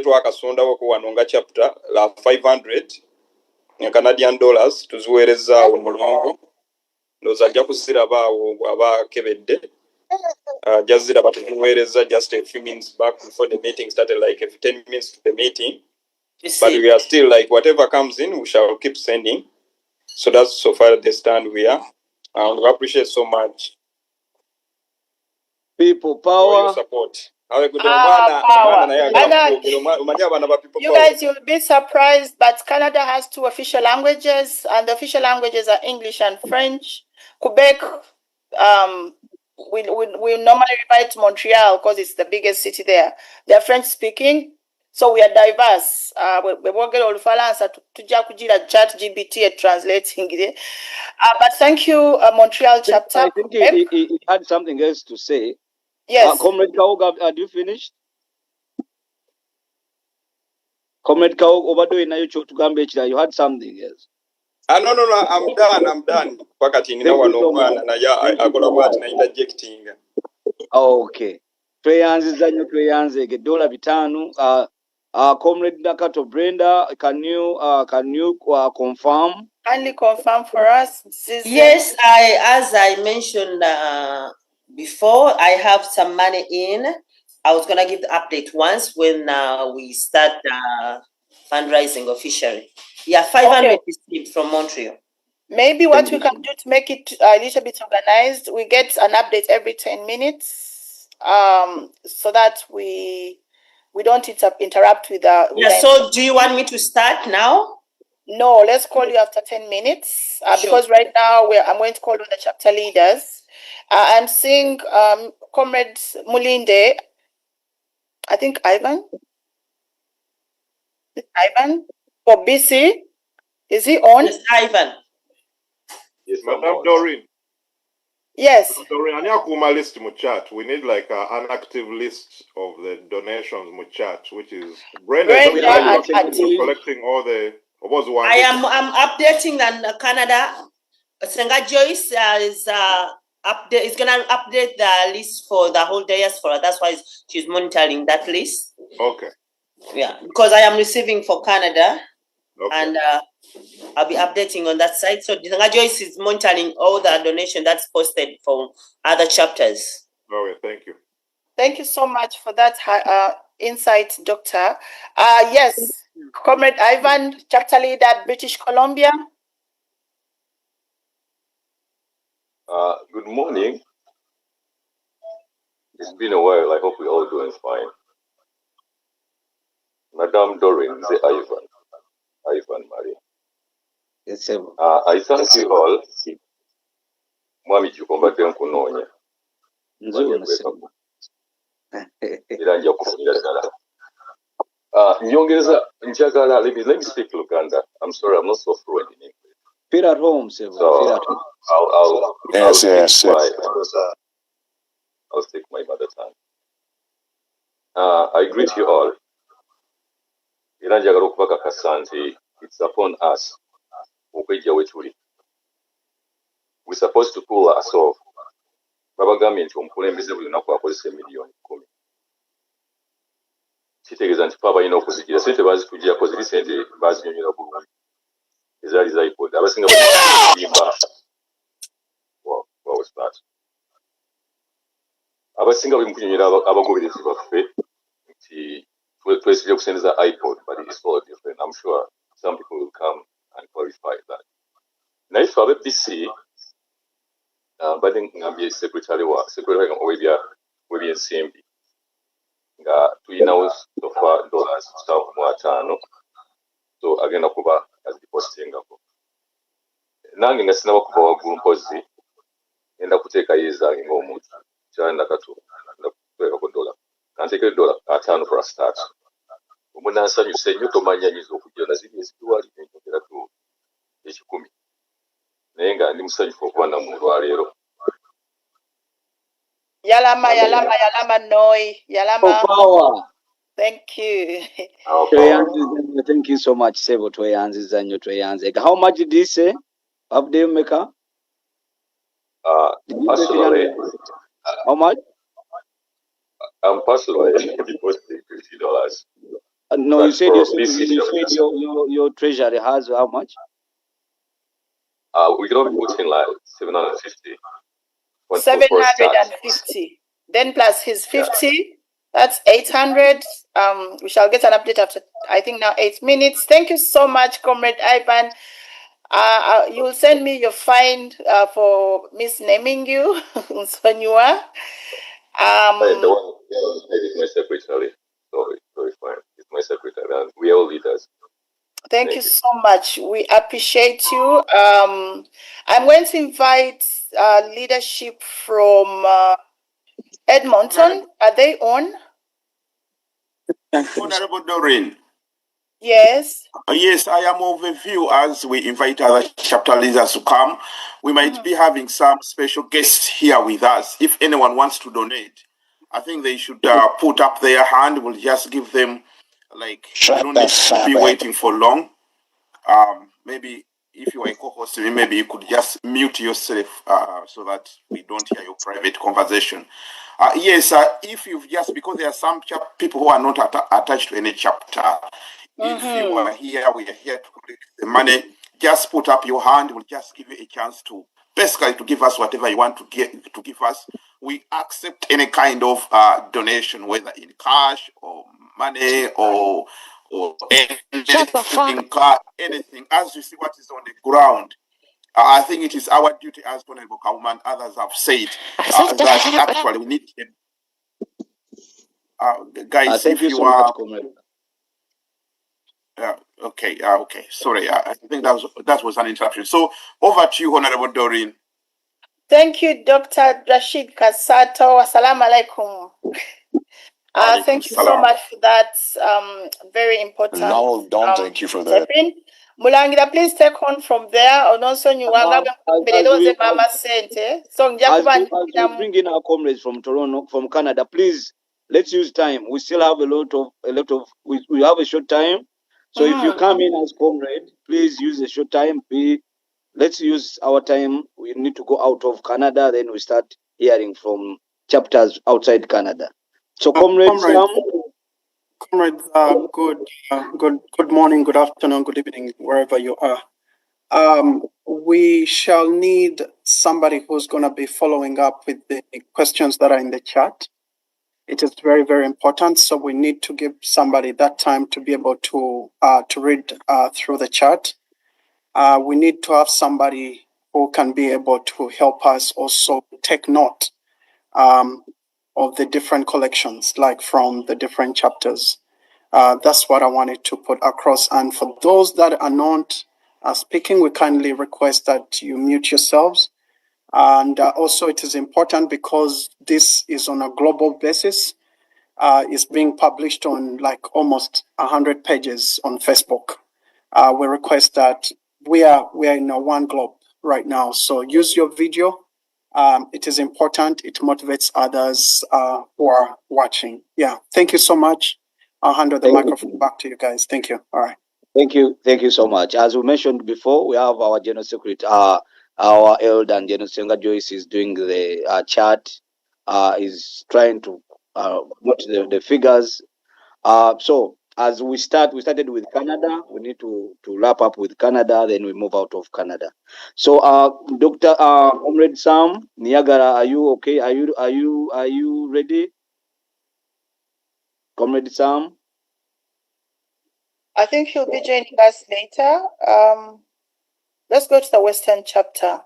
twakasondawo ko wano nga chapter la 500 Canadian dollars tuziweereza omulongo ndoza ajja kusirabaawo abakebedde jazira batuweereza just a few minutes back before the meeting started, like 10 minutes to the meeting. But we are still like whatever comes in we shall keep sending. So that's so far the stand we are. We appreciate so much people power for your support. Power. You guys, you'll be surprised, but Canada has 2 official languages, and the official languages are English and French. Quebec, we normally write Montreal because it's the biggest city there. They're French speaking, so we are diverse. We won't get all the balance to chat GBT translating it. But thank you, Montreal chapter. I think he had something else to say. Yes. Comrade Kaoga, have you finished? Comrade Kaoga, overdo in you had something else. No, I'm done. Okay. Tweyanze $5 Comrade Nakato Brenda, can you confirm? Kindly confirm for us. Yes, as I mentioned before, I have some money in. I was gonna give the update once when we start fundraising officially. Yeah, 500 received from Montreal. Maybe what we can do to make it a little bit organized, we get an update every 10 minutes, so that we don't interrupt with the. So do you want me to start now? No, let's call you after 10 minutes sure. Because right now I'm going to call on the chapter leaders. I'm seeing Comrade Mulinde. I think Ivan for BC. Is he on? Yes, Ivan. Yes, Madam Doreen. Yes. Madam Doreen, I need a list in chat. We need like an active list of the donations in chat, which is Brenda collecting all the. I'm updating on Canada. Senga Joyce is gonna update the list for the whole diaspora. That's why she's monitoring that list. Okay. Yeah, because I am receiving for Canada, okay. And I'll be updating on that side. So Senga Joyce is monitoring all the donation that's posted for other chapters. Okay, thank you. Thank you so much for that insight, Doctor. Yes. Comrade Ivan, chapter leader at British Columbia. Good morning. It's been a while. I hope we're all doing fine. Madame Doreen, say Ivan Maria. Yes, sir. I thank you all. Mwami chikombate nkunonya. Iranja kufunira dala. Nyongeza njagala, let me speak Luganda. I'm sorry, I'm not so fluent in English. Feel at home, sir. So I'll speak my mother tongue. I greet you all. Iranja garukubaka kasanti. It's upon us. We're supposed to pull us off. Baba government omukulembeze buli lunaku akozesa miliyoni 10. Kitegeeza nti papa ina okuzigira sente bazitugirako ziri sente bazinyonyola bulungi ezaali zayikoda abasinga balimba. What was that? Abasinga bali mukunyonyola abagoberezi baffe nti twesibye kusendeza iPod, but it's all different. I'm sure some people will come and clarify that. Naye ffe ab'BC mbadde ngambye secretary w'ebyensimbi nga tulinawo sofa $5,000 so agenda kuba azipostingako nange nga sinaba kuva waggulu mpozi enda kuteekayo ezange ng'omuntu kyala nakatu ndakuteekako $, kanteekere $5 for a start. Omunansanyuse nnyo tomanya nyiza okujja naziri ezikiwali nenjogerako $10 naye nga ndi musanyufu okuba namu olwaleero. Yalama noi. Yalama. Power. Thank you. Thank you so much, Sebo Tweyanzi. How much did he say? Of the maker? Personally, how much? I'm personally depositing $50. No, you said, this your treasury has how much? We can only put in like 750. 750. Then plus his 50, that's 800. We shall get an update after, I think, now 8 minutes. Thank you so much, Comrade Ivan. You'll send me your find for misnaming you, Nsonua. The one is my secretary, so it's fine. It's my secretary, and we are all leaders. Thank you so much. We appreciate you. I'm going to invite leadership from Edmonton. Are they on? Honorable Doreen. Yes. Yes, I am of the view as we invite other chapter leaders to come. We might be having some special guests here with us. If anyone wants to donate, I think they should put up their hand. We'll just give them, like, you don't need to be waiting for long. Maybe if you are a co-host, maybe you could just mute yourself so that we don't hear your private conversation. Yes, if you've just, because there are some people who are not attached to any chapter. If you are here, we are here to collect the money. Just put up your hand. We'll just give you a chance to basically to give us whatever you want to give us. We accept any kind of donation, whether in cash or money or anything, anything. As you see what is on the ground, I think it is our duty as Honorable Kauma and others have said that actually we need. Guys, thank if you so are. much, Comrade. Okay. Okay. Sorry. I think that was an interruption. So over to you, Honorable Doreen. Thank you, Dr. Rashid Kasato. Assalamu alaikum. Thank you so much for that very important. No, don't thank you for that. Mulangira, please take on from there. As we bring in our comrades from Toronto, from Canada, please let's use time. We still have a lot of. We have a short time. So if you come in as comrade, please use a short time. Let's use our time. We need to go out of Canada, then we start hearing from chapters outside Canada. So, comrades, good morning, good afternoon, good evening, wherever you are. We shall need somebody who's going to be following up with the questions that are in the chat. It is very, very important. So we need to give somebody that time to be able to read through the chat. We need to have somebody who can be able to help us also take note of the different collections, like from the different chapters. That's what I wanted to put across. And for those that are not speaking, we kindly request that you mute yourselves. And also it is important because this is on a global basis. It's being published on like almost 100 pages on Facebook. We request that we are in a one globe right now. So use your video. It is important. It motivates others who are watching. Yeah. Thank you so much. I'll hand the microphone back to you guys. Thank you. All right. Thank you so much. As we mentioned before, we have our General Secretary, our elder and General Senga Joyce is doing the chart, is trying to watch the figures. So as we started with Canada. We need to wrap up with Canada, then we move out of Canada. So Dr. Comrade Sam Niagara, are you okay? Are you ready? Comrade Sam? I think he'll be joining us later. Let's go to the Western chapter.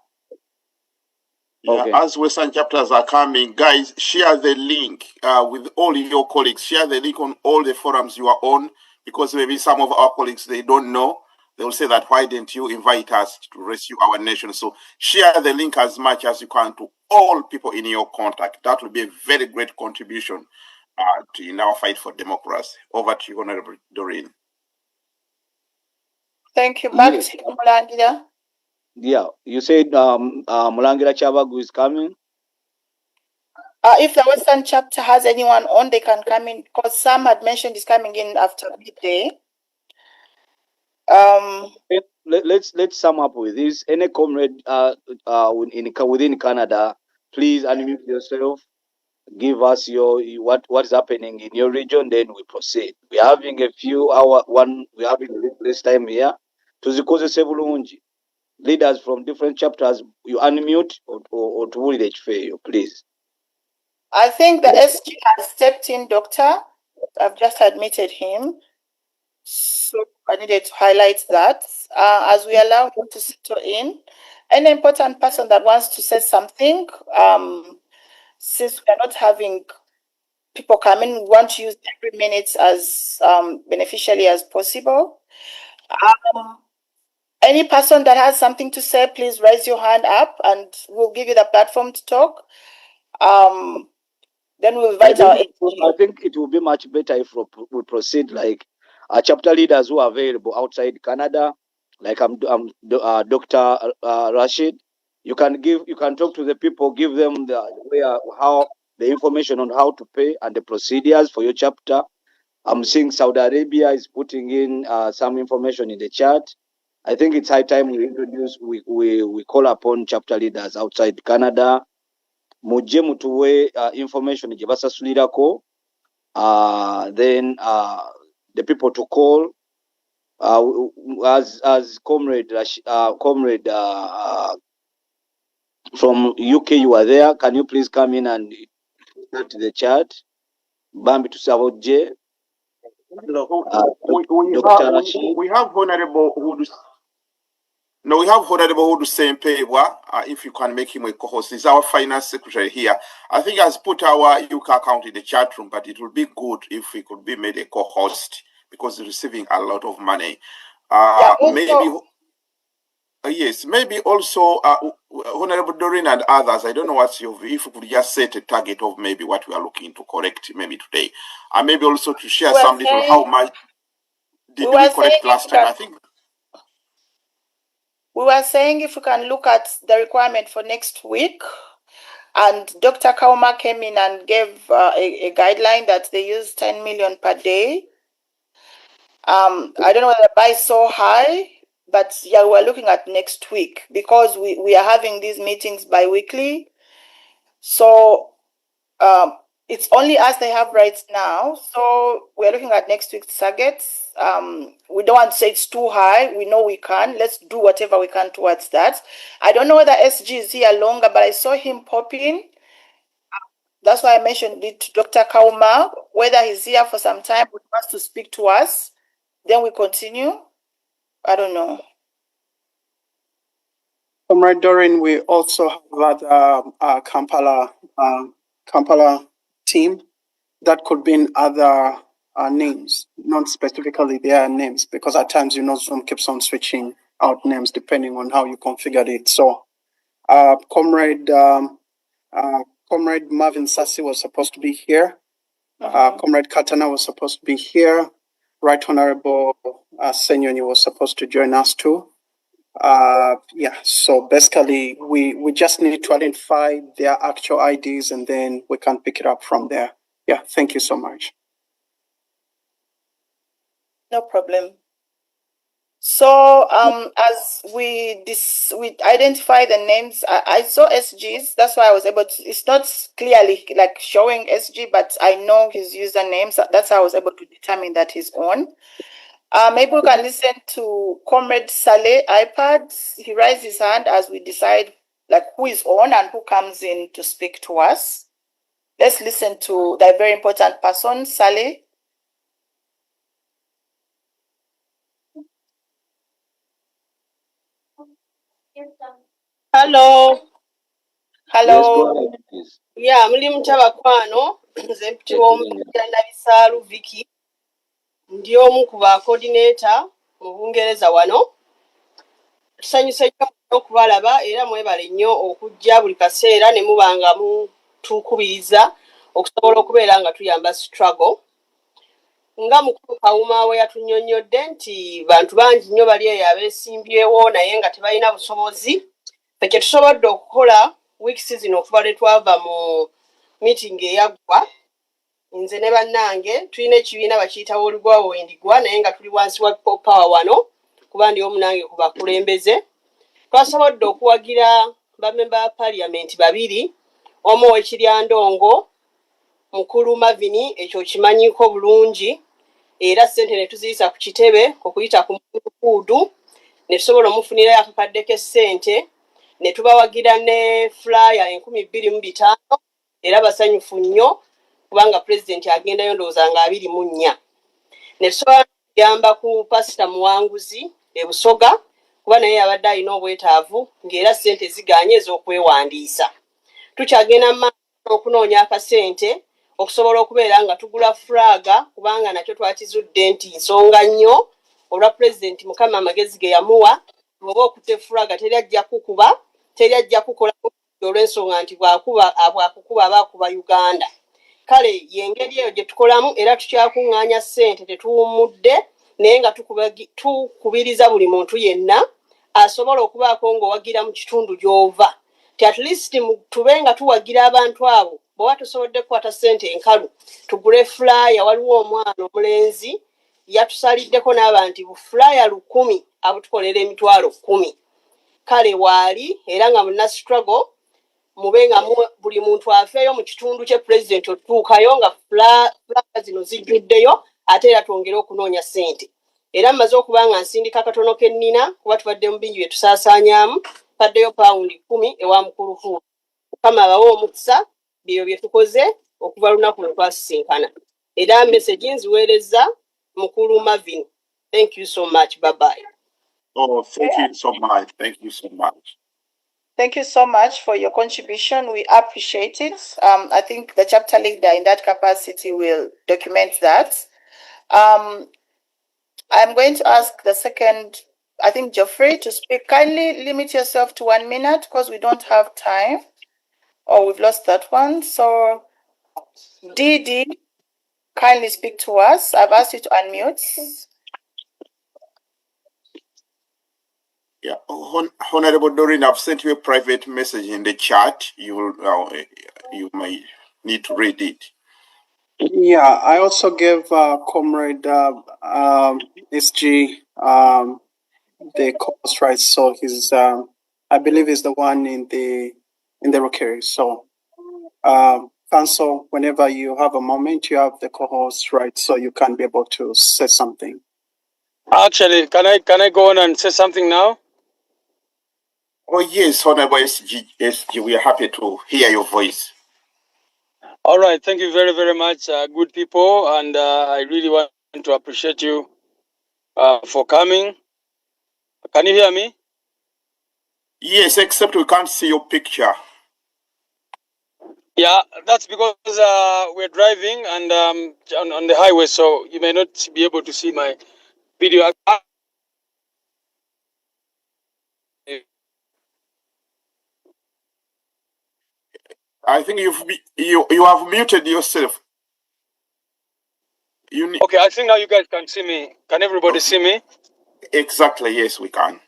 Yeah, okay. As Western chapters are coming, guys, share the link with all your colleagues. Share the link on all the forums you are on, because maybe some of our colleagues, they don't know. They will say that, why didn't you invite us to rescue our nation? So share the link as much as you can to all people in your contact. That will be a very great contribution in our fight for democracy. Over to you, Honorable Doreen. Thank you. Back to you, Mulangira. Yeah, you said Mulangira Chabagu is coming. If the Western chapter has anyone on, they can come in, because Sam had mentioned he's coming in after midday. Let's sum up with this. Any comrade within Canada, please unmute yourself. give us your what is happening in your region, then we proceed. We are having a few hour one. We are having this time here. Tuzikozese bulungi. Leaders from different chapters, you unmute or to village fail, please. I think the SG has stepped in, Doctor. I've just admitted him. So I needed to highlight that. As we allow him to settle in, any important person that wants to say something, since we are not having people come in, we want to use every minute as beneficially as possible. Any person that has something to say, please raise your hand up and we'll give you the platform to talk. Then we'll invite our SG. I think it will be much better if we proceed like chapter leaders who are available outside Canada, like Dr. Rashid. You can talk to the people, give them how the information on how to pay and the procedures for your chapter. I'm seeing Saudi Arabia is putting in some information in the chat. I think it's high time we call upon chapter leaders outside Canada. Mujje mutuwe information gye basasulirako. Then the people to call as comrade from UK, you are there. Can you please come in and start the chat? Bambi to Savojje. We have Honorable Hudu. No, we have Honorable Hudu Sempebwa. If you can make him a co-host, he's our finance secretary here. I think he has put our UK account in the chat room, but it would be good if he could be made a co-host because he's receiving a lot of money. Maybe. Yes, maybe also Honorable Doreen and others. I don't know what's your view. If you could just set a target of maybe what we are looking to correct maybe today, and maybe also to share some little how much did we correct last time. I think we were saying if we can look at the requirement for next week, and Dr. Kauma came in and gave a guideline that they use 10 million per day. I don't know whether the buy is so high. But yeah, we're looking at next week because we are having these meetings bi-weekly. So it's only us they have right now. So we're looking at next week's targets. We don't want to say it's too high. We know we can. Let's do whatever we can towards that. I don't know whether SG is here longer, but I saw him pop in. That's why I mentioned it to Dr. Kauma, whether he's here for some time, he wants to speak to us. Then we continue. I don't know. Comrade Doreen, we also have a Kampala team that could be in other names, not specifically their names, because at times, Zoom keeps on switching out names depending on how you configured it. So, Comrade Marvin Sassi was supposed to be here. Comrade Katana was supposed to be here. Right Honorable Senyoni was supposed to join us too. So basically we just need to identify their actual IDs and then we can pick it up from there. Yeah, thank you so much. No problem. So as we identify the names, I saw SGs. That's why I was able to. It's not clearly like showing SG, but I know his usernames. That's how I was able to determine that he's on. Maybe we can listen to Comrade Saleh iPad. He raises his hand as we decide like who is on and who comes in to speak to us. Let's listen to that very important person, Saleh. Hello. Hello. Yes, go ahead, please. Yeah, mulimu Chabakwano, nze mpitibwa omukira Bisaalu Vicky. Ndi omu ku ba coordinator mu Bungereza wano. Tusanyuse nnyo okubalaba era mwebale nnyo okujja buli kaseera ne mubanga mutukubiriza okusobola okubeera nga tuyamba struggle. Nga mukulu Kawuma we yatunnyonnyodde nti bantu bangi nnyo bali eyo abeesimbyewo naye nga tebalina busobozi. Kye tusobodde okukola weeks zino okuva lwe twava mu meeting eyaggwa nze ne bannange tulina ekibiina bakiyita woligwawo wendigwa naye nga tuli wansi wa people power wano kuba ndi omu nange ku bakulembeze. Twasobodde okuwagira bamemba ba parliament babiri, omu ow'Ekiryandongo mukulu Mavini ekyo kimanyiko bulungi era ssente ne tuziyisa ku kitebe okuyita ku mukuudu ne tusobola omufunirayo akakadde k'essente ne tubawagira ne flyer 25,000 era basanyufu nnyo kubanga pulezidenti agendayo ndowooza nga 24 ne tusobola kuyamba ku pasita Muwanguzi e Busoga kuba naye yabadde alina obwetaavu ng'era ssente ziganye ez'okwewandiisa. Tukyagenda mu maaso okunoonya akasente okusobola okubeera nga tugula fulaga kubanga nakyo twakizudde nti nsonga nnyo olwa pulezidenti Mukama amagezi ge yamuwa bw'oba okutte fulaga teri ajja kukuba teri ajja kukola olw'ensonga nti bwakukuba aba akuba Uganda. Kale y'engeri eyo gye tukolamu era tukyakuŋŋaanya ssente tetuwummudde naye nga tukubiriza buli muntu yenna asobola okubaako ng'owagira mu kitundu gy'ova ti at least tube nga tuwagira abantu abo bw'oba tusobodde kukwata ssente enkalu tugule flyer. Waliwo omwana omulenzi yatusaliddeko n'abantu bu flyer 100 abutukolera emitwalo 10. Kale waali era nga muna struggle mube nga buli muntu afeeyo mu kitundu kye pulezidenti otuukayo nga flyer zino zijjuddeyo ate era twongere okunoonya ssente. Era mmaze okuba nga nsindika akatono ke nnina kuba tubadde mu bingi bye tusaasaanyaamu paddeyo paundi 10 ewa mukulukuulu. Mukama abawe omukisa byeyo bye tukoze okuva lunaku lwe twasisinkana. Era message nziweereza mukulu Mavin. Thank you so much. Bye bye. Oh, thank you so much. Thank you so much. Thank you so much for your contribution. We appreciate it. I think the chapter leader in that capacity will document that. I'm going to ask the second, I think, Geoffrey, to speak. Kindly limit yourself to 1 minute because we don't have time. Oh, we've lost that one. So, Didi, kindly speak to us. I've asked you to unmute. Yeah, Honorable Doreen, I've sent you a private message in the chat. You may need to read it. Yeah, I also gave Comrade SG the cause right. So he's I believe he's the one in the rookery. So Council, whenever you have a moment, you have the co-host right, so you can be able to say something. Actually, can I go on and say something now? Oh yes, Honorable SG, we are happy to hear your voice. All right, thank you very, very much, good people, and I really want to appreciate you for coming. Can you hear me? Yes, except we can't see your picture. Yeah, that's because we're driving and on the highway, so you may not be able to see my video. I think you have muted yourself. Okay, I think now you guys can see me. Can everybody see me? Exactly, yes, we can.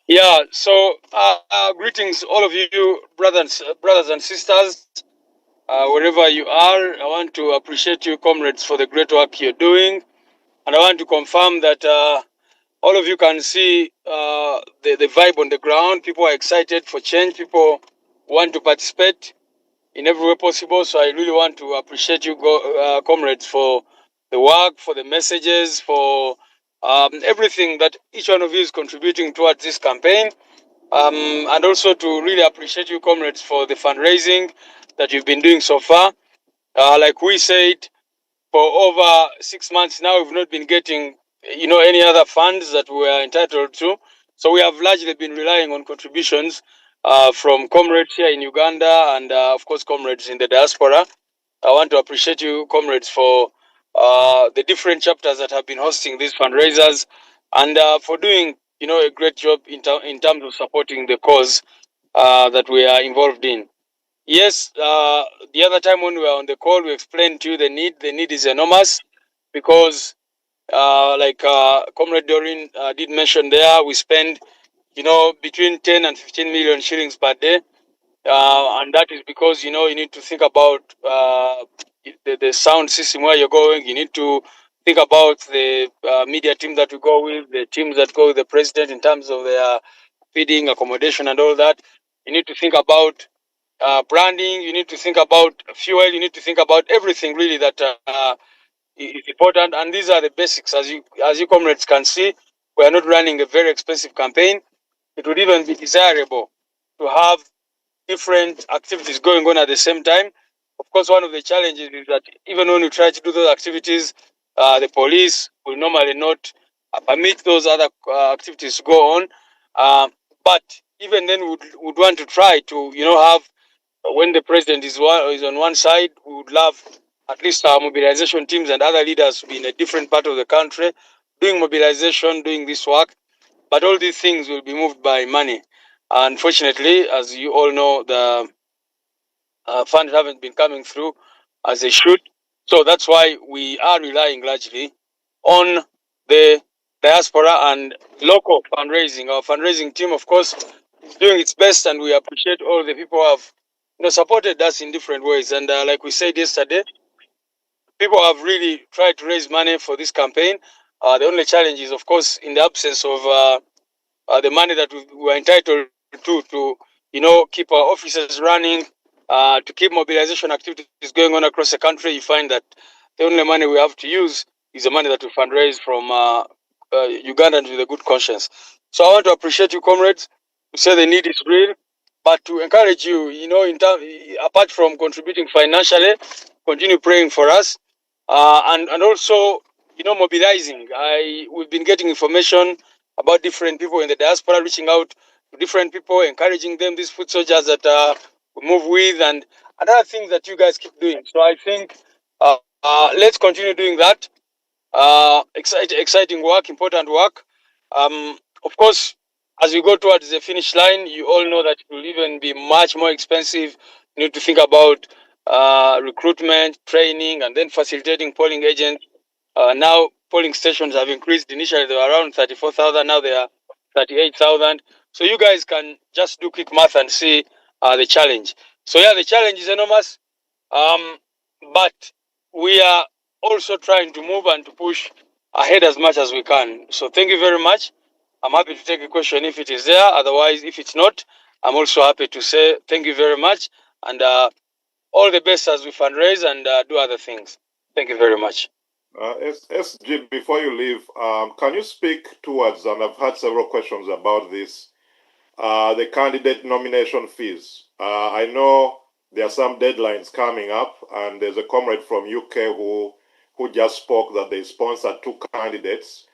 Yeah, so greetings, all of you, brothers and sisters, wherever you are. I want to appreciate you, comrades, for the great work you're doing. And I want to confirm that all of you can see the vibe on the ground. People are excited for change. People want to participate in every way possible. So I really want to appreciate you, comrades, for the work, for the messages, for everything that each one of you is contributing towards this campaign. And also to really appreciate you, comrades, for the fundraising that you've been doing so far. Like we said, for over 6 months now, we've not been getting, any other funds that we are entitled to. So we have largely been relying on contributions from comrades here in Uganda and, of course, comrades in the diaspora. I want to appreciate you, comrades, for the different chapters that have been hosting these fundraisers and for doing, a great job in terms of supporting the cause that we are involved in. Yes, the other time when we were on the call, we explained to you the need. The need is enormous because, like Comrade Doreen did mention there, we spend, between 10 and 15 million shillings per day. And that is because, you need to think about the sound system where you're going. You need to think about the media team that we go with, the teams that go with the president in terms of their feeding, accommodation, and all that. You need to think about branding, you need to think about fuel, you need to think about everything really that is important. And these are the basics. As you comrades can see, we are not running a very expensive campaign. It would even be desirable to have different activities going on at the same time. Of course, one of the challenges is that even when you try to do those activities, the police will normally not permit those other activities to go on. But even then, would want to try to, have, when the president is on one side, we would love at least our mobilization teams and other leaders to be in a different part of the country, doing mobilization, doing this work. But all these things will be moved by money. Unfortunately, as you all know, the funds haven't been coming through as they should. So that's why we are relying largely on the diaspora and local fundraising. Our fundraising team, of course, is doing its best, and we appreciate all the people who have supported us in different ways. And like we said yesterday, people have really tried to raise money for this campaign. The only challenge is, of course, in the absence of the money that we were entitled to keep our offices running, to keep mobilization activities going on across the country. You find that the only money we have to use is the money that we fundraise from Ugandans with a good conscience. So I want to appreciate you, comrades, to say the need is real, but to encourage you, apart from contributing financially, continue praying for us, and also, mobilizing. We've been getting information about different people in the diaspora, reaching out to different people, encouraging them, these foot soldiers that we move with, and other things that you guys keep doing. So I think let's continue doing that. Exciting work, important work. Of course, as we go towards the finish line, you all know that it will even be much more expensive. You need to think about recruitment, training, and then facilitating polling agents. Now, polling stations have increased. Initially, they were around 34,000. Now they are 38,000. So you guys can just do quick math and see the challenge. So yeah, the challenge is enormous. But we are also trying to move and to push ahead as much as we can. So thank you very much. I'm happy to take a question if it is there. Otherwise, if it's not, I'm also happy to say thank you very much, and all the best as we fundraise and do other things. Thank you very much. SG, before you leave, can you speak towards, and I've had several questions about this, the candidate nomination fees. I know there are some deadlines coming up, and there's a comrade from UK who just spoke that they sponsored 2 candidates.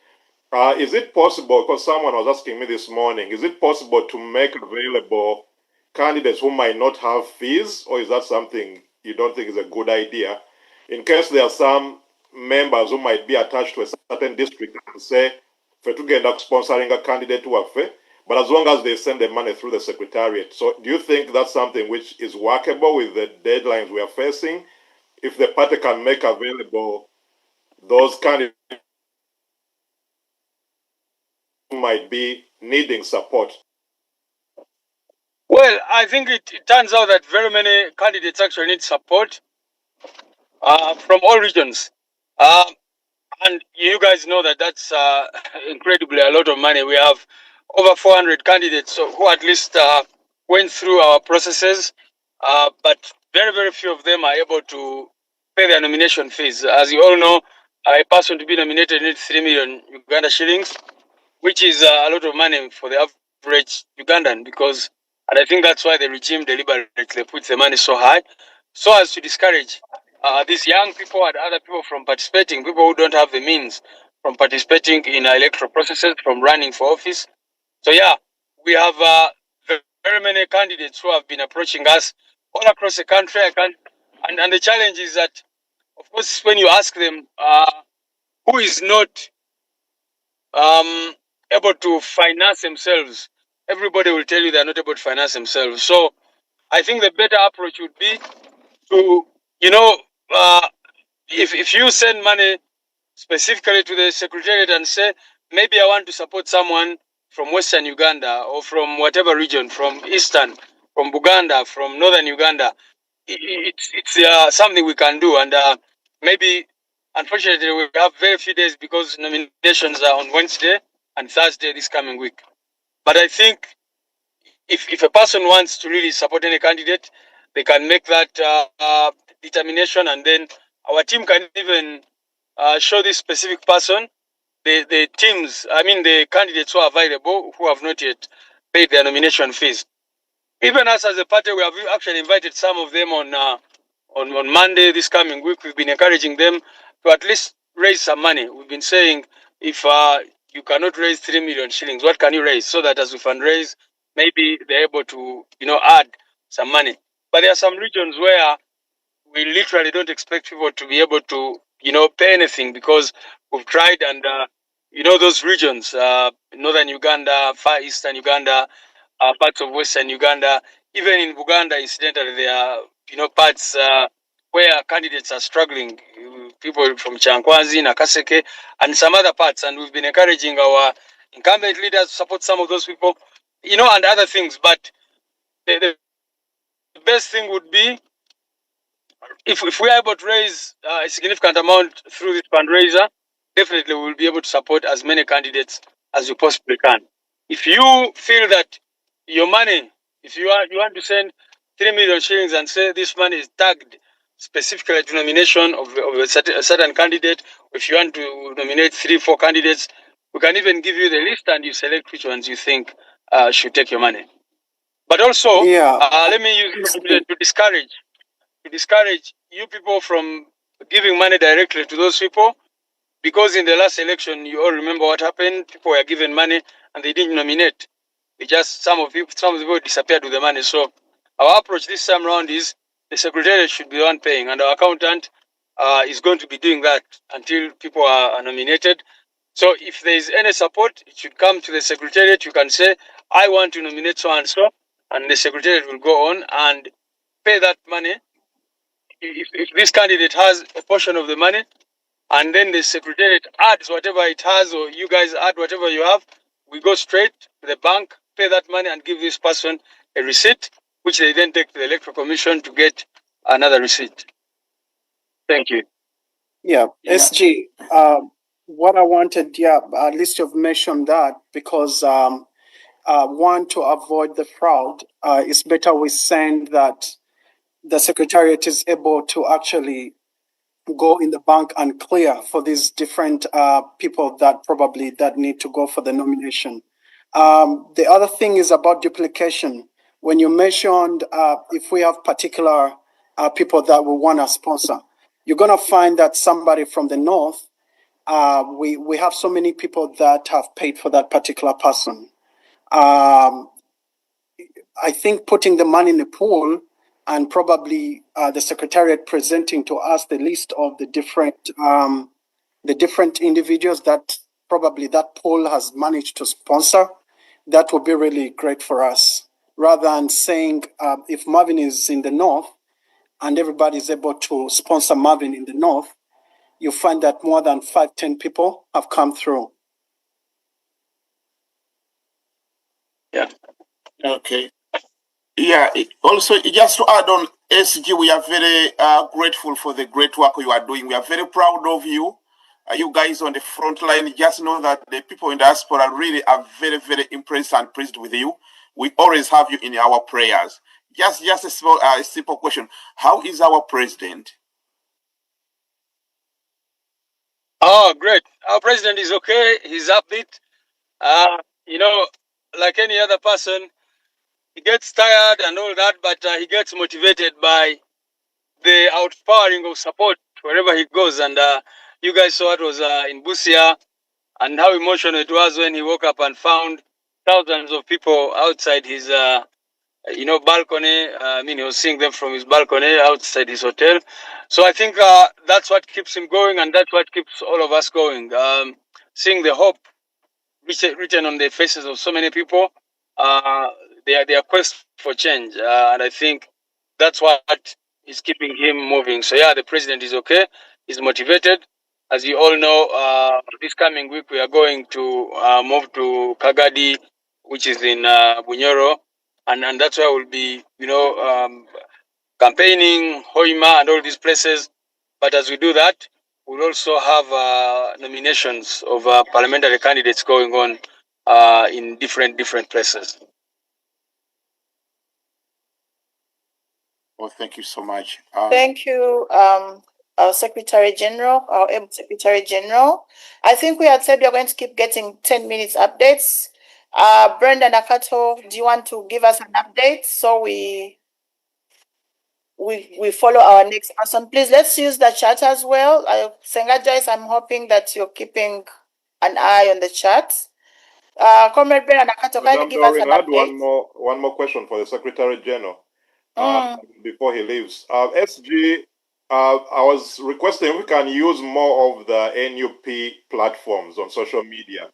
Is it possible, because someone was asking me this morning, is it possible to make available candidates who might not have fees, or is that something you don't think is a good idea? In case there are some members who might be attached to a certain district and say, for to get sponsoring a candidate who are fair, but as long as they send the money through the secretariat. So do you think that's something which is workable with the deadlines we are facing? If the party can make available those candidates who might be needing support? Well, I think it turns out that very many candidates actually need support from all regions. And you guys know that that's incredibly a lot of money. We have over 400 candidates who at least went through our processes, but very, very few of them are able to pay their nomination fees. As you all know, a person to be nominated needs 3 million Uganda shillings, which is a lot of money for the average Ugandan, and I think that's why the regime deliberately puts the money so high, so as to discourage these young people and other people from participating, people who don't have the means from participating in electoral processes, from running for office. So yeah, we have very many candidates who have been approaching us all across the country. And the challenge is that, of course, when you ask them who is not able to finance themselves, everybody will tell you they're not able to finance themselves. So I think the better approach would be to, if you send money specifically to the secretariat and say, maybe I want to support someone from Western Uganda or from whatever region, from Eastern, from Buganda, from Northern Uganda, it's something we can do. And maybe, unfortunately, we have very few days because nominations are on Wednesday and Thursday this coming week. But I think if a person wants to really support any candidate, they can make that determination, and then our team can even show this specific person the teams, I mean the candidates who are available who have not yet paid their nomination fees. Even us as a party, we have actually invited some of them on Monday this coming week. We've been encouraging them to at least raise some money. We've been saying, if you cannot raise 3 million shillings, what can you raise? So that as we fundraise, maybe they're able to, add some money. But there are some regions where we literally don't expect people to be able to, pay anything, because we've tried, and those regions, northern Uganda, far eastern Uganda, parts of western Uganda, even in Buganda, incidentally, there are parts where candidates are struggling. People from Chankwanzi, Nakaseke, and some other parts, and we've been encouraging our incumbent leaders to support some of those people, and other things. But the best thing would be if we are able to raise a significant amount through this fundraiser, definitely we will be able to support as many candidates as we possibly can. If you feel that your money, if you want to send 3 million shillings and say this money is tagged specifically to nomination of a certain candidate, if you want to nominate 3-4 candidates, we can even give you the list and you select which ones you think should take your money. But also, let me use it to discourage you people from giving money directly to those people, because in the last election, you all remember what happened. People were given money and they didn't nominate. Some of the people disappeared with the money. So our approach this time around is the secretariat should be the one paying, and our accountant is going to be doing that until people are nominated. So if there is any support, it should come to the secretariat. You can say, I want to nominate so and so, and the secretariat will go on and pay that money. If this candidate has a portion of the money, and then the secretariat adds whatever it has, or you guys add whatever you have, we go straight to the bank, pay that money, and give this person a receipt, which they then take to the Electoral Commission to get another receipt. Thank you. Yeah, SG, what I wanted, at least you've mentioned that, because one, to avoid the fraud, it's better we send that the secretariat is able to actually go in the bank and clear for these different people that probably that need to go for the nomination. The other thing is about duplication. When you mentioned if we have particular people that we want to sponsor, you're going to find that somebody from the north, we have so many people that have paid for that particular person. I think putting the money in the pool and probably the secretariat presenting to us the list of the different individuals that probably that pool has managed to sponsor, that would be really great for us. Rather than saying if Marvin is in the north and everybody is able to sponsor Marvin in the north, you find that more than 5-10 people have come through. Yeah. Okay. Yeah, also just to add on, SG, we are very grateful for the great work you are doing. We are very proud of you. You guys on the front line, just know that the people in diaspora really are very, very impressed and pleased with you. We always have you in our prayers. Just a small, simple question. How is our president? Oh, great. Our president is okay. He's upbeat. Like any other person, he gets tired and all that, but he gets motivated by the outpouring of support wherever he goes. And you guys saw it was in Busia, and how emotional it was when he woke up and found thousands of people outside his, balcony. He was seeing them from his balcony outside his hotel. So I think that's what keeps him going, and that's what keeps all of us going. Seeing the hope written on the faces of so many people, their quest for change, and I think that's what is keeping him moving. So yeah, the president is okay. He's motivated. As you all know, this coming week we are going to move to Kagadi, which is in Bunyoro, and that's where we'll be, campaigning, Hoima, and all these places. But as we do that, we'll also have nominations of parliamentary candidates going on in different places. Oh, thank you so much. Thank you, our Secretary General, our Secretary General. I think we had said we are going to keep getting 10 minutes updates. Brenda Nakato, do you want to give us an update so we follow our next person? Please, let's use the chat as well. Senga Joyce, I'm hoping that you're keeping an eye on the chat. Comrade Brenda Nakato, can you give us an I had update? one more question for the Secretary General before he leaves. SG, I was requesting if we can use more of the NUP platforms on social media.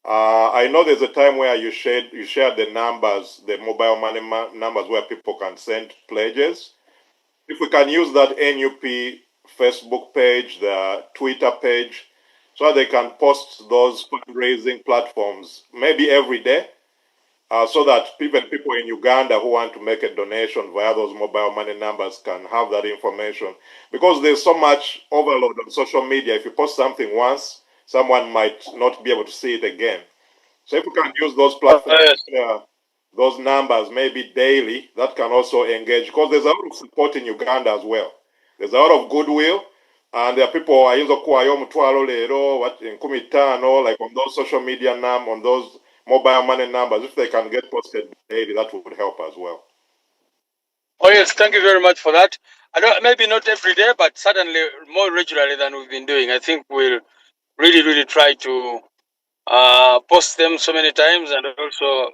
I know there's a time where you shared the numbers, the mobile money numbers where people can send pledges. If we can use that NUP Facebook page, the Twitter page, so they can post those fundraising platforms maybe every day, so that even people in Uganda who want to make a donation via those mobile money numbers can have that information. Because there's so much overload on social media. If you post something once, someone might not be able to see it again. So if we can use those platforms, those numbers maybe daily, that can also engage, because there's a lot of support in Uganda as well. There's a lot of goodwill, and there are people like on those social media on those mobile money numbers. If they can get posted daily, that would help as well. Oh yes, thank you very much for that. I don't, maybe not every day, but certainly more regularly than we've been doing. I think we'll really try to post them so many times, and also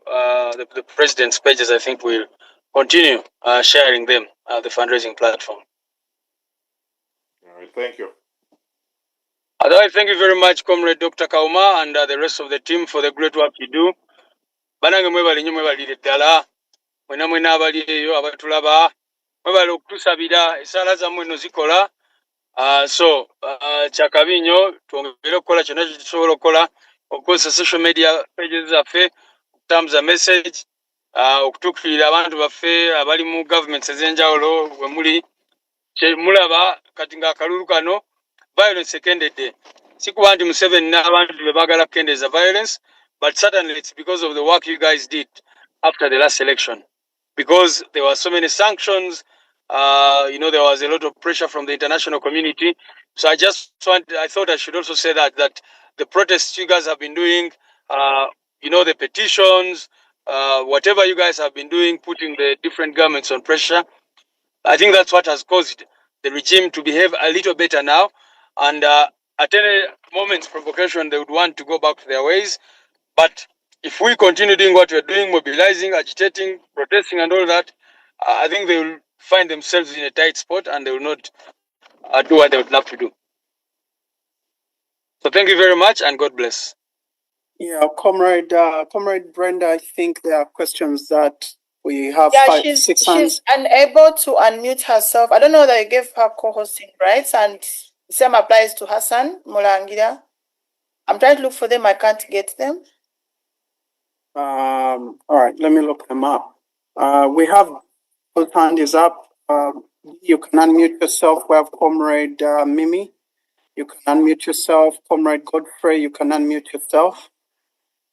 the president's pages. I think we'll continue sharing them, the fundraising platform. All right, thank you. Otherwise, thank you very much, Comrade Dr. Kauma, and the rest of the team for the great work you do. Banange mwebali nnyo mwebalire ddala mwena abali eyo abatulaba mwebale okutusabira esaala zammwe nno zikola. So kyakabi nnyo twongere okukola kyonna kye tusobola okukola okukozesa social media pages zaffe okutambuza message, okutuukirira abantu baffe abali mu governments ez'enjawulo bwe muli. Mulaba kati ng'akalulu kano violence ekendedde. Si kuba nti Museveni n'abantu be baagala kukendeeza violence, but certainly it's because of the work you guys did after the last election. Because there were so many sanctions, there was a lot of pressure from the international community. So I thought I should also say that the protests you guys have been doing, the petitions, whatever you guys have been doing, putting the different governments on pressure, I think that's what has caused the regime to behave a little better now. And at any moment's provocation, they would want to go back to their ways. But if we continue doing what we're doing, mobilizing, agitating, protesting, and all that, I think they will find themselves in a tight spot and they will not do what they would love to do. So thank you very much and God bless. Yeah, Comrade Brenda, I think there are questions that we have. Yeah, she's unable to unmute herself. I don't know that you gave her co-hosting rights, and the same applies to Hassan Mulangira. I'm trying to look for them. I can't get them. All right, let me look them up. We have whose hand is up. You can unmute yourself. We have Comrade Mimi. You can unmute yourself. Comrade Godfrey, you can unmute yourself.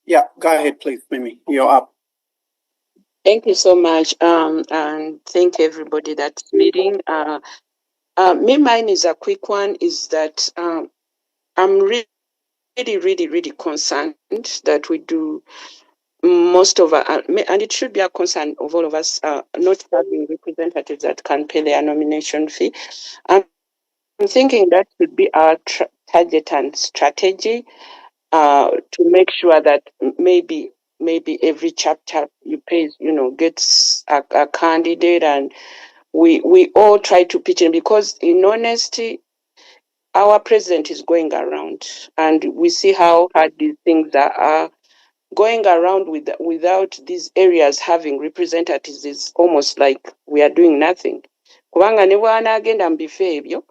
Yeah, go ahead, please, Mimi. You're up. Thank you so much, and thank everybody that's meeting. Mine is a quick one. Is that I'm really concerned that we do most of and it should be a concern of all of us, not having representatives that can pay their nomination fee. I'm thinking that should be our target and strategy, to make sure that maybe every chapter you pay, gets a candidate, and we all try to pitch in, because in honesty, our president is going around and we see how hard these things are. Going around without these areas having representatives is almost like we are doing nothing. Kubanga ne bw'anaagenda mu bifo ebyo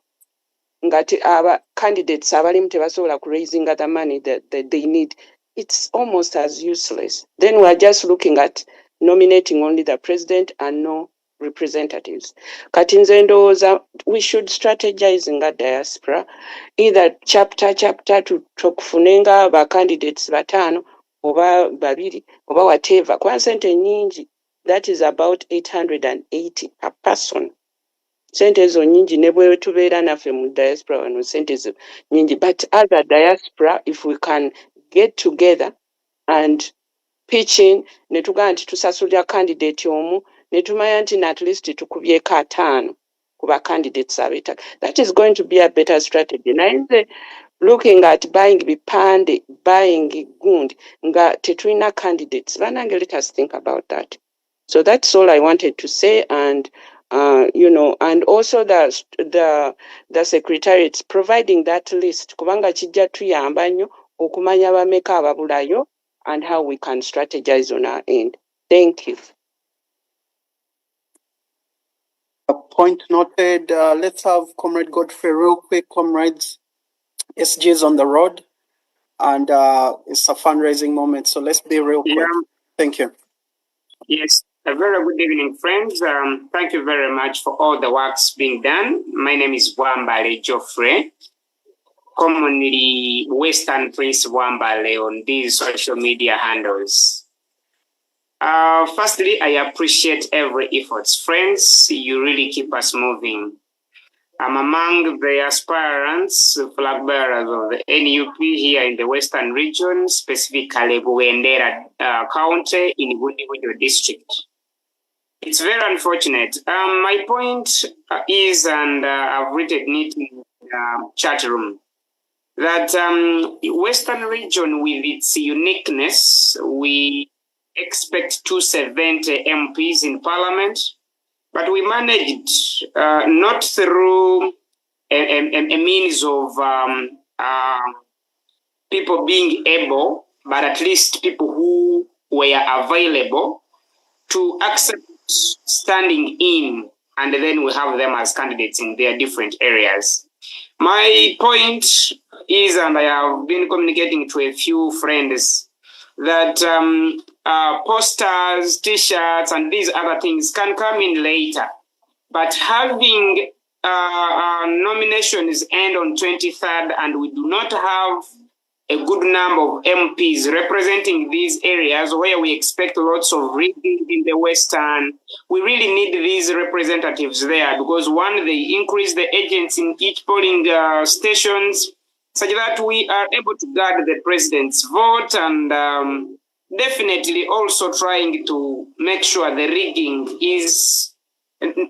ngati aba candidates abalimu tebasobola ku raising the money that they need, it's almost as useless. Then we are just looking at nominating only the president and no representatives. Kati nze ndowooza we should strategize nga diaspora, either chapter tufunenga ba candidates batano oba babiri oba whatever, kwa sente nyingi, that is about 880 per person. sente ezo nyingi ne bwe tubeera naffe mu diaspora wano sente ezo nyingi, but as a diaspora if we can get together and pitch in ne tugamba nti tusasulira candidate omu ne tumanya nti at least tukubyeko 5 ku ba candidates abeetaka, that is going to be a better strategy. Naye nze looking at buying bipande, buying gundi nga tetulina candidates, banange, let us think about that. So that's all I wanted to say. And and also the secretariats providing that list kubanga kijja tuyamba nnyo okumanya bameka ababulayo and how we can strategize on our end. Thank you. Point noted. Let's have Comrade Godfrey real quick, comrades. SG is on the road, and it's a fundraising moment, so let's be real quick. Yeah. Thank you. Yes, a very good evening, friends. Thank you very much for all the works being done. My name is Wambale Geoffrey, commonly Western Prince Wambale on these social media handles. Firstly, I appreciate every effort. Friends, you really keep us moving. I'm among the aspirants, flag bearers of the NUP here in the Western region, specifically Buendera County in Budibujo district. It's very unfortunate. My point is, and I've written it in the chat room, that Western region with its uniqueness, we expect 270 MPs in parliament, but we managed not through a means of people being able, but at least people who were available to accept standing in, and then we have them as candidates in their different areas. My point is, and I have been communicating to a few friends, that posters, t-shirts, and these other things can come in later. But having nominations end on 23rd, and we do not have a good number of MPs representing these areas where we expect lots of rigging in the Western. We really need these representatives there because one, they increase the agents in each polling stations such that we are able to guard the president's vote and definitely also trying to make sure the rigging is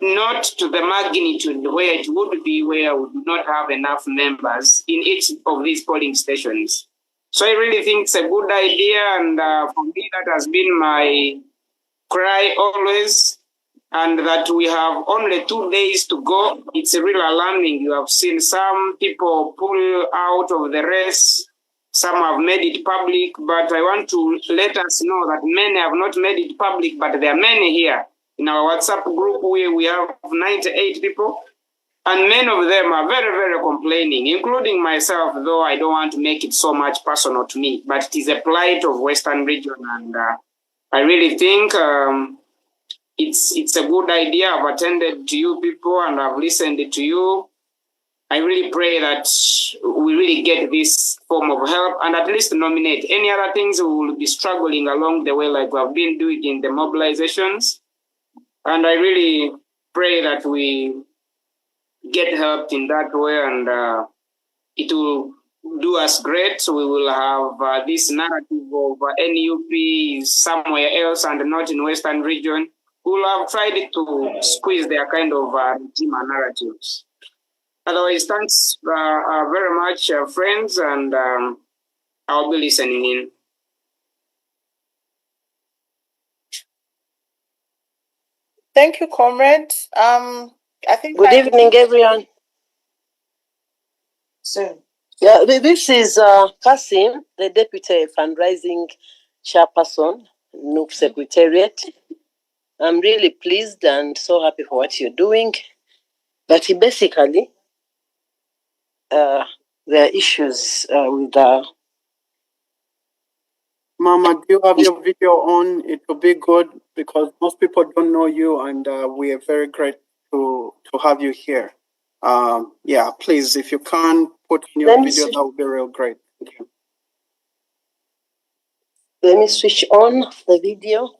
not to the magnitude where it would be where we do not have enough members in each of these polling stations. So I really think it's a good idea, and for me that has been my cry always, and that we have only 2 days to go. It's really alarming. You have seen some people pull out of the race, some have made it public, but I want to let us know that many have not made it public, but there are many here. In our WhatsApp group, we have 98 people, and many of them are very, very complaining, including myself, though I don't want to make it so much personal to me, but it is a plight of Western region, and I really think it's a good idea. I've attended to you people, and I've listened to you. I really pray that we really get this form of help and at least nominate. Any other things we will be struggling along the way like we have been doing in the mobilizations. And I really pray that we get helped in that way, and it will do us great. We will have this narrative of NUP somewhere else and not in Western region. We will have tried to squeeze their kind of regime narratives. Otherwise, thanks very much, friends, and I'll be listening in. Thank you, comrade. I think. Good evening, everyone. So, yeah, this is Kasim, the Deputy Fundraising Chairperson, NUP Secretariat. I'm really pleased and so happy for what you're doing. But basically, there are issues with Mama, do you have your video on? It will be good because most people don't know you, and we are very grateful to have you here. Yeah, please, if you can put on your video, that would be real great. Thank you. Let me switch on the video.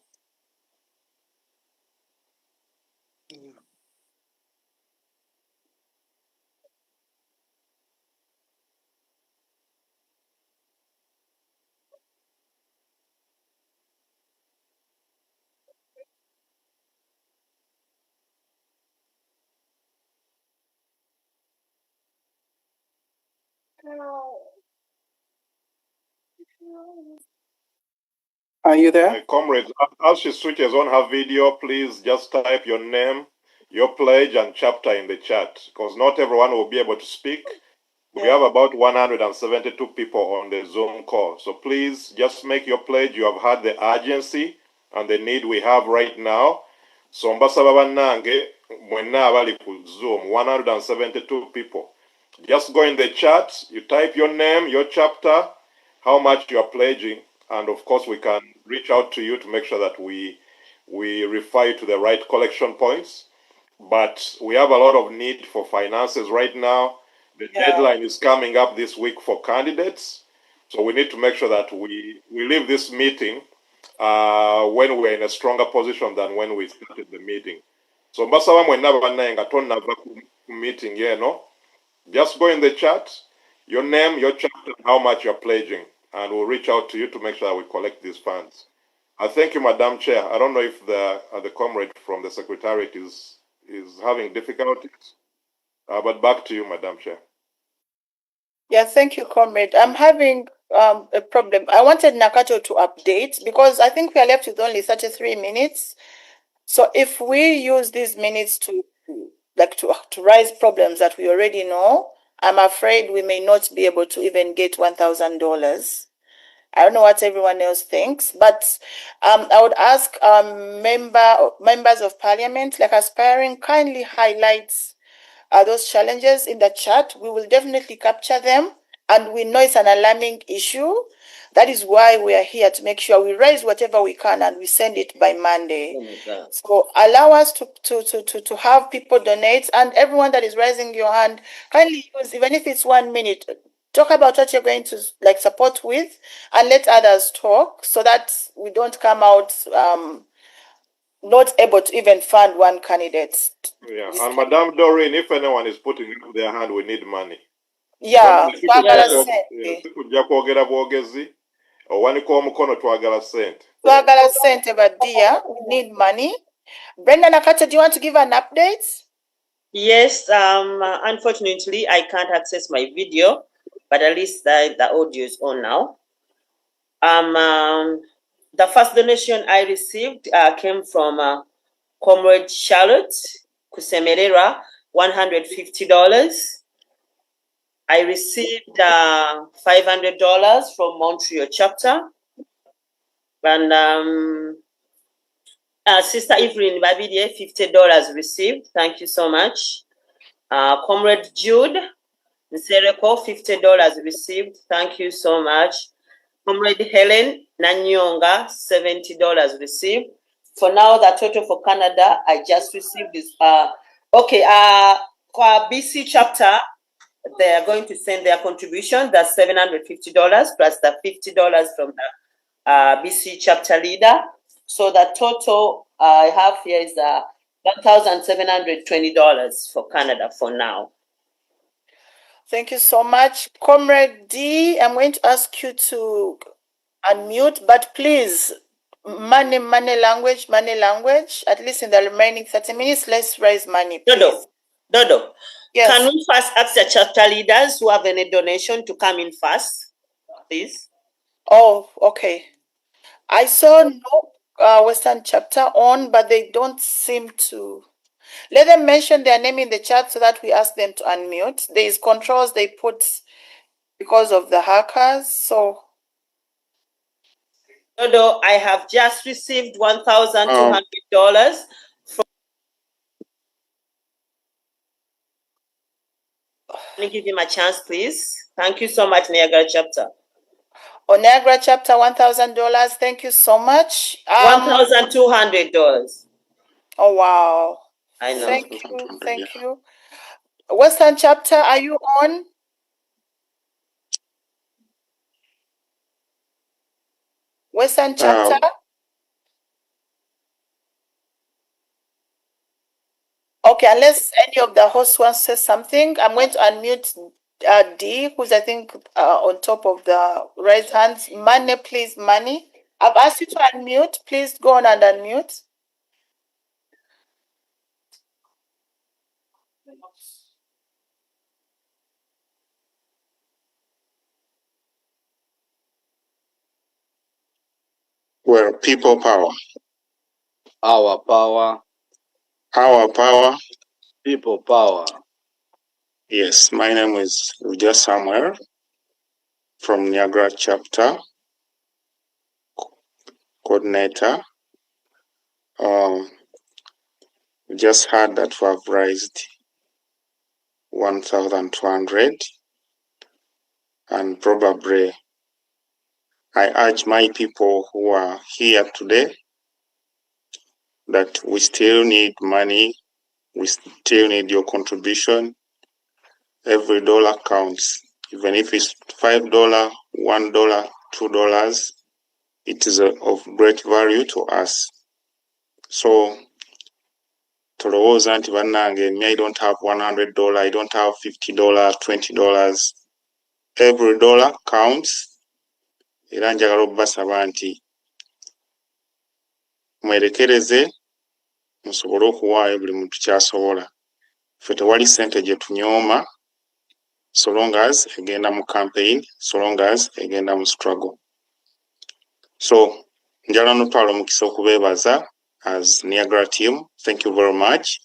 Are you there? Comrades, as she switches on her video, please just type your name, your pledge, and chapter in the chat, because not everyone will be able to speak. We have about 172 people on the Zoom call. So please just make your pledge. You have had the urgency and the need we have right now. So mbasaba bannange mwenna abali ku Zoom, 172 people. Just go in the chat, you type your name, your chapter, how much you are pledging, and of course we can reach out to you to make sure that we refer you to the right collection points. But we have a lot of need for finances right now. The deadline is coming up this week for candidates. So we need to make sure that we leave this meeting when we're in a stronger position than when we started the meeting. So mbasaba mwenna bannaye nga tonnava ku meeting yeno, just go in the chat, your name, your chapter, how much you're pledging, and we'll reach out to you to make sure that we collect these funds. I thank you, Madam Chair. I don't know if the comrade from the Secretariat is having difficulties, but back to you, Madam Chair. Yeah, thank you, comrade. I'm having a problem. I wanted Nakato to update because I think we are left with only 33 minutes. So if we use these minutes to raise problems that we already know, I'm afraid we may not be able to even get $1,000. I don't know what everyone else thinks, but I would ask members of parliament, like aspiring, kindly highlight those challenges in the chat. We will definitely capture them, and we know it's an alarming issue. That is why we are here, to make sure we raise whatever we can and we send it by Monday. Oh my God. So allow us to have people donate, and everyone that is raising your hand, kindly use, even if it's 1 minute, talk about what you're going to support with, and let others talk so that we don't come out not able to even fund one candidate. Yeah, and Madam Doreen, if anyone is putting up their hand, we need money. Yeah, Sikujja kwogera bwogezi, owanika omukono twagala ssente. twagala ssente, but dear, we need money. Brenda Nakata, do you want to give an update? Yes, unfortunately, I can't access my video, but at least the audio is on now. The first donation I received came from Comrade Charlotte Kusemerera, $150. I received $500 from Montreal chapter. And Sister Evelyn Babide, $50 received. Thank you so much. Comrade Jude Nsereko, $50 received. Thank you so much. Comrade Helen Nanyonga, $70 received. For now, the total for Canada, I just received is for BC chapter, they are going to send their contribution. That's $750 plus the $50 from the BC chapter leader. So the total I have here is $1,720 for Canada for now. Thank you so much. Comrade D, I'm going to ask you to unmute, but please, money language, at least in the remaining 30 minutes, let's raise money, please. Dodo, yes. Can we first ask the chapter leaders who have any donation to come in first, please? Oh, okay. I saw no Western chapter on, but they don't seem to. Let them mention their name in the chat so that we ask them to unmute. There is controls they put because of the hackers. So, Dodo, I have just received $1,200 from. Can you give him a chance, please? Thank you so much, Niagara chapter. On Niagara chapter, $1,000. Thank you so much. $1,200. Oh wow! I know. Thank you. Western chapter, are you on? Western chapter. Okay, unless any of the hosts wants to say something, I'm going to unmute D, who's I think on top of the raised hands. Money, please, money. I've asked you to unmute. Please go on and unmute. Well, people power. Our power. Our power. People power. Yes, my name is Uja Samuel from Niagara chapter, coordinator. We just heard that we have raised 1,200, and probably I urge my people who are here today that we still need money. We still need your contribution. Every dollar counts, even if it's $5, $1, $2. It is of great value to us. So tolowooza nti bannange, me I don't have $100, I don't have $50, $20. Every dollar counts. Era njagala obbasaba nti mwerekereze musobole okuwaayo buli muntu kyasobola. Ffe tewali ssente gye tunyooma so long as egenda mu campaign, so long as egenda mu struggle. So njagala notwala omukisa okubeebaza as Niagara team. Thank you very much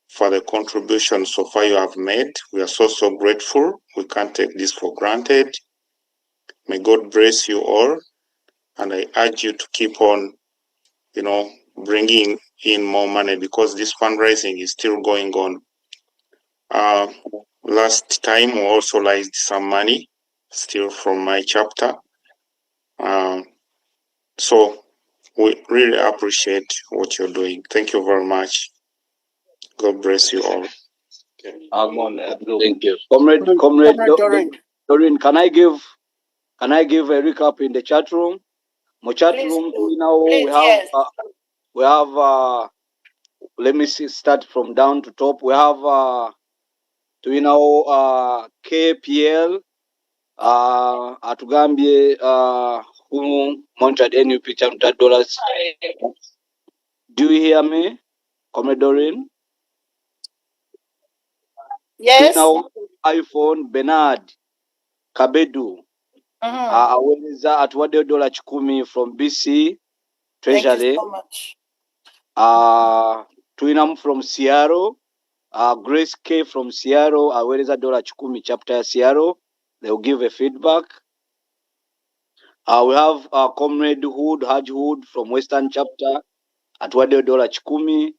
for the contribution so far you have made. We are so grateful. We can't take this for granted. May God bless you all, and I urge you to keep on, bringing in more money because this fundraising is still going on. Last time we also raised some money still from my chapter. So we really appreciate what you're doing. Thank you very much. God bless you all. Thank you. Comrade Doreen, can I give a recap in the chat room? My chat room, we have let me see, start from down to top. We have KPL atugambye who monitored NUP $100. Do you hear me, Comrade Doreen? Yes. iPhone Bernard Kabedu aweza atuwadde $10 from BC Treasury. Thank you so much. Tuinamu from Seattle, Grace K from Seattle aweereza $10 chapter ya Seattle. They will give a feedback. We have Comrade Haji Hood from Western chapter atuwadde $10.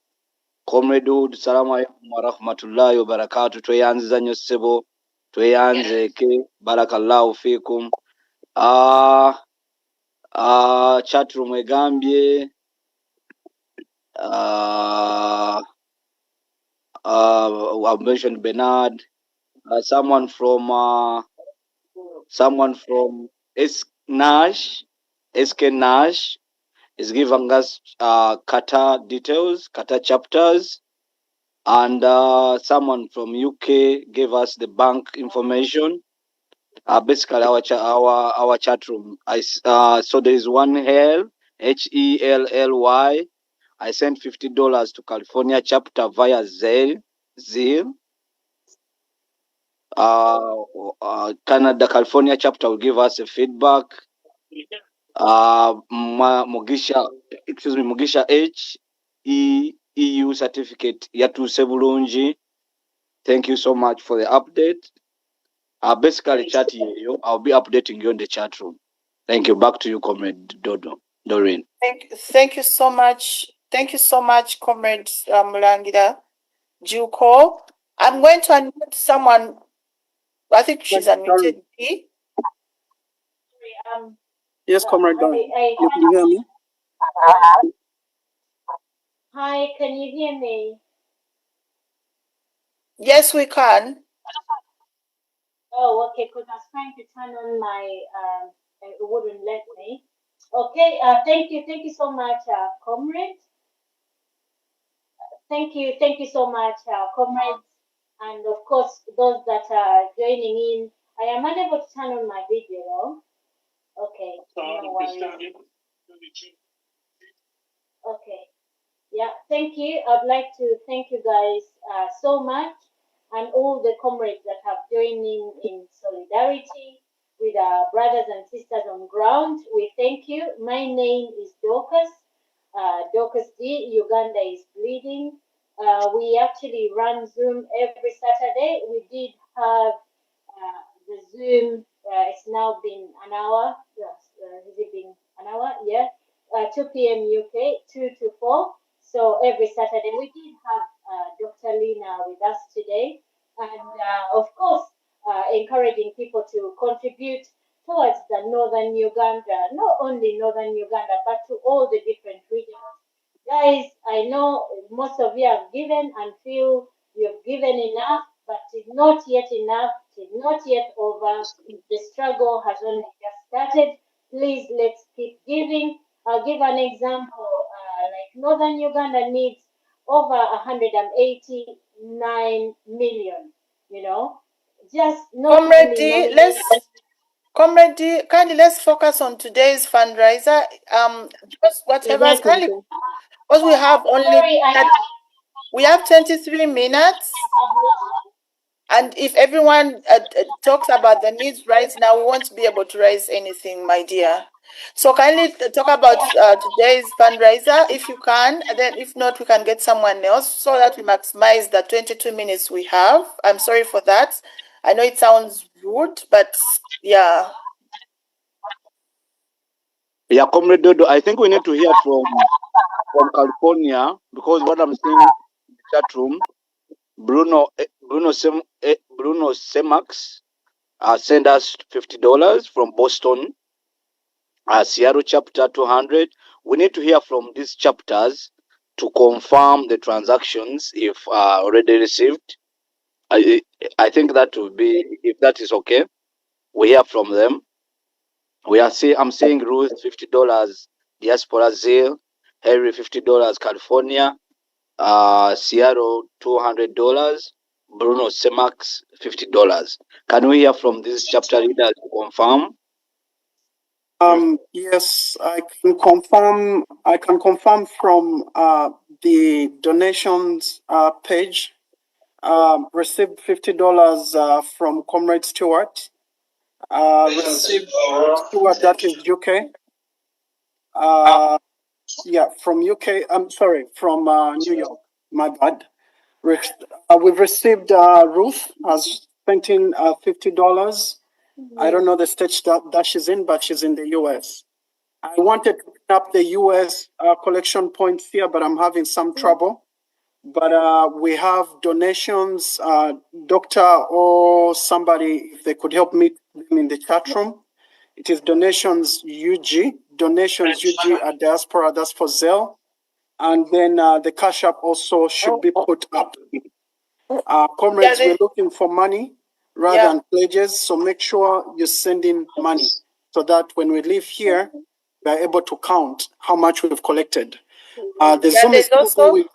Comrade Hood, salamu alaikum wa rahmatullahi wa barakatuh. Tweyanziza nnyo ssebo, tweyanzeeke, barakallahu fikum. Chatroom egambye I've mentioned Bernard. Someone from SK Nash is giving us Qatar details, Qatar chapters, and someone from UK gave us the bank information. Basically our chat room. So there is one Hell, HELLY. I sent $50 to California chapter via Zeal. Canada California chapter will give us a feedback. Mugisha H EU certificate yatuuse bulungi. Thank you so much for the update. Basically chat yeyo, I'll be updating you on the chat room. Thank you. Back to you, Comrade Doreen. Thank you so much. Thank you so much, Comrade Mulangira Juko. I'm going to unmute someone. I think she's unmuted. Yes, Comrade Doreen. You can hear me? Hi, can you hear me? Yes, we can. Oh, okay, because I was trying to turn on my, it wouldn't let me. Okay, thank you so much, comrades. Thank you so much, comrades, and of course those that are joining in. I am unable to turn on my video though. Okay, no worries. Okay, yeah, thank you. I'd like to thank you guys so much, and all the comrades that have joined in solidarity with our brothers and sisters on ground. We thank you. My name is Dorcas. Dorcas D. Uganda is bleeding. We actually run Zoom every Saturday. We did have the Zoom. It's now been an hour. Yes, has it been an hour? Yeah. 2 p.m. UK, 2 to 4. So every Saturday we did have Dr. Lina with us today, and of course, encouraging people to contribute towards the northern Uganda, not only northern Uganda, but to all the different regions. Guys, I know most of you have given and feel you've given enough, but it's not yet enough, it's not yet over. The struggle has only just started. Please, let's keep giving. I'll give an example. Like northern Uganda needs over 189 million, you know, just not Comrade only D, nominations. Comrade D, kindly let's focus on today's fundraiser. Just whatever, kindly, because we have only we have 23 minutes. And if everyone talks about the needs right now, we won't be able to raise anything, my dear. So kindly talk about today's fundraiser if you can, and then if not, we can get someone else so that we maximize the 22 minutes we have. I'm sorry for that. I know it sounds rude, but yeah. Yeah, Comrade Dodo, I think we need to hear from California, because what I'm seeing in the chat room, Bruno Semax sent us $50 from Boston. Seattle chapter 200. We need to hear from these chapters to confirm the transactions if already received. I think that would be, if that is okay, we hear from them. I'm seeing Ruth $50, Diaspora Zeal, Harry $50, California, Seattle $200, Bruno Semax $50. Can we hear from these chapter leaders to confirm? Yes, I can confirm. I can confirm from the donations page. Received $50 from Comrade Stewart. Received Stewart, that is UK. Yeah, from UK. I'm sorry, from New York. My bad. We've received Ruth has sent in $50. I don't know the state that she's in, but she's in the US. I wanted to put up the US collection points here, but I'm having some trouble. But we have donations, doctor or somebody, if they could help me them in the chat room. It is donations UG at diaspora, that's for Zelle. And then the cash app also should be put up. Comrades, we're looking for money rather than pledges, so make sure you send in money so that when we leave here, we are able to count how much we've collected. The Zoom is still going.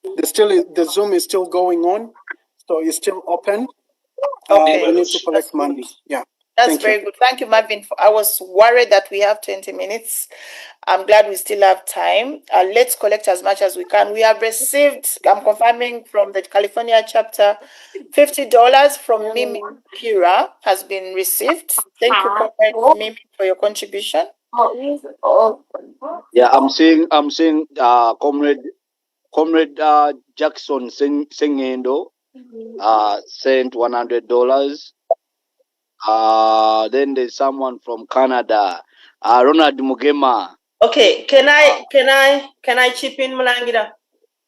The Zoom is still going on, so it's still open. Okay. We need to collect money. Yeah. That's very good. Thank you, Marvin. I was worried that we have 20 minutes. I'm glad we still have time. Let's collect as much as we can. We have received, I'm confirming from the California chapter, $50 from Mimi Kira has been received. Thank you, Comrade Mimi, for your contribution. Yeah, I'm seeing Comrade Jackson Sengendo sent $100. Then there's someone from Canada, Ronald Mugema. Okay, can I chip in, Mulangira?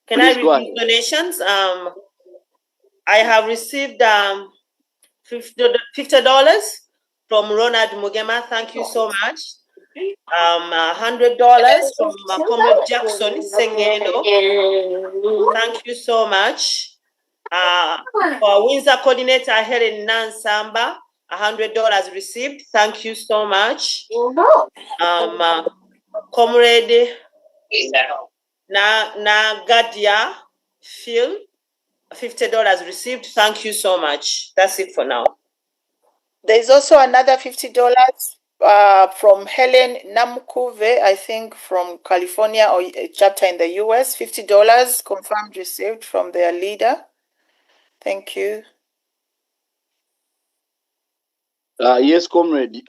Can I review donations? I have received $50 from Ronald Mugema. Thank you so much. $100 from Comrade Jackson Sengendo. Thank you so much. For Windsor coordinator Helen Nansamba, $100 received. Thank you so much. Comrade Nagadia Phil, $50 received. Thank you so much. That's it for now. There's also another $50 from Helen Namkuve, I think from California or a chapter in the US. $50 confirmed received from their leader. Thank you. Yes, comrade.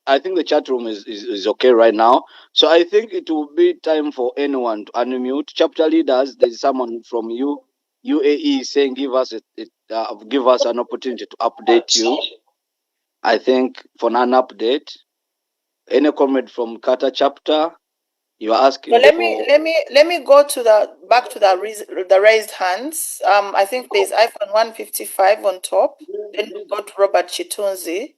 I think the chat room is okay right now. So I think it will be time for anyone to unmute. Chapter leaders, there's someone from UAE saying give us an opportunity to update you. I think for an update, any comment from Kata chapter, you are asking. So let me go to back to the raised hands. I think there's iPhone 155 on top. Then we go to Robert Chitunzi.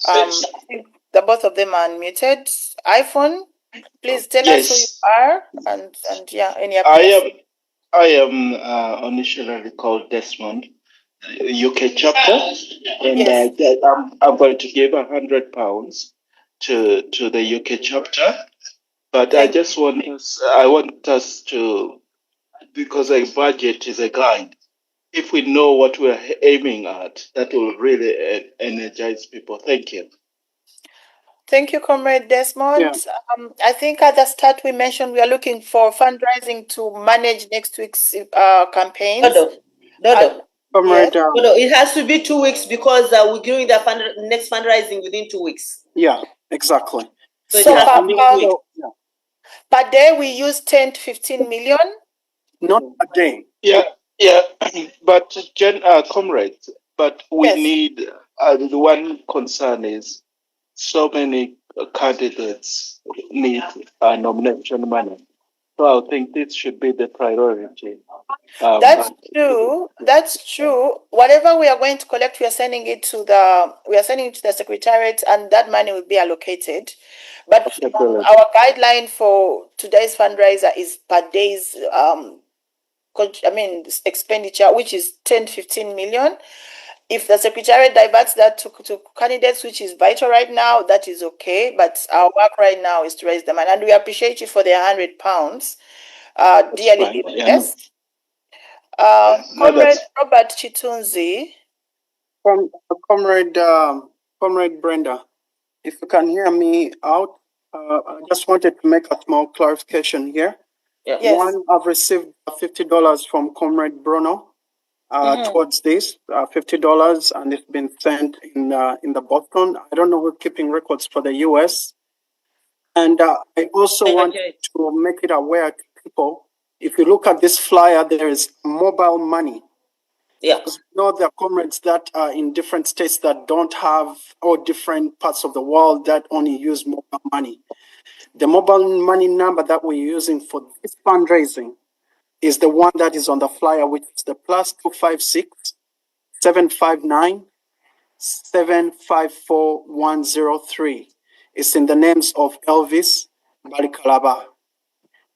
I think the both of them are unmuted. iPhone, please tell us who you are and yeah, any updates. I am initially called Desmond, UK chapter, and Yes. I'm going to give £100 to the UK chapter. But I want us to, because a budget is a guide. If we know what we're aiming at, that will really energize people. Thank you. Thank you, Comrade Desmond. Yeah. I think at the start we mentioned we are looking for fundraising to manage next week's campaigns. Dodo. Comrade, Dodo, it has to be 2 weeks because we're doing the next fundraising within 2 weeks. Yeah, exactly. So per day we use 10 to 15 million. Not a day. Yeah, but comrades, but we need. The one concern is so many candidates need nomination money. So I think this should be the priority. That's true. That's true. Whatever we are going to collect, we are sending it to the secretariat, and that money will be allocated. But our guideline for today's fundraiser is per day's expenditure, which is 10 to 15 million. If the secretariat diverts that to candidates, which is vital right now, that is okay. But our work right now is to raise the money, and we appreciate you for the £100, dearly. Yes. Comrade Robert Chitunzi. Comrade Brenda, if you can hear me out, I just wanted to make a small clarification here. Yes. One, I've received $50 from Comrade Bruno towards this, $50, and it's been sent in the Boston. I don't know who's keeping records for the US. And I also want to make it aware to people, if you look at this flyer, there is mobile money. Yeah. You know, there are comrades that are in different states that don't have, or different parts of the world that only use mobile money. The mobile money number that we're using for this fundraising is the one that is on the flyer, which is the +256 759 754 103. It's in the names of Elvis Balikalaba.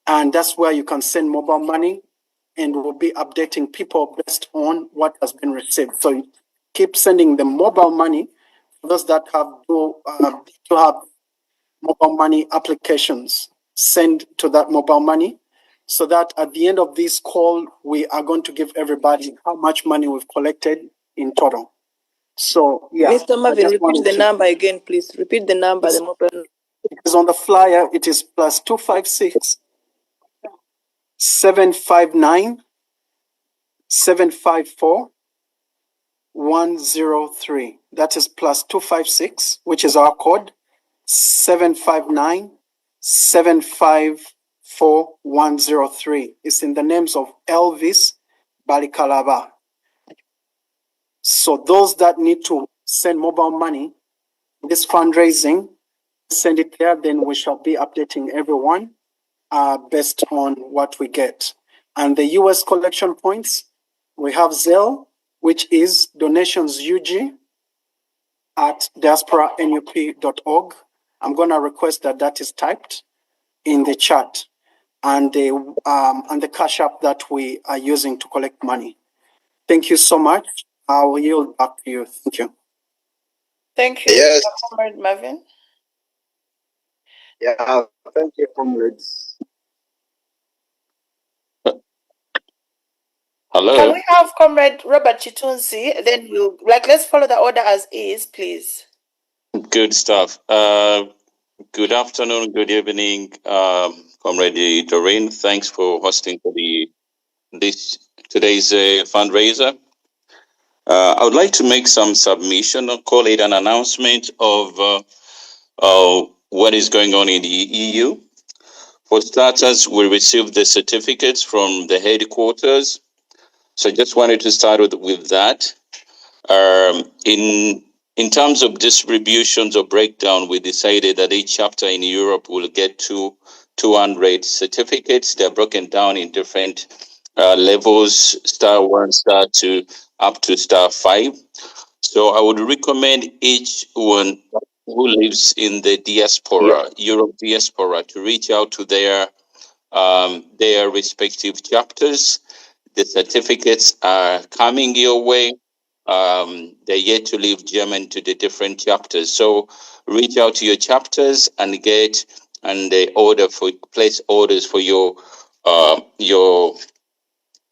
And that's where you can send mobile money, and we'll be updating people based on what has been received. So you keep sending the mobile money for those that have to have mobile money applications. Send to that mobile money, so that at the end of this call, we are going to give everybody how much money we've collected in total. So, yeah. Mr. Marvin, repeat the number again, please. Repeat the number. It is on the flyer. It is +256 759 754 103. That is +256, which is our code, 759 754 103. It's in the names of Elvis Balikalaba. So those that need to send mobile money, this fundraising, send it there, then we shall be updating everyone based on what we get. And the US collection points, we have Zelle, which is donationsug@diasporanup.org. I'm going to request that is typed in the chat, and the cash app that we are using to collect money. Thank you so much. I will yield back to you. Thank you. Thank you, Yes. Comrade Marvin. Yeah, thank you, comrades. Hello. Can we have Comrade Robert Chitunzi? Then let's follow the order as is, please. Good stuff. Good afternoon, good evening, Comrade Doreen. Thanks for hosting for today's fundraiser. I would like to make some submission, or call it an announcement of what is going on in the EU. For starters, we received the certificates from the headquarters. So I just wanted to start with that. In terms of distributions or breakdown, we decided that each chapter in Europe will get 200 certificates. They're broken down in different levels, star 1, star 2, up to star 5. So I would recommend each one who lives in the diaspora, Europe diaspora, to reach out to their respective chapters. The certificates are coming your way. They're yet to leave German to the different chapters. So reach out to your chapters and they place orders for your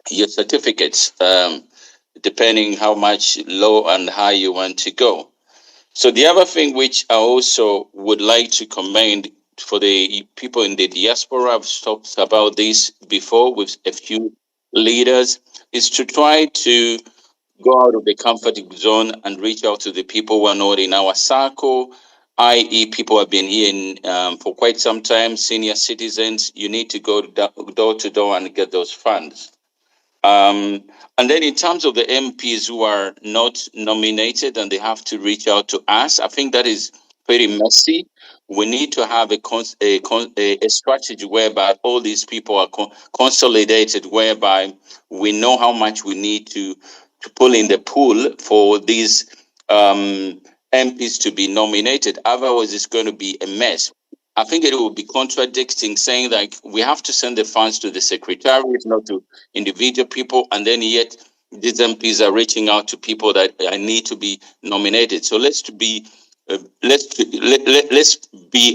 certificates, depending how much low and high you want to go. So the other thing which I also would like to commend for the people in the diaspora, I've talked about this before with a few leaders, is to try to go out of the comfort zone and reach out to the people who are not in our circle, i.e. people who have been here for quite some time, senior citizens. You need to go door to door and get those funds. And then in terms of the MPs who are not nominated and they have to reach out to us, I think that is pretty messy. We need to have a strategy whereby all these people are consolidated, whereby we know how much we need to pull in the pool for these MPs to be nominated. Otherwise, it's going to be a mess. I think it will be contradicting saying like we have to send the funds to the secretariat, not to individual people, and then yet these MPs are reaching out to people that need to be nominated. So let's be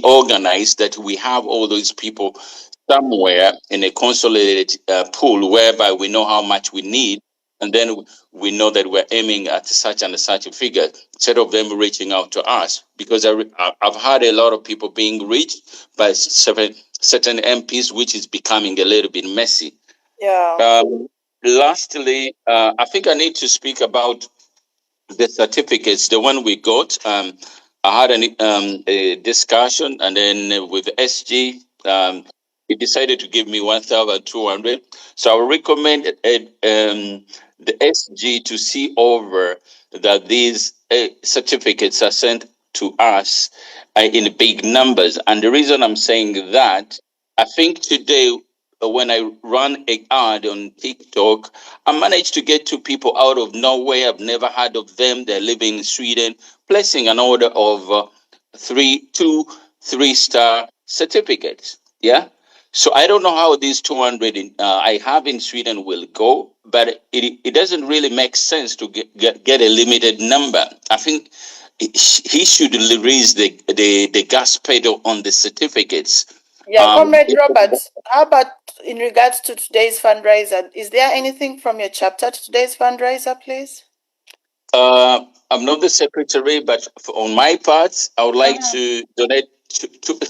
organized, that we have all those people somewhere in a consolidated pool whereby we know how much we need, and then we know that we're aiming at such and such a figure, instead of them reaching out to us. Because I've had a lot of people being reached by certain MPs, which is becoming a little bit messy. Yeah. Lastly, I think I need to speak about the certificates, the one we got. I had a discussion, and then with SG, he decided to give me 1,200. So I would recommend the SG to see over that these certificates are sent to us in big numbers. And the reason I'm saying that, I think today, when I run an ad on TikTok, I managed to get 2 people out of nowhere. I've never heard of them. They're living in Sweden, placing an order of 2 3-star certificates. Yeah. So I don't know how these 200 I have in Sweden will go, but it doesn't really make sense to get a limited number. I think he should raise the gas pedal on the certificates. Yeah, Comrade Robert, how about in regards to today's fundraiser? Is there anything from your chapter to today's fundraiser, please? I'm not the secretary, but on my part, I would like to donate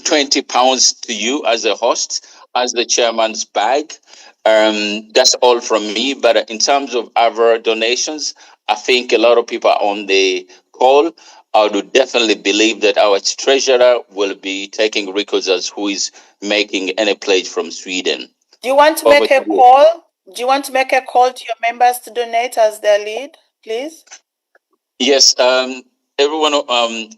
20 pounds to you as a host, as the chairman's bag. That's all from me. But in terms of other donations, I think a lot of people are on the call. I would definitely believe that our treasurer will be taking records as who is making any pledge from Sweden. Do you want to make a call? Do you want to make a call to your members to donate as their lead, please? Yes, everyone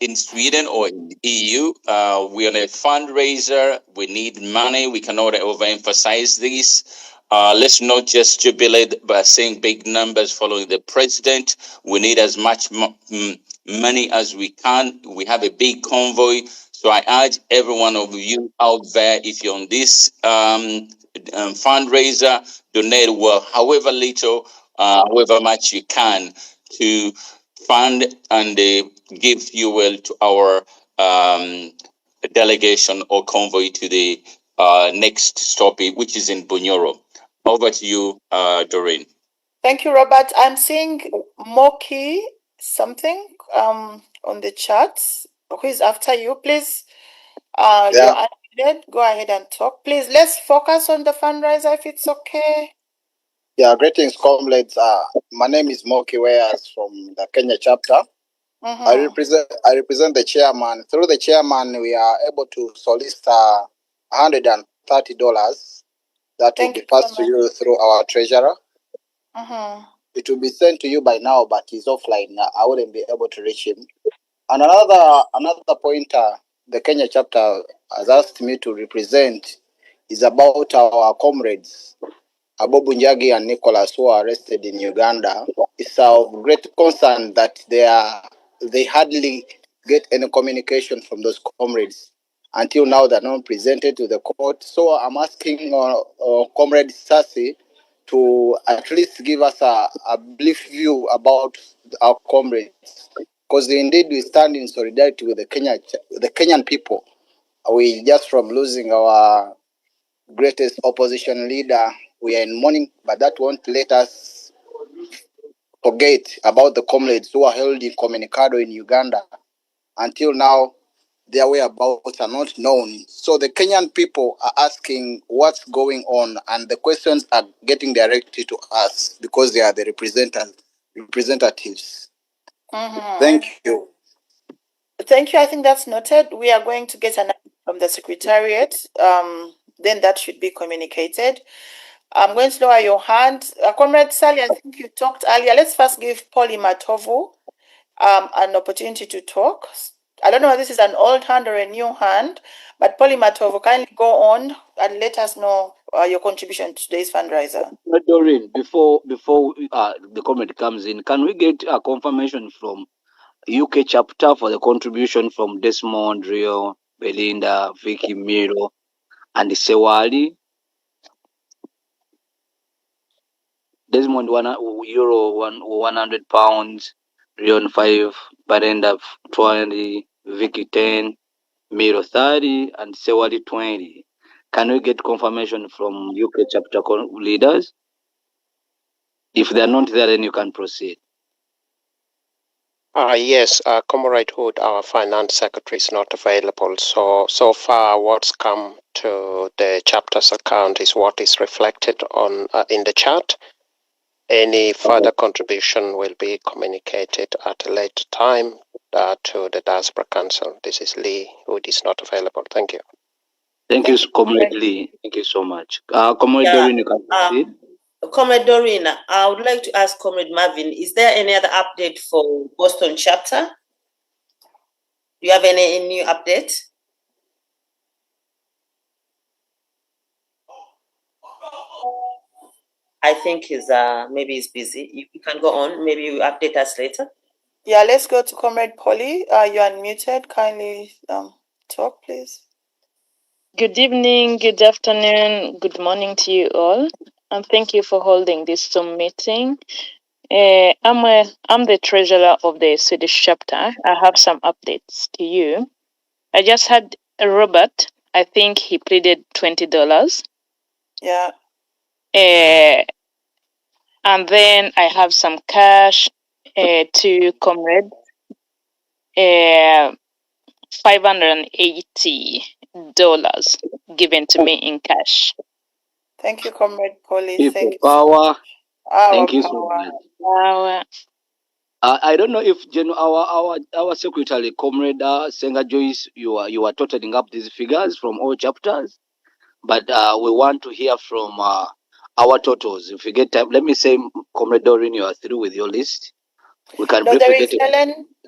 in Sweden or in the EU, we're on a fundraiser. We need money. We cannot overemphasize this. Let's not just jubilate by saying big numbers following the president. We need as much money as we can. We have a big convoy. So I urge every one of you out there, if you're on this fundraiser, donate however little, however much you can to fund and give fuel to our delegation or convoy to the next stop, which is in Bunyoro. Over to you, Doreen. Thank you, Robert. I'm seeing Moki something on the chat. Who is after you? Please, you're unmuted. Go ahead and talk. Please, let's focus on the fundraiser if it's okay. Yeah, greetings, comrades. My name is Moki Weas from the Kenya chapter. I represent the chairman. Through the chairman, we are able to solicit $130 that will be passed to you through our treasurer. It will be sent to you by now, but he's offline. I wouldn't be able to reach him. And another pointer the Kenya chapter has asked me to represent is about our comrades, Abobu Njagi and Nicholas, who are arrested in Uganda. It's of great concern that they hardly get any communication from those comrades. Until now, they're not presented to the court. So I'm asking Comrade Sasi to at least give us a brief view about our comrades. Because indeed we stand in solidarity with the Kenyan people. We just from losing our greatest opposition leader, we are in mourning, but that won't let us forget about the comrades who are held incommunicado in Uganda. Until now, their whereabouts are not known. So the Kenyan people are asking what's going on, and the questions are getting directed to us because they are the representatives. Thank you. Thank you. I think that's noted. We are going to get an answer from the Secretariat. Then that should be communicated. I'm going to lower your hand. Comrade Sally, I think you talked earlier. Let's first give Polly Matovu an opportunity to talk. I don't know if this is an old hand or a new hand, but Polly Matovu, kindly go on and let us know your contribution to today's fundraiser. Doreen, before the comment comes in, can we get a confirmation from UK chapter for the contribution from Desmond, Rio, Belinda, Vicky, Miro, and Sewali? Desmond £100, Rion 5, Belinda 20, Vicky 10, Miro 30, and Sewali 20. Can we get confirmation from UK chapter leaders? If they are not there, then you can proceed. Yes, Comrade Hood, our finance secretary, is not available. So far, what's come to the chapter's account is what is reflected on in the chat. Any further contribution will be communicated at a later time to the Diaspora Council. This is Lee, Hood is not available. Thank you. Thank you, Comrade Lee. Thank you so much. Comrade Doreen, you can proceed. Comrade Doreen, I would like to ask Comrade Marvin, is there any other update for Boston chapter? Do you have any new update? I think maybe he's busy. You can go on. Maybe you update us later. Yeah, let's go to Comrade Polly. You're unmuted. Kindly talk, please. Good evening, good afternoon, good morning to you all, and thank you for holding this Zoom meeting. I'm the treasurer of the Swedish chapter. I have some updates to you. I just had Robert. I think he pleaded $20. Yeah. And then I have some cash to Comrade. $580 given to me in cash. Thank you, Comrade Polly. Thank you. Power. Thank you so much. Power. I don't know if our secretary, Comrade Senga Joyce, you are totaling up these figures from all chapters, but we want to hear from our totals. If you get time, let me say, Comrade Doreen, you are through with your list. We can no, briefly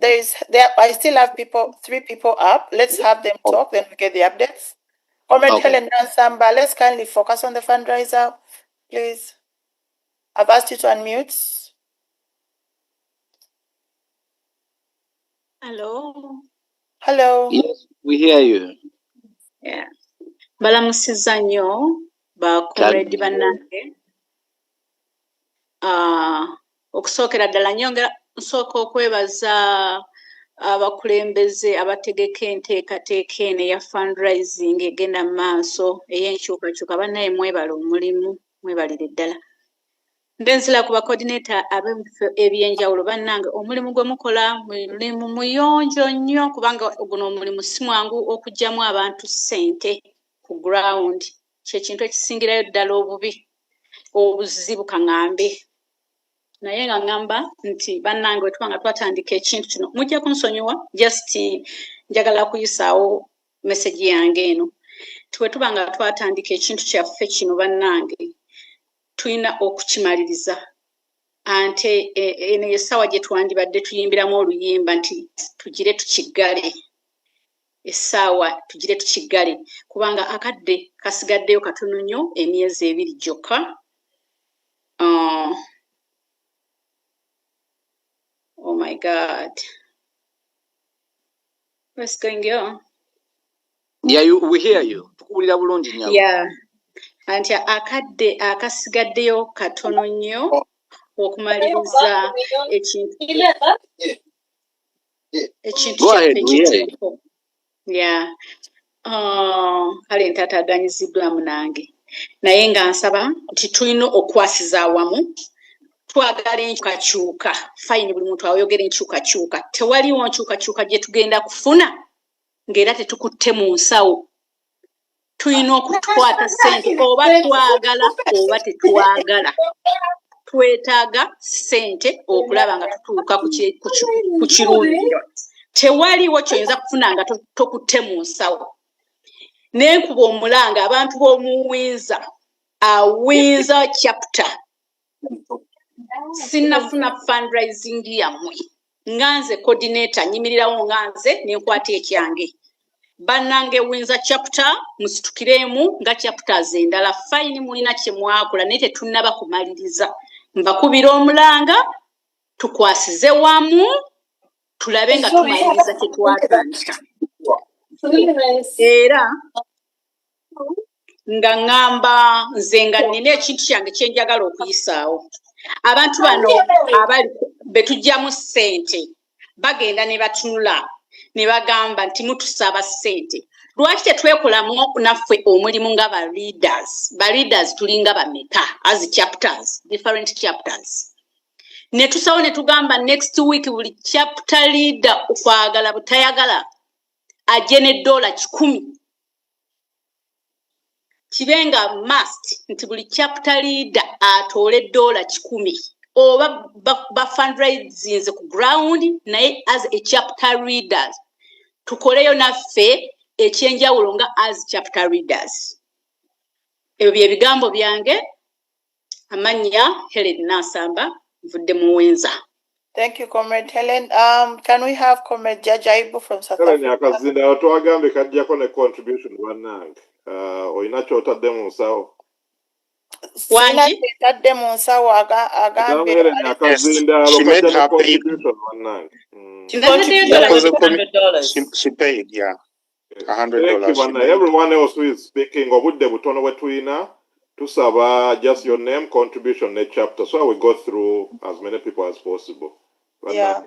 there is Helen. I still have 3 people up. Let's have them talk, then we get the updates. Comrade Helen Nansamba, let's kindly focus on the fundraiser, please. I've asked you to unmute. Hello. Hello. Yes, we hear you. Yeah. Balamusiza nnyo bakomredi bannange. Okusookera ddala nsooka okwebaza abakulembeze abategeka enteekateeka eno eya fundraising egenda mu maaso ey'enkyukakyuka. Bannaye mwebale omulimu, mwebalire ddala. Ndenzira ku bacoordinator ab'ebifo eby'enjawulo bannange, omulimu gwe mukola mulimu muyonjo nnyo kubanga guno omulimu si mwangu okuggyamu abantu ssente ku ground. Kye kintu ekisingirayo ddala obubi. obuzibu kaŋŋambe naye nga ŋŋamba nti bannange bwe tuba nga twatandika ekintu kino mujja kunsonyiwa just njagala kuyisaawo meseji yange eno bwe tuba nga twatandika ekintu kyaffe kino bannange tulina okukimaliriza ante eno essaawa gye twandibadde tuyimbiramu oluyimba nti tugire tukiggale essaawa tugire tukiggale kubanga akadde kasigaddeyo katono nnyo emyezi 2 gyokka. Oh my God. What's going on? Yeah, we hear you. Tukuwulira bulungi nnyo. Yeah. Anti akadde akasigaddeyo katono nnyo okumaliriza ekintu kyaffe ekituufu. Yeah. Kale ntaataaganyiziddwamu nange naye nga nsaba nti tulina okwasiza awamu twagala enkyukakyuka fayini buli muntu ayogera enkyukakyuka tewaliwo nkyukakyuka gye tugenda kufuna ng'era tetukutte mu nsawo. Tulina okukwata ssente oba twagala oba tetwagala twetaaga ssente okulaba nga tutuuka ku kirundiro. Tewaliwo kyoyinza kufuna nga tokutte mu nsawo. Nenkuba omulanga abantu b'omu Winza chapter sinnafuna fundraising yammwe nganze coordinator nyimirirawo nganze nenkwata ekyange bannange Winza chapter musitukiremu nga chapters endala fine mulina kye mwakola naye tetunnaba kumaliriza mbakubira omulanga tukwasize wamu tulabe nga tumaliriza kye twatandika era nga ŋŋamba nze nga nnina ekintu kyange kye njagala okuyisaawo. Abantu bano abali betujjamu ssente bagenda ne batunula ne bagamba nti mutusaba ssente. Lwaki tetwekolamu naffe omulimu nga ba leaders tulinga bameka as chapters, different chapters. Ne tusawo ne tugamba next week buli chapter leader ukwagala butayagala ajje ne $100 kibenga must nti buli chapter leader atoole $10 oba ba fundraising ku ground naye as a chapter leaders tukoleyo naffe ekyenjawulo nga as chapter leaders. Ebyo bye bigambo byange amanya Helen Nasamba mvudde mu Winza. Thank you, Comrade Helen. Can we have Comrade Jajaibu from South Helen Africa? Akazinda twagambe kajjako ne contribution bannange. Oyina kyotadde mu nsawo. Wangi tadde mu nsawo agambe Helen Akazinda lokajja contribution bannange. She paid, yeah. $100. Everyone else who is speaking, obudde butono bwe tulina tusaba just your name, contribution, ne chapter, so we go through as many people as possible. Yeah.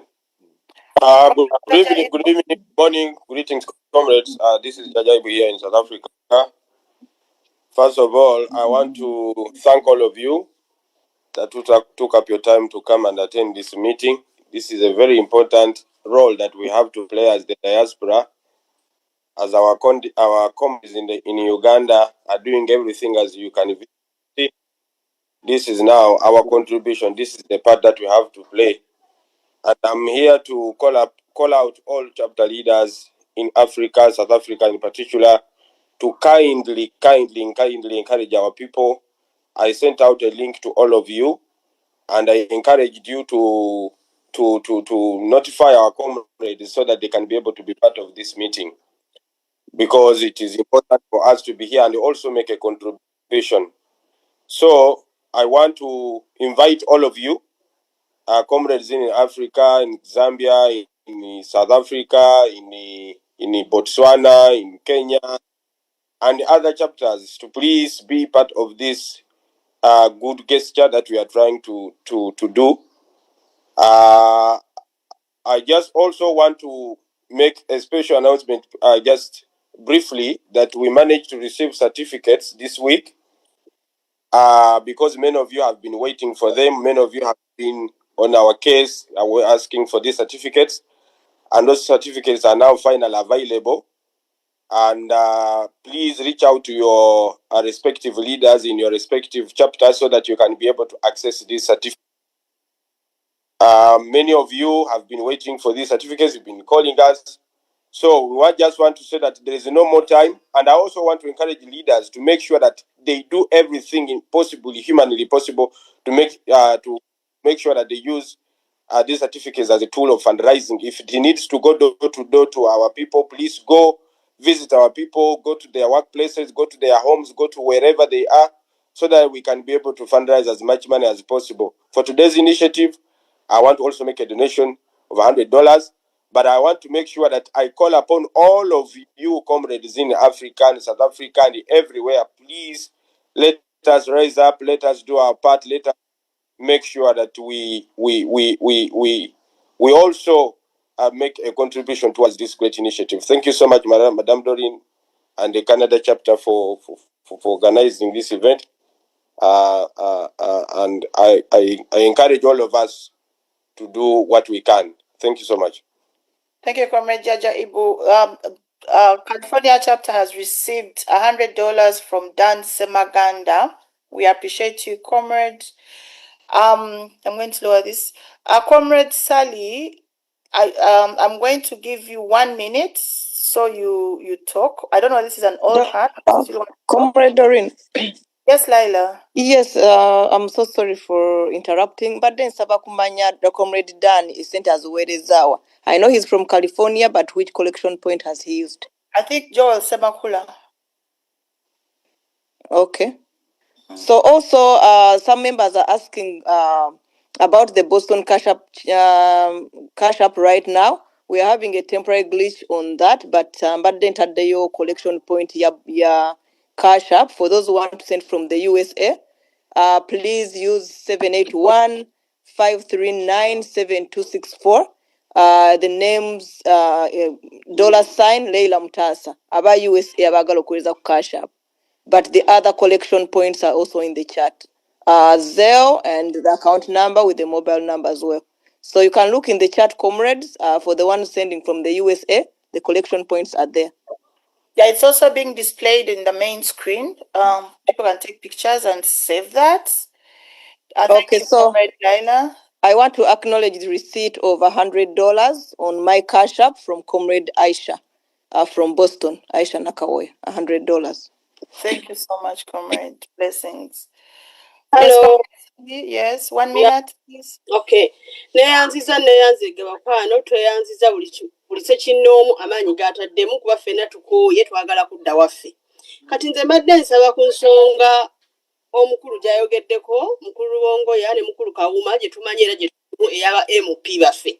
Good evening, good morning, greetings, comrades. This is Jajaibu here in South Africa. First of all, I want to thank all of you that took up your time to come and attend this meeting. This is a very important role that we have to play as the diaspora, as our comrades in Uganda are doing everything as you can see. This is now our contribution. This is the part that we have to play. And I'm here to call out all chapter leaders in Africa, South Africa in particular, to kindly encourage our people. I sent out a link to all of you, and I encouraged you to notify our comrades so that they can be able to be part of this meeting, because it is important for us to be here and also make a contribution. So I want to invite all of you, comrades in Africa, in Zambia, in South Africa, in Botswana, in Kenya, and other chapters, to please be part of this good gesture that we are trying to do. I just also want to make a special announcement, just briefly, that we managed to receive certificates this week, because many of you have been waiting for them. Many of you have been on our case, we're asking for these certificates, and those certificates are now finally available. And please reach out to your respective leaders in your respective chapters so that you can be able to access this certificate. Many of you have been waiting for these certificates. You've been calling us. So we just want to say that there is no more time. And I also want to encourage leaders to make sure that they do everything possibly, humanly possible, to make sure that they use these certificates as a tool of fundraising. If it needs to go door to door to our people, please go visit our people, go to their workplaces, go to their homes, go to wherever they are, so that we can be able to fundraise as much money as possible. For today's initiative, I want to also make a donation of $100, but I want to make sure that I call upon all of you comrades in Africa and South Africa and everywhere. Please let us rise up, let us do our part, let us make sure that we also make a contribution towards this great initiative. Thank you so much, Madam Doreen, and the Canada chapter for organizing this event. And I encourage all of us to do what we can. Thank you so much. Thank you, Comrade Jaja Ibu. California chapter has received $100 from Dan Semaganda. We appreciate you, Comrade. I'm going to lower this. Comrade Sally, I'm going to give you 1 minute so you talk. I don't know, this is an old hat. Comrade Doreen. Yes, Laila. Yes, I'm so sorry for interrupting, but then Sabakumanya, the Comrade Dan is sent as Werezawa. I know he's from California, but which collection point has he used? I think Joel Semakula. Okay. So also, some members are asking about the Boston Cash App right now. We are having a temporary glitch on that, but then Tadeyo collection point ya Cash App for those who want to send from the USA. Please use 781-539-7264. The names $sign Leila Mutasa. Aba USA abagalo kuweza ku Cash App. But the other collection points are also in the chat. Zelle and the account number with the mobile number as well. So you can look in the chat, comrades, for the ones sending from the USA. The collection points are there. Yeah, it's also being displayed in the main screen. People can take pictures and save that. Okay, so I want to acknowledge the receipt of $100 on my Cash App from Comrade Aisha from Boston. Aisha Nakawoy, $100. Thank you so much, Comrade. Blessings. Hello. Yes, 1 minute, please. Okay. Neyanziza bakwano tweyanziza buli sekinnoomu amaanyi gataddemu kuba ffenna tukooye twagala kudda waffe. Kati nze mbadde nsaba ku nsonga omukulu gy'ayogeddeko, mukulu Lubongoya ne mukulu Kawuma gye tumanyi era gye tulimu ey'aba MP baffe.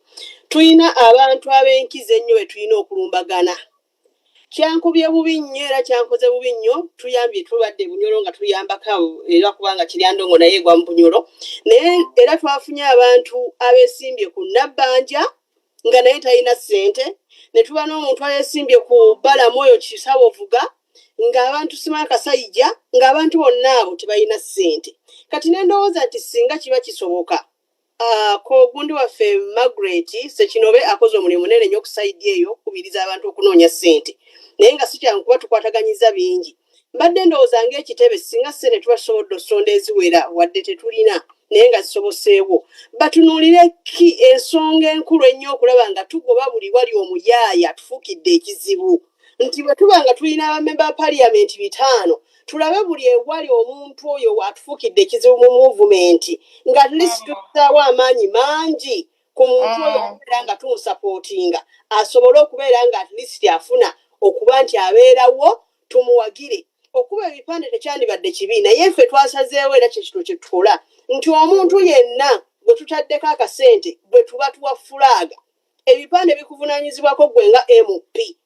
Tuyina abantu ab'enkizo ennyo be tulina okulumbagana. Kyankubye bubi nnyo era kyankoze bubi nnyo, tuyambye tubadde Bunyoro nga tuyambako era kubanga Kiryandongo naye egwa mu Bunyoro. Naye era twafunye abantu abesimbye ku Nabbanja nga naye talina ssente, ne tuba n'omuntu ayesimbye ku Balamoyo Kisawovuga ng'abantu Sima Kasayija ng'abantu bonna abo tebalina ssente. Kati ne ndowooza nti singa kiba kisoboka ko gundi waffe Margaret Sekinobe akoze omulimu munene nnyo okusaidia eyo okukubiriza abantu okunoonya ssente. Naye nga si kyangu kuba tukwataganyiza bingi. Mbadde ndowooza ng'ekitebe singa ssente tuba tusobodde okusonda eziwera wadde tetulina naye nga zisoboseewo. Batunuulire ki ensonga enkulu ennyo okulaba nga tugoba buli wali omuyaaya tufuukidde ekizibu. Nti bwe tuba nga tulina abamemba ba Parliament 5 tulabe buli ewali omuntu oyo watufuukidde ekizibu mu movement nga at least tutaawo amaanyi mangi ku muntu oyo okubeera nga tumusapootinga asobole okubeera nga at least afuna okuba nti abeerawo tumuwagire. Okuba ebipande tekyandibadde kibi naye ffe twasazeewo era kyekino kye tukola nti omuntu yenna bwe tutaddeko akasente bwe tuba tuwa fulaaga ebipande bikuvunaanyizibwako gwe nga MP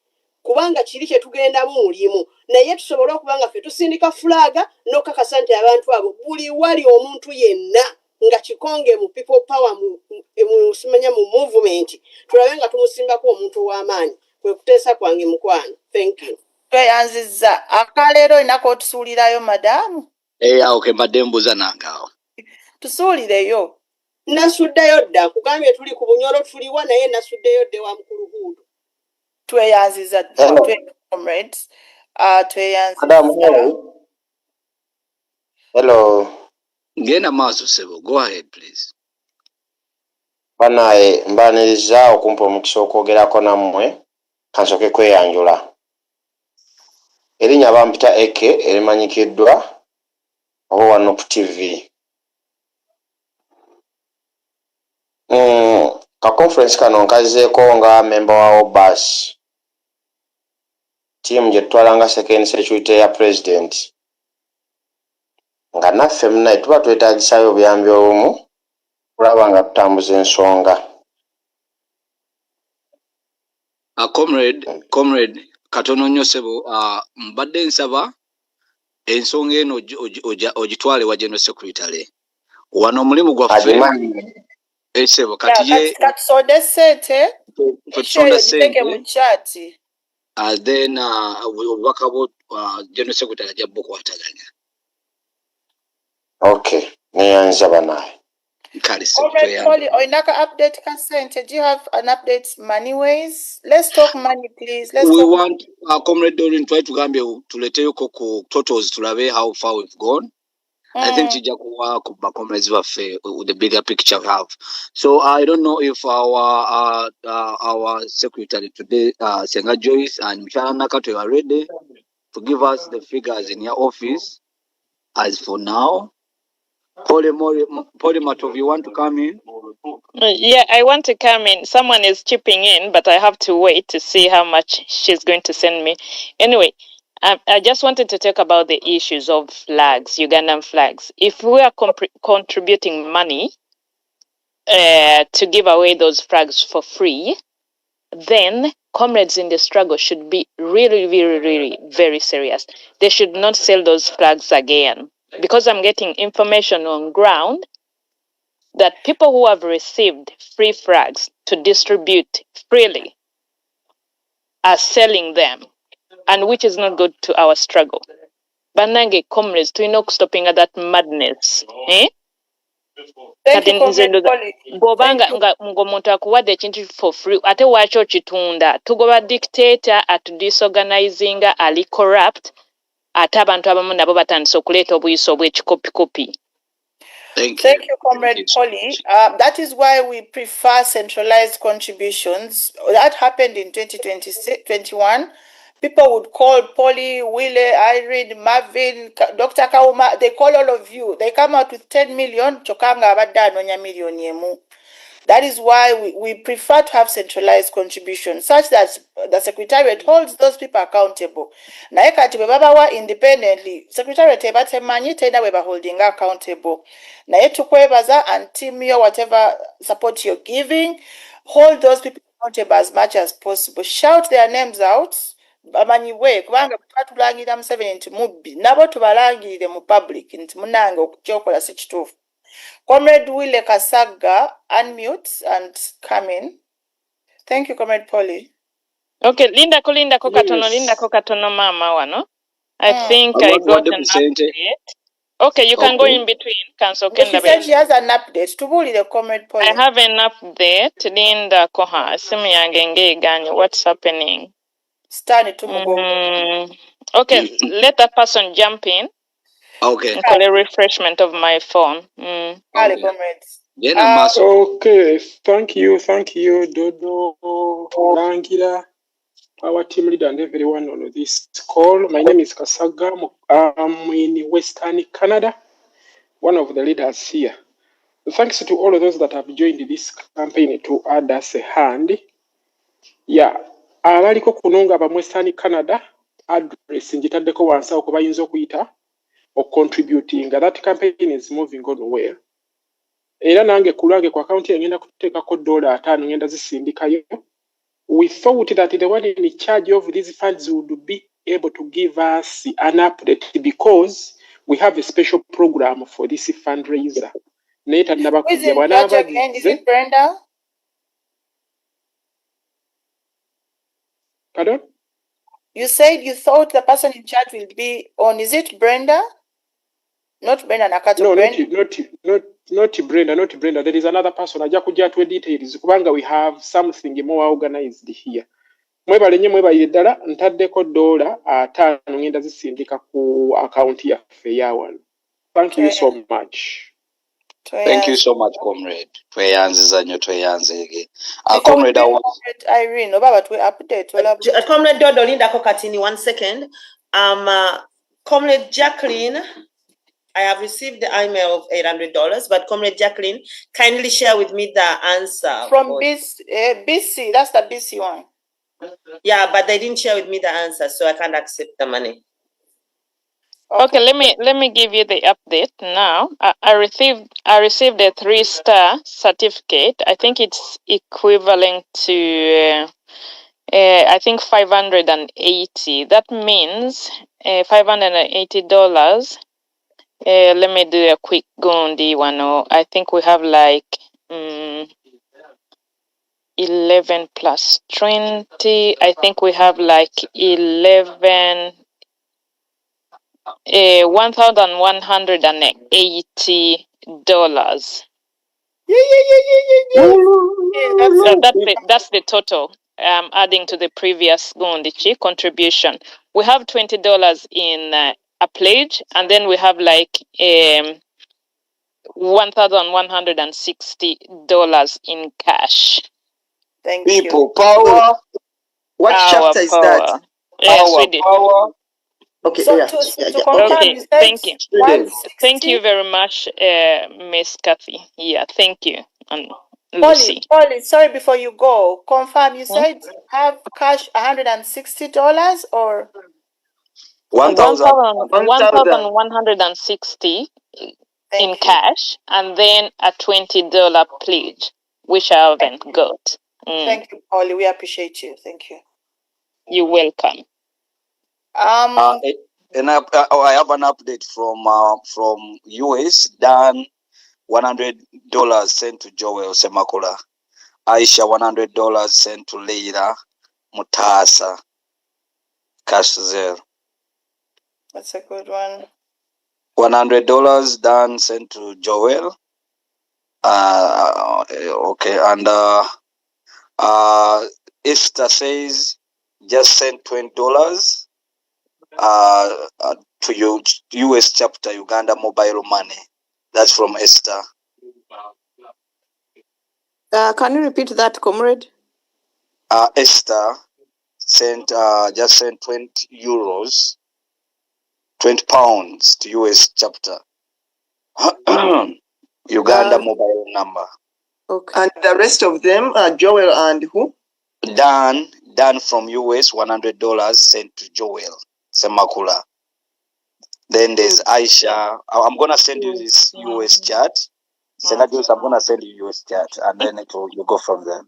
kubanga kiri kye tugendamu mulimu naye tusobole okuba nga ffe tusindika fulaaga n'okakasa nti abantu abo buli wali omuntu yenna nga kikonge mu people power simanya mu movement tulabe nga tumusimbako omuntu w'amaanyi kwe kuteesa kwange mukwano. Thank you. Tweyanziza akaleero olina k'otusuulirayo madamu? Okay, mbadde mbuuza nange tusuulireyo. Nasuddeyo dda kugambye tuli ku Bunyoro tuliwa naye nasuddeyo dde wa mukulu Hudu. Tweyanziza comrades. Madam, hello. Genda maaso sebo. Go ahead, please. Banaye mbaniriza okumpa omukisa okwogerako nammwe kansoke kweyanjula. Erinnya bampita Eke erimanyikiddwa oba wano ku TV. Ka conference kano nkazeeko nga member wa OBAS. Team gye tutwala nga second security ya president. Nga naffe munaye tuba twetaagisayo obuyambi obumu kulaba nga tutambuza ensonga. Comrade katono nnyo sebo, mbadde nsaba ensonga eno ogitwale wa General Secretary. Wano omulimu gwaffe sebo kati katusonde ssente giteke mu chat. Then obubaka bwo General Secretary ajja bukwataganya. Okay, neyanza banaye. Comrade Polly, oinaka update kasente. Do you have an update money ways? Let's talk money, please. We want Comrade Dorin try to gambia tuleteyo ku totals tulabe how far we've gone. I think tujja kuwa ku comrades baffe with the bigger picture we have. So I don't know if our secretary today, Senga Joyce and Mshana Nakato, are ready to give us the figures in your office. As for now, Polymatov, you want to come in? Yeah, I want to come in. Someone is chipping in, but I have to wait to see how much she's going to send me. Anyway, I just wanted to talk about the issues of flags, Ugandan flags. If we are contributing money to give away those flags for free, then comrades in the struggle should be really, really, really very serious. They should not sell those flags again. Because I'm getting information on ground that people who have received free flags to distribute freely are selling them, and which is not good to our struggle. Banange comrades, to enough stopping at that madness. Thank you, Comrade Polly. Bobanga ngomuntu akuwadde ekintu for free ate wakyo kitunda tugoba dictator at disorganizing ali corrupt ate abantu abamu nabo batandise okuleeta obuyiso obw'ekikopi. Thank you, Comrade Polly. That is why we prefer centralized contributions. That happened in 2021. People would call Polly, Wille, Irene, Marvin, Dr. Kauma. They call all of you. They come out with 10 million. Chokanga abada nonya million yemu. That is why we prefer to have centralized contributions, such that the Secretariat holds those people accountable. Naye kati bwe babawa independently, Secretariat ebatemanyi tena bwe baholding accountable. Naye tukwebaza and team yo whatever support you're giving, hold those people accountable as much as possible. Shout their names out. Bamanyiwe kubanga twatulangira Museveni nti mubbi nabo tubalangirire mu public nti munange okukyokola si kituufu. Comrade Wille Kasaga, unmute and come in. Thank you, Comrade Polly. Okay, Linda Kokatono mama wano. I think I got an update. Okay, you can go in between. She said she has an update. Tubulire Comrade Polly. I have an update. Linda Koha, simu yange ngeganye. What's happening? Okay, let that person jump in. Okay. For the refreshment of my phone. Okay, thank you, Dodo, Langira, our team leader, and everyone on this call. My name is Kasaga. I'm in Western Canada, one of the leaders here. Thanks to all of those that have joined this campaign to add us a hand. Yeah, abaliko kunonga ba Western Canada address njitaddeko wansi awo kubayinza okuyita or contributing. That campaign is moving on well. Era nange kulwange kwa account ngenda kuteekako $5 ngenda zisindikayo. We thought that the one in charge of these funds would be able to give us an update because we have a special program for this fundraiser. Who is in charge again? Is it Brenda? Pardon? You said you thought the person in charge will be on. Is it Brenda? Not Brenda Nakato. No, not Brenda. There is another person. Aja kuja to details. Kubanga we have something more organized here. mwebale nnyo mwebalire ddala ntaddeko $5 ngenda zisindika ku akaunti yaffe eyawano. Thank you so much. Thank you so much, comrade. Tweyanziza nnyo tweyanzeege. Comrade Irene, oba we update. Comrade Dodo, Linda Kokatini, 1 second. Comrade Jacqueline, I have received the email of $800, but Comrade Jacqueline, kindly share with me the answer. From BC, that's the BC one. Yeah, but they didn't share with me the answer, so I can't accept the money. Okay, let me give you the update now. I received a 3-star certificate. I think it's equivalent to I think 580. That means $580. Let me do a quick Gondi one. I think we have like 11 plus 20. I think we have like 11. $1,180. That's the total. Adding to the previous Gondichi contribution, we have $20 in a pledge, and then we have like $1,160 in cash. Thank People you. power. What chapter is that? Swedish. Power. Okay, so yeah. to confirm, okay, you said thank you. 160? Thank you very much, Miss Kathy. Yeah, thank you. And Lucy. Polly, sorry, before you go, confirm, you said have cash $160 or? 1,160 in cash, and then a $20 pledge, which I haven't got. Thank you, Polly. We appreciate you. Thank you. You're welcome. And I have an update from US. Dan, $100 sent to Joel Semakula. Aisha, $100 sent to Leila Mutasa. Cash there. That's a good one. $100 Dan sent to Joel. Okay, and Esther says just sent $20 to your US chapter Uganda mobile money. That's from Esther. Can you repeat that, comrade? Esther sent just sent €20, £20 to US chapter. Uganda mobile number. Okay. And the rest of them are Joel and who? Dan from US, $100 sent to Joel Semakula. Then there's Aisha. I'm gonna send you this US chat. Senators, I'm gonna send you US chat, and then you go from there.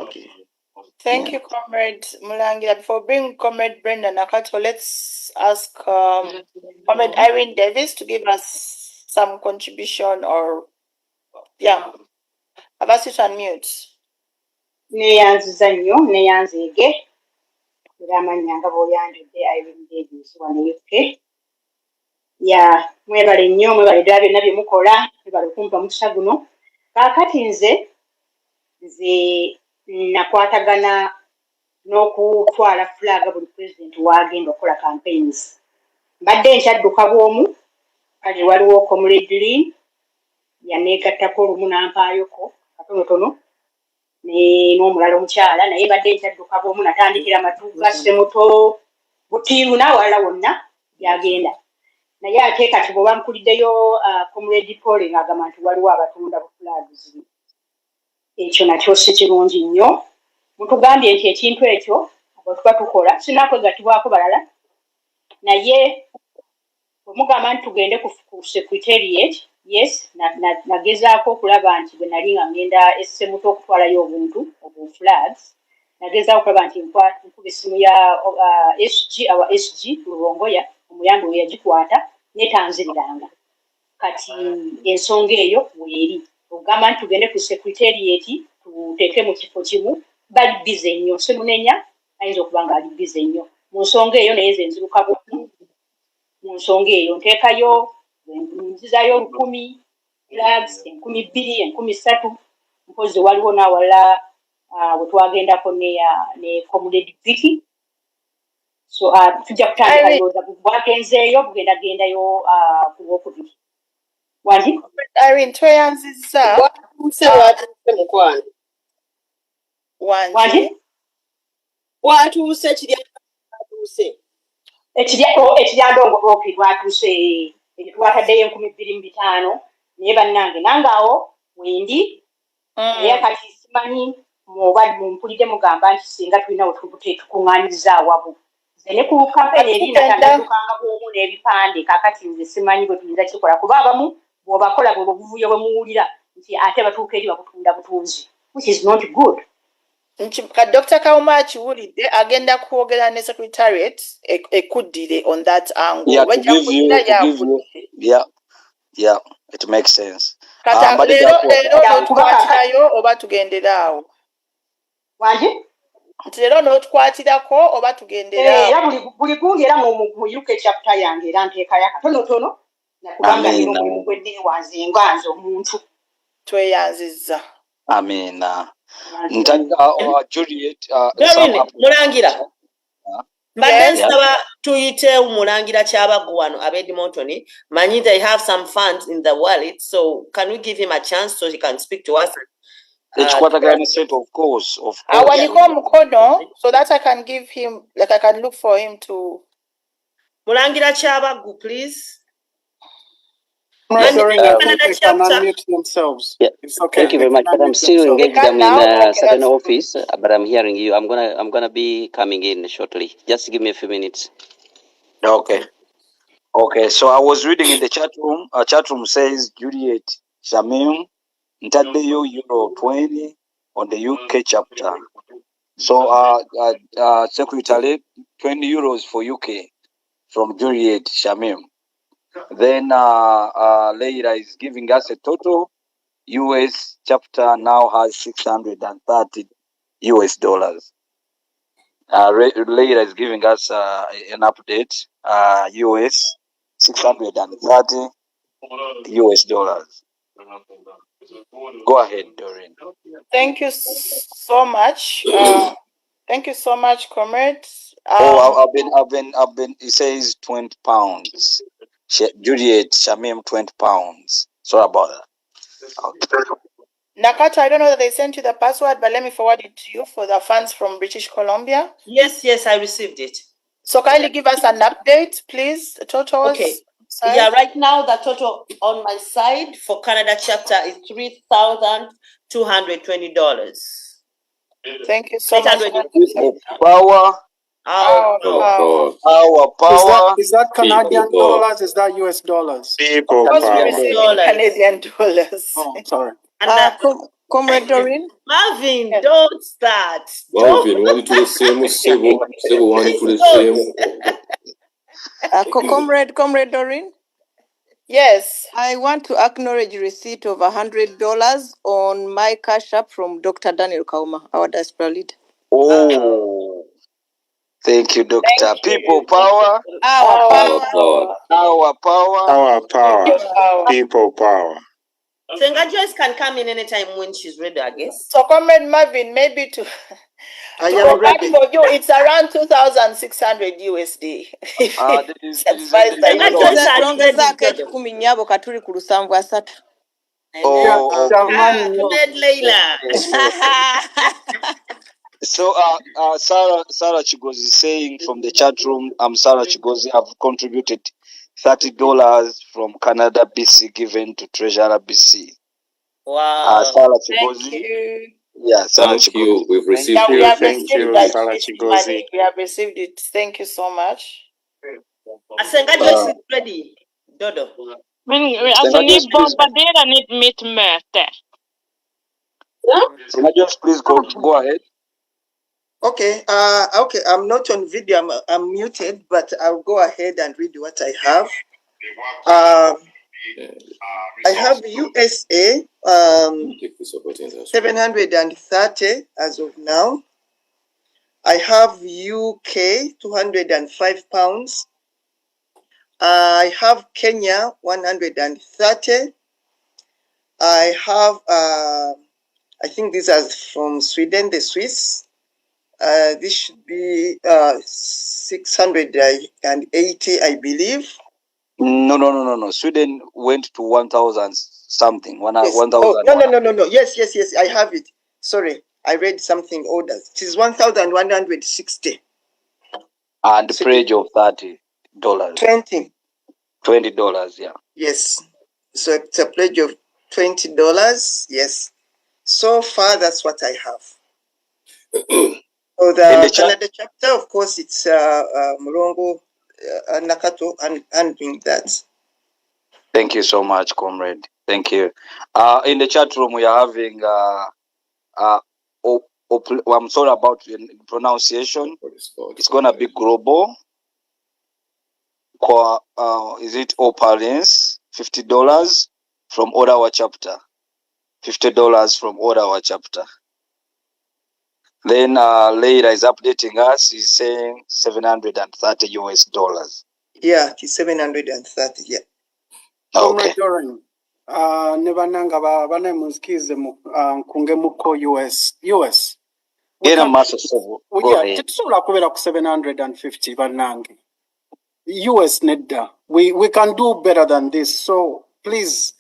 Okay. Thank you, Comrade Mulangira. Before bringing Comrade Brenda Nakato, let's ask Comrade Irene Davis to give us some contribution or, yeah. I've asked you to unmute. Neyanziza nnyo neyanzeege era amanya nga bw'oyandudde Irene Davis wano UK. Ya mwebale nnyo mwebale ddala byonna bye mukola mwebale okumpa mukisa guno. Kaakati nze nakwatagana n'okutwala flag buli president w'agenda okukola campaigns. Mbadde nkyadduka bw'omu kale waliwo Comrade Lynn yaneegattako olumu n'ampaayoko katonotono n'omulala omukyala naye mbadde nkyadduka bw'omu natandikira Matuga Ssemuto Butiiru n'awalala wonna yagenda naye ate kati bwe bampuliddeyo Comrade Paul ng'agamba nti waliwo abatunda bufulags ekyo nakyo si kirungi nnyo. Mutugambye nti ekintu ekyo bwe tuba tukola sinakwegattibwako balala naye bwe mugamba nti tugende ku secretariat, yes, nagezaako okulaba nti bwe nali nga ngenda Ssemuto okutwalayo obuntu obuflags nagezaako okulaba nti nkuba essimu ya SG Lubongoya omuyambi we yagikwata netanziriranga kati ensonga eyo weeri ogamba nti tugende ku secretariat tuteeke mu kifo kimu bali bize nnyo Semunenya ayinza okuba nga ali bize nnyo mu nsonga eyo naye ze nziruka bwemu mu nsonga eyo nteekayo nzizayo 1,000 flags 2,000 3,000 mpozi waliwo n'awalala wetwagendako ne Comrade Vicky. So tujja kutandika ndowooza bwagenzeeyo bugendagendayo ku Lwokubiri. Wangi? Irene tweyanzizza. Watuuse mukwano. Wangi? Watuuse kiryatuuse. Ekiryandongo okay twatuuse twataddeyo 2,250 naye bannange nange awo wendi naye kati simanyi muba mumpulidde mugamba nti singa tulina wetukuŋŋaanyiriza awamu nze ne ku kampeni eri natanaddukanga bwomu n'ebipande kaakati nze simanyi bwe tuyinza kikola kuba abamu bw'obakola bwe buvuyo bwe muwulira nti ate batuuka eri bakutunda butunzi which is not good. Dr. Kauma akiwulidde agenda kwogera ne secretariat ekuddire on that angle. Yeah, to give you, yeah, it makes sense. Kata leero n'otukwatirayo oba tugendera awo. Wangi? Nti leero n'otukwatirako oba tugendera awo. Era buli gundi era mu UK chapter yange era nteekayo akatonotono nakubanga leero mulimu gwe nneewanze nga nze omuntu. Tweyanzizza. Amina. Juliet, Mulangira. Badde nsaba tuyite Mulangira Kyabagu wano ab'e Edmonton. Manyi they have some funds in the wallet, so can we give him a chance so he can speak to us? Ekikwatagana set of course. Awaniko mukono so that I can give him, like I can look for him to. Mulangira Kyabagu, please. They can unmute themselves. Yeah. It's okay. Thank you very much. But I'm still engaged. I'm in a certain office, but I'm hearing you. I'm gonna be coming in shortly. Just give me a few minutes. Okay. Okay. So I was reading in the chat room. Chat room says Juliet Shamim Ntadeyo €20 on the UK chapter. So secretary, €20 for UK from Juliet Shamim. Then Leila is giving us a total. US chapter now has $630. Leila is giving us an update. US $630. Go ahead, Doreen. Thank you so much. Thank you so much, comrades. I've been. It says £20. Juliet Shamim £20. Sorry about that. Okay. Nakato, I don't know that they sent you the password, but let me forward it to you for the funds from British Columbia. Yes, I received it. So kindly give us an update, please. The totals. Okay. Yeah, right now the total on my side for Canada chapter is $3,220. Thank you so much. Power. Our power. Is that Canadian dollars? Is that US dollars? People power. Canadian dollars. Oh, sorry. Comrade Doreen? Marvin, don't start. Marvin, wani tulesemu sebo wani tulesemu. Comrade Doreen? Yes. I want to acknowledge receipt of $100 on my cash app from Dr. Daniel Kauma, our diaspora lead. Oh, thank you, Doctor. Thank People power. Our power. Our power. Our power. People power. Senga Joyce can come in anytime when she's ready, I guess. So, Comrade Marvin, maybe to. I am ready. For you, it's around $2,600 USD. So Sarah Chigozi is saying from the chat room, Sarah Chigozi have contributed $30 from Canada BC given to Treasurer BC. Wow. Sarah Chigozi. Yeah, Sarah Thank you. We've received it. it. Thank you, Sarah Chigozi. We have received it. Thank you so much. Asenga Joyce is ready. Dodo. Men alltså ni bombarderar mitt möte. Senga Joyce, please go ahead. Okay, okay, I'm not on video, I'm muted, but I'll go ahead and read what I have. I have USA 730 as of now. I have UK £205. I have Kenya 130. I have I think these are from Sweden, the Swiss. This should be 680, I believe. No. Sweden went to 1,000 something. Yes. 1,000. No. Yes. I have it. Sorry, I read something older. It is 1,160. And the pledge of $30. $20. Yeah. Yes. So it's a pledge of $20. Yes. So far, that's what I have. So the Canada chapter, of course, it's Mulongo Nakato handling that. Thank you so much, comrade. Thank you. In the chat room, we are having I'm sorry about the pronunciation. It's gonna be global. Is it Opalins? $50 from Ottawa chapter. $50 from Ottawa chapter. Then Leila is updating us. He's saying $730 US. Yeah, it's 730. Yeah. Comrade Doran, ne bannanga bane munzikize nkunge muko US. Gena maso sebo. Tetusobola kubeera ku 750 bannange. US nedda. We can do better than this. So please,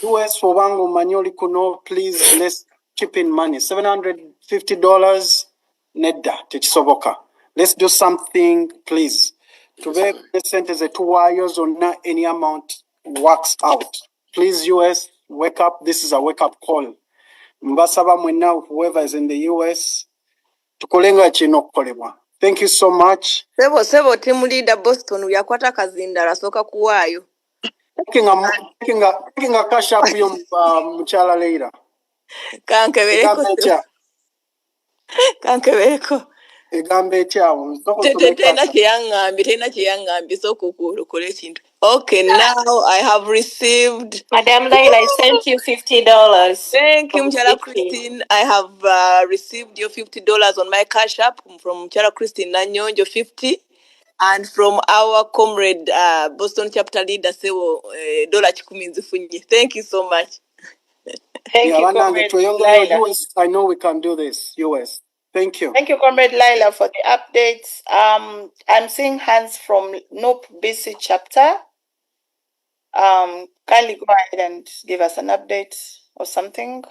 US obanga omanyi oli kuno, please let's chip in money. $750 nedda tekisoboka. Let's do something, please. Tube sente zetuwaayo zonna, any amount works out. Please US, wake up. This is a wake up call. Mbasaba mwenna, whoever is in the US, tukolenga kino okukolebwa. Thank you so much. Sebo team leader Boston yakwata kazindala soka kuwaayo. Taking a cash up yo mchala Leila. Kankebereko. Egambe ekyawo. Tena kyeyangambi sokukule kintu. Okay, now I have received. Madam Leila, I sent you $50. Thank you, Mchala Christine. I have received your $50 on my cash app from Mchala Christine Nanyonjo 50. And from our comrade Boston chapter leader Sewo $10 Thank you so much. Thank you, Comrade Laila. US, I know we can do this. US. Thank you. Thank you, Comrade Laila, for the updates. I'm seeing hands from Nope BC chapter. Kindly go ahead and give us an update or something.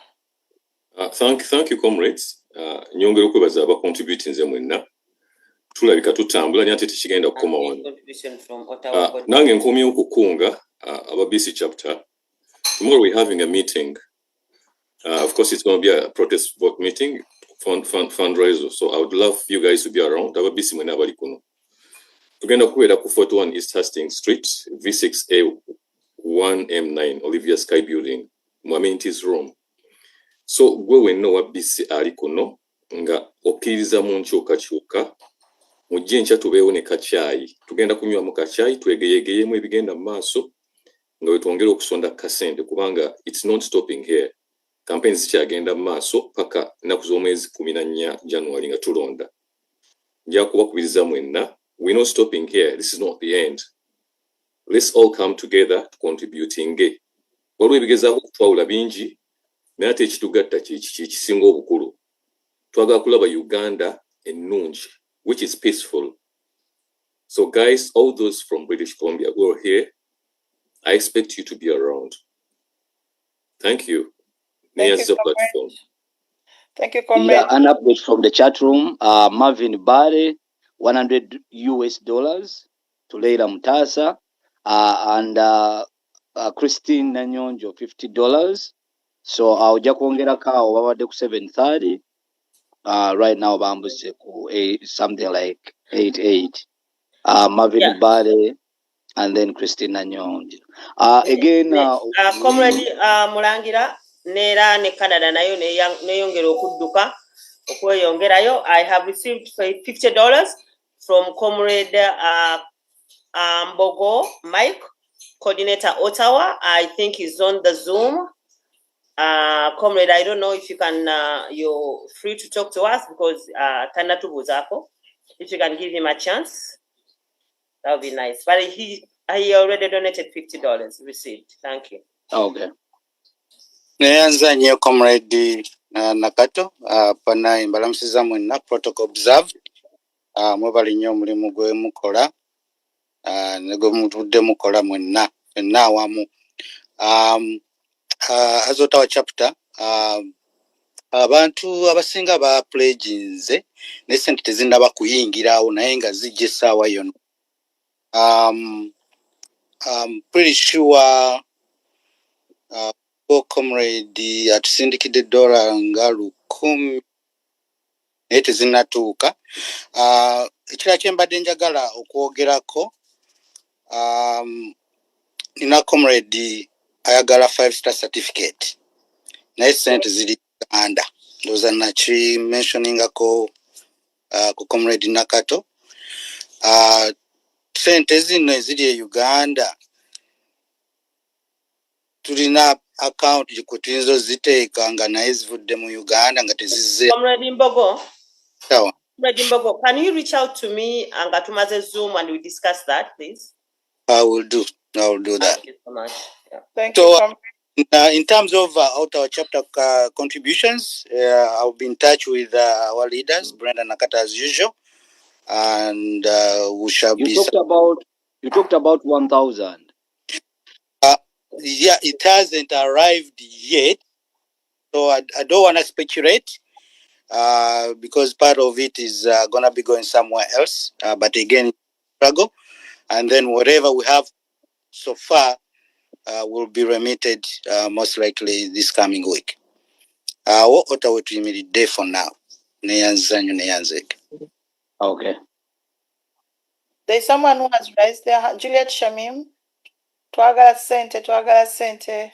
Thank you, comrades. Nyongera okwebaza abacontributing nze mwenna. Tulabika tutambula naye ate tekigenda kukoma wano. Nange nkomyewo okukunga aba BC chapter. Tomorrow we're having a meeting. Of course, it's going to be a protest vote meeting, fundraiser. So I would love you guys to be around. Aba BC mwenna abali kuno. Tugenda kubeera ku 41 East Hastings Street, V6A 1M9, Olivia Sky Building, mu amenities room. So gwe wenna wa BC ali kuno nga okkiriza mu nkyukakyuka mujje nkya tubeewo ne kacaayi. Tugenda kunywamu kacaayi twegeyegeyeemu ebigenda mu maaso nga we twongera okusonda kasente kubanga it's not stopping here. Campaign zikyagenda mu maaso paka nnaku z'omwezi 14 January nga tulonda. Nja kubakubiriza mwenna. We're not stopping here. This is not the end. Let's all come together to contributing. Waliwo ebigezaako okutwawula bingi naye ate ekitugatta kisinga obukulu. Twagala kulaba Uganda ennungi, which is peaceful. So guys, all those from British Columbia who are here, I expect you to be around. Thank you. Here's the platform. Thank you, Comrade. Yeah, an update from the chat room. Marvin Bari, $100 to Leila Mutasa, and Christine Nanyonjo, $50. So I'll just kuongera kao babadde ku 730. Right now bambuse ku something like 88. Marvin Bari and then Christine Nanyonjo. Again, Comrade Mulangira nera ne Canada nayo neyongera okudduka okweyongerayo. I have received $50 from Comrade Mbogo Mike, coordinator Ottawa. I think he's on the Zoom. Comrade, I don't know if you can, you're free to talk to us because Tanatu Buzako, if you can give him a chance, that would be nice. But he already donated $50 received. Thank you. Okay. Neyanza nye Comrade nakato pana mbalamusiza mwenna protocol observed mwebali nnyo omulimu gwe mukola ne gwe mutudde mukola mwenna fenna awamu. As Ottawa chapter abantu abasinga ba pledginze ne sente tezinnaba kuyingirawo naye nga zijja essaawa yonna. I'm pretty sure comrade atusindikidde $100 nga 10 naye tezinnatuuka. Ekirala kye mbadde njagala okwogerako, nina comrade ayagala 5-star certificate naye sente ziri Uganda. Ndowooza naki mentioningako ku comrade Nakato. Sente zino eziri e Uganda tulina account gye tuyinza oziteeka nga naye zivudde mu Uganda nga tezizze. Comrade Mbogo. Sawa. Comrade Mbogo, can you reach out to me and Gatumaze Zoom and we discuss that, please? I will do that. Thank you so much. Yeah. Thank you. In terms of Ottawa chapter contributions, I'll be in touch with our leaders, Brenda Nakata as usual, and we shall You talked about 1,000. Yeah, it hasn't arrived yet, so I don't want to speculate because part of it is gonna be going somewhere else. But again, struggle, and then whatever we have so far will be remitted most likely this coming week. What are we tuyimiridde for now? Okay. There's someone who has raised their hand. Juliet Shamim. Twagala sente.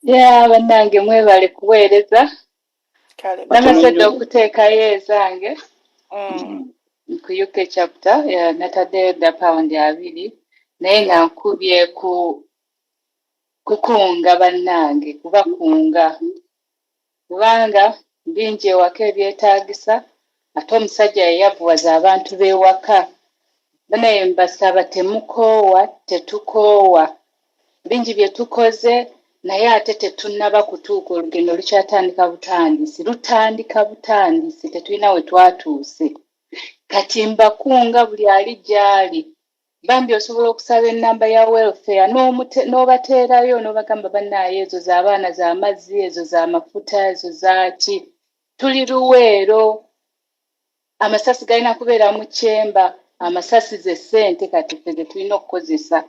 Yeah, bannange mwebale kuweereza. Namasedde okuteekayo ezange. Ku UK chapter nataddeyo dda paundi 2 naye nga nkubye kukunga bannange kubakunga kubanga bingi ewaka ebyetaagisa ate omusajja yayavuwaza abantu b'ewaka. Banaye mbasaba temukoowa tetukoowa bingi bye tukoze naye ate tetunnaba kutuuka olugendo lukyatandika butandisi tetulina we twatuuse. Kati mbakunga buli ali gy'ali bambi osobola okusaba ennamba ya welfare n'obateerayo n'obagamba bannaayo ezo z'abaana z'amazzi ezo z'amafuta ezo zaaki tuli Luweero amasasi galina kubeera mu kyemba amasasi ze ssente kati ffe ze tulina okukozesa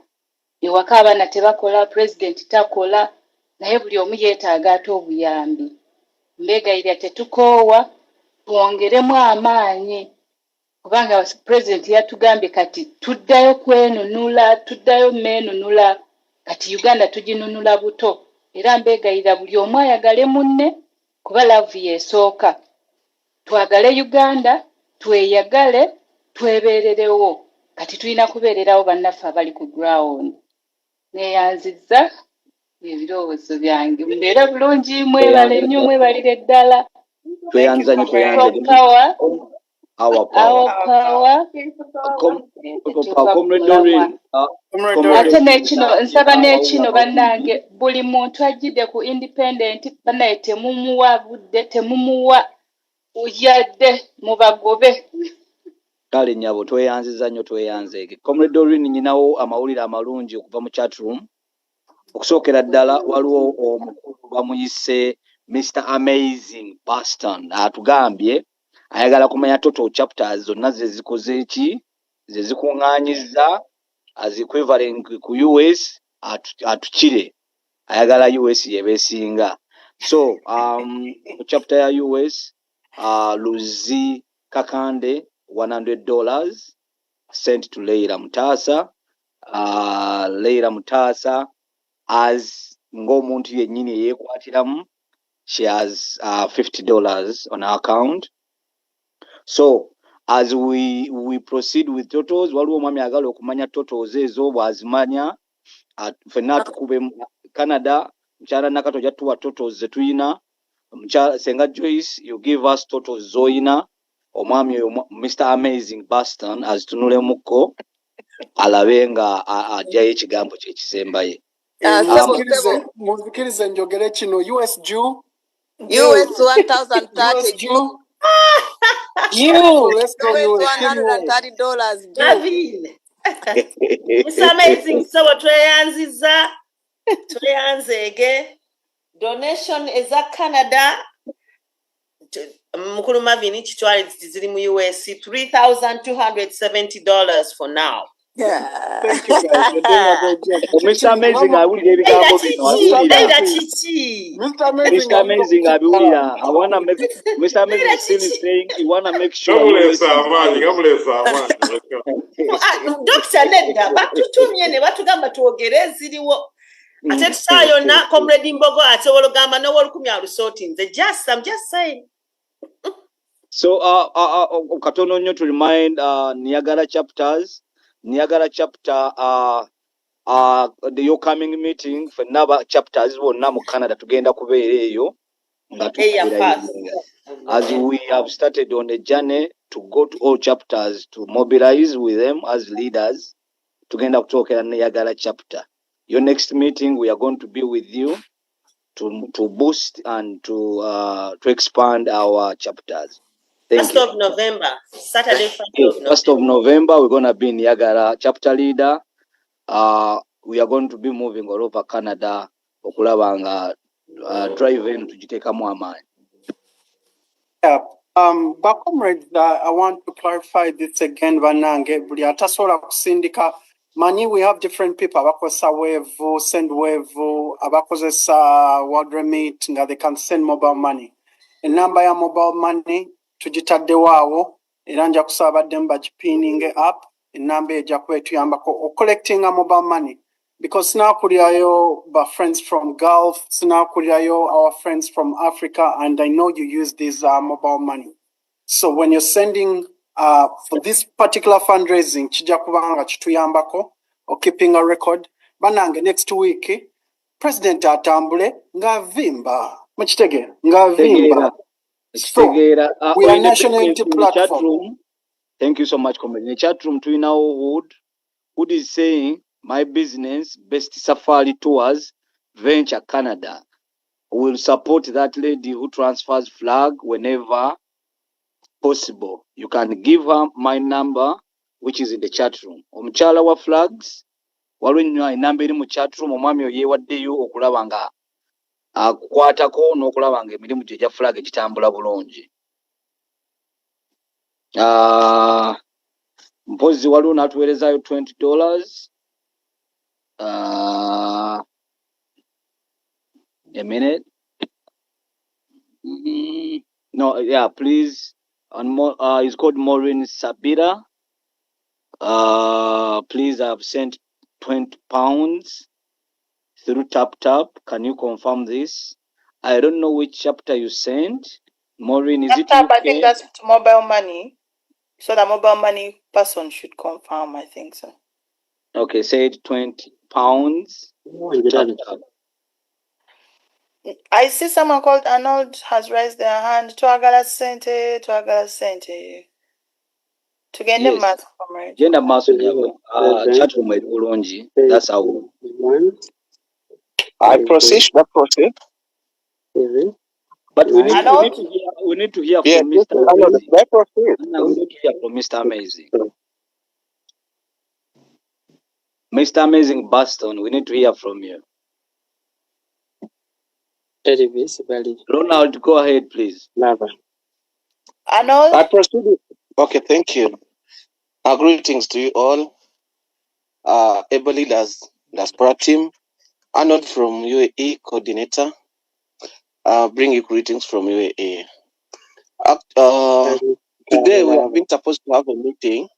ewaka abaana tebakola pulezidenti takola naye buli omu yeetaaga ate obuyambi. Mbeegayirira tetukoowa twongeremu amaanyi kubanga pulezidenti yatugambye kati tuddayo tuddayo meenunula kati Uganda tuginunula buto era mbeegayirira buli omu ayagale munne kuba laavu yeesooka. Twagale Uganda tweyagale twebeererewo kati tulina kubeererawo bannaffe abali ku ground. Neeyanzizza ebirowoozo byange mbeere bulungi mwebale nnyo mwebalire ddala. Our power. Ate n'ekino nsaba n'ekino bannange buli muntu ajjidde ku independent bannaye temumuwa budde temumuwa yadde mubagobe. Kale nnyabo tweyanziza nnyo tweyanzeege. Comrade Doreen nyinawo amawulire amalungi okuva mu chat room. Okusookera ddala waliwo omukulu bamuyise Mr. Amazing Boston atugambye ayagala kumanya total chapters zonna ze zikoze eki ze zikuŋŋaanyizza as equivalent ku US atukire ayagala US yebeesinga. So chapter ya US Luzi Kakande $100 sent to Leila Mutasa. Leila Mutasa as ng'omuntu yennyini eyeekwatiramu she has $50 on her account. So as we proceed with totals waliwo omwami agala okumanya totals ezo bw'azimanya ffenna tukube Canada mukyala Nakato jatuwa totals ze tuyina Senga Joyce you give us totals zoyina omwami oyo Mr. Amazing Boston azitunulemu ko alabe nga ajjayo ekigambo kye kisembaye. muzikirize njogere kino US Jew. US 1030 US Jew. You. Let's go US. $130 due. Gavin. It's amazing. So tweyanziza. Tweyanzege. Donation is a Canada. Mukulu Mavini Chichwari ziri mu US $3,270 for now. Yeah. Thank you guys. You're doing a great job. Mr. Amazing, I will give you Mr. Amazing, I will. I wanna make Mr. Amazing still is saying he wanna make sure. Dr. Nedda batutumye ne batugamba twogere ziriwo. Ate tusayo na Comrade Mbogo ate wologamba no wolukumi alusotinze. I'm just saying. So katono nyo to remind Niagara chapters. Niagara chapter the upcoming meeting for Naba chapters wonna mu Canada tugenda kubeera eyo nga tukubira. As we have started on a journey to go to all chapters to mobilize with them as leaders, tugenda kutookera Niagara chapter. Your next meeting we are going to be with you to boost and to expand our chapters. 1st of November, Saturday, 1st of November, we're going to be in Niagara chapter leader. We are going to be moving all over Canada. Okulabanga driving to Jitekamu Amani. Yeah. Comrades, I want to clarify this again. Vanange, Atasola Sindika. Mani, we have different people. Abakosa wevu, send wevu, abakozesa World Remit, nga they can send mobile money. A number ya mobile money, tujitadde waawo, era nja kusaba ba jipininge up, a number eja kwetuyambako collecting a mobile money. Because now kuriayo ba friends from Gulf, now kuriayo our friends from Africa, and I know you use this mobile money. So when you're sending for this particular fundraising, chija kubanga chituyambako or keeping a record, banange next week, President atambule nga vimba. Mchitege nga vimba. So we are national unity platform. Thank you so much, Comrade. In the chat room, to now Wood is saying, my business, Best Safari Tours, Venture Canada, will support that lady who transfers flag whenever possible. You can give her my number, which is in the chat room. Omuchala wa flags, walunywa inamba eri mu chat room, omwami oyewaddeyo okulabanga akukwatako n'okulabanga emirimu gye gya flag ekitambula bulungi. Mpozi waliwo n'atuweerezayo $20. A minute. No, yeah, please. It's called Maureen Sabira. Please, I've sent £20 through Tap. Can you confirm this? I don't know which chapter you sent. Maureen, is it Tap? I think that's mobile money. So the mobile money person should confirm, I think so. Okay, say it £20. Tap. I see someone called Arnold has raised their hand. Twagala sente. Tugende maso comrade. Genda maso nyabo. Chat room bulungi. That's how. I proceed. But we need to hear from Mr. Amazing. We need to hear from Mr. Amazing. Mr. Amazing Baston, we need to hear from you. Ronald, go ahead, please. Arnold? I proceed. Okay, thank you. Greetings to you all. Able leaders, diaspora team. Arnold from UAE, coordinator. Bring you greetings from UAE. Today we have been supposed to have a meeting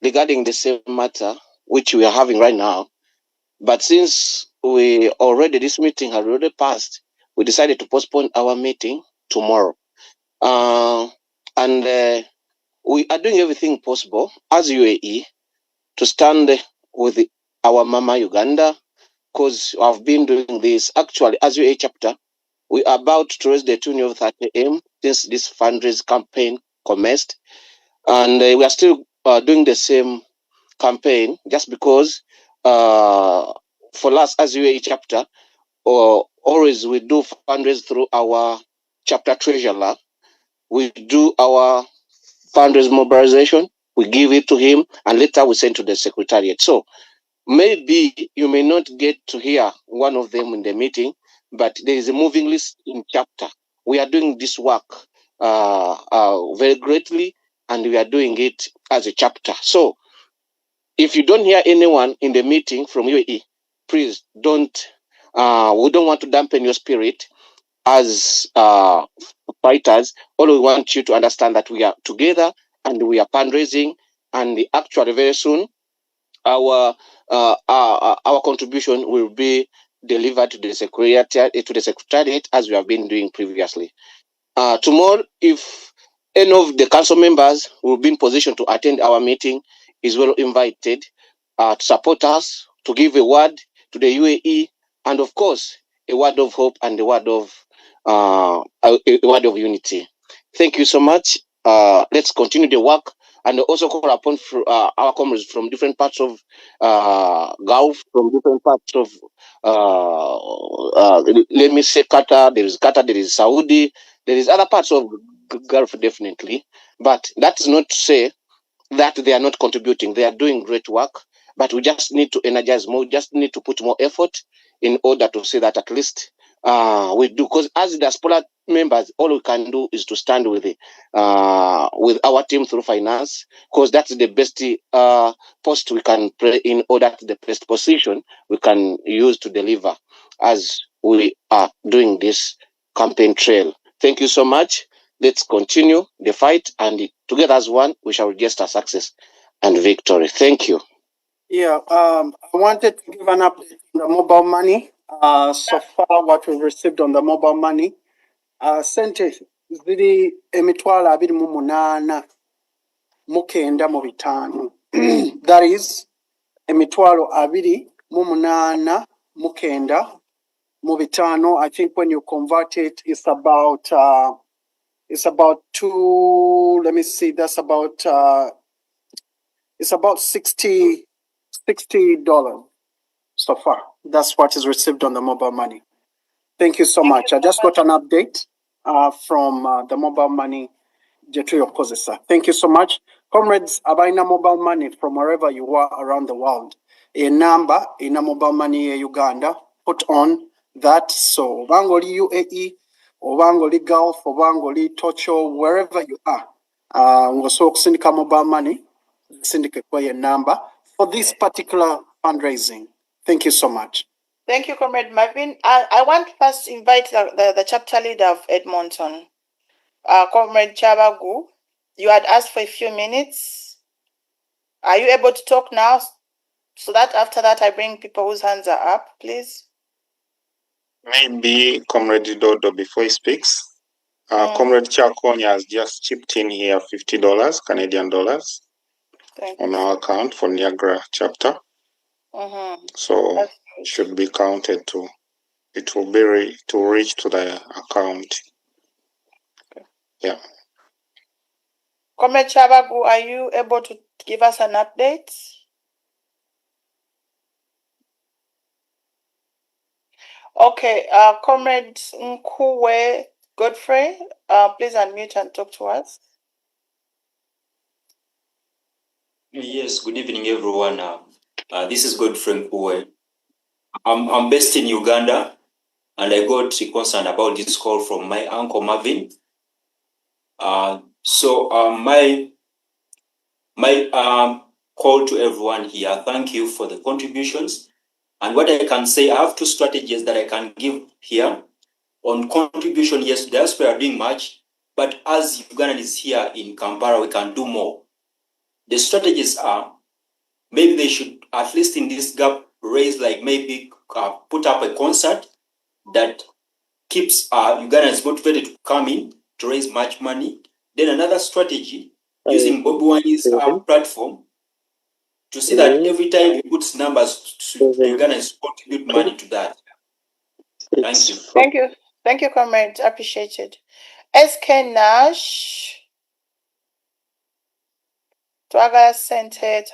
regarding the same matter which we are having right now. But since this meeting had already passed, we decided to postpone our meeting tomorrow. And we are doing everything possible as UAE to stand with our Mama Uganda, because I've been doing this actually as UAE chapter. We are about to raise the tune of 30 AM since this fundraise campaign commenced. And we are still doing the same campaign just because for us as UAE chapter, or always we do fundraise through our chapter treasurer. We do our fundraise mobilization, we give it to him, and later we send to the secretariat. So maybe you may not get to hear one of them in the meeting, but there is a moving list in chapter. We are doing this work very greatly, and we are doing it as a chapter. So if you don't hear anyone in the meeting from UAE, please don't. We don't want to dampen your spirit as fighters. All we want you to understand that we are together and we are fundraising, and actually very soon our contribution will be delivered to the secretariat as we have been doing previously. Tomorrow, if any of the council members will be in position to attend our meeting, is well invited to support us, to give a word to the UAE, and of course, a word of hope and a word of unity. Thank you so much. Let's continue the work, and also call upon our comrades from different parts of Gulf, from different parts of let me say Qatar. There is Saudi, there is other parts of Gulf definitely, but that is not to say that they are not contributing. They are doing great work, but we just need to energize more. We just need to put more effort in order to say that at least we do. Because as diaspora members, all we can do is to stand with our team through finance, because that's the best post we can play in order to the best position we can use to deliver as we are doing this campaign trail. Thank you so much. Let's continue the fight, and together as one, we shall register success and victory. Thank you. Yeah, I wanted to give an update on the mobile money. So far, what we've received on the mobile money, sente ziri emitwalo abiri mu munaana mu kenda mu bitaano. That is emitwalo abiri mu munaana mu kenda mu bitaano. I think when you convert it, it's about two. Let me see. That's about it's about $60 so far. That's what is received on the mobile money. Thank you so much. I just got an update from the mobile money Jetrio Kozesa. Thank you so much. Comrades, abaina mobile money from wherever you are around the world. A number in a mobile money Uganda, put on that. So Wangoli UAE, or Wangoli Gulf, or Wangoli Tocho, wherever you are. Ngoso kusindika mobile money, syndicate by a number for this particular fundraising. Thank you so much. Thank you, Comrade Marvin. I want to first invite the chapter leader of Edmonton, Comrade Chabagu. You had asked for a few minutes. Are you able to talk now? So that after that, I bring people whose hands are up, please. Maybe Comrade Dodo before he speaks. Comrade Chakonya has just chipped in here $50 Canadian dollars on our account for Niagara chapter. So it should be counted to. It will be to reach to the account. Yeah. Comrade Chabagu, are you able to give us an update? Okay, Comrade Nkuwe Godfrey, please unmute and talk to us. Yes, good evening, everyone. This is Godfrey Nkuwe. I'm based in Uganda, and I got concerned about this call from my uncle Marvin. So my call to everyone here, thank you for the contributions. And what I can say, I have two strategies that I can give here. On contribution, yes, diaspora are doing much, but as Uganda is here in Kampala, we can do more. The strategies are, maybe they should, at least in this gap, raise, like maybe put up a concert that keeps Ugandans motivated to come in to raise much money. Then another strategy, using Bobi Wine's platform, to see that every time he puts numbers, Ugandans contribute money to that. Thank you. Thank you. Thank you, comrade. Appreciated. SK Nash. Twagala Sente.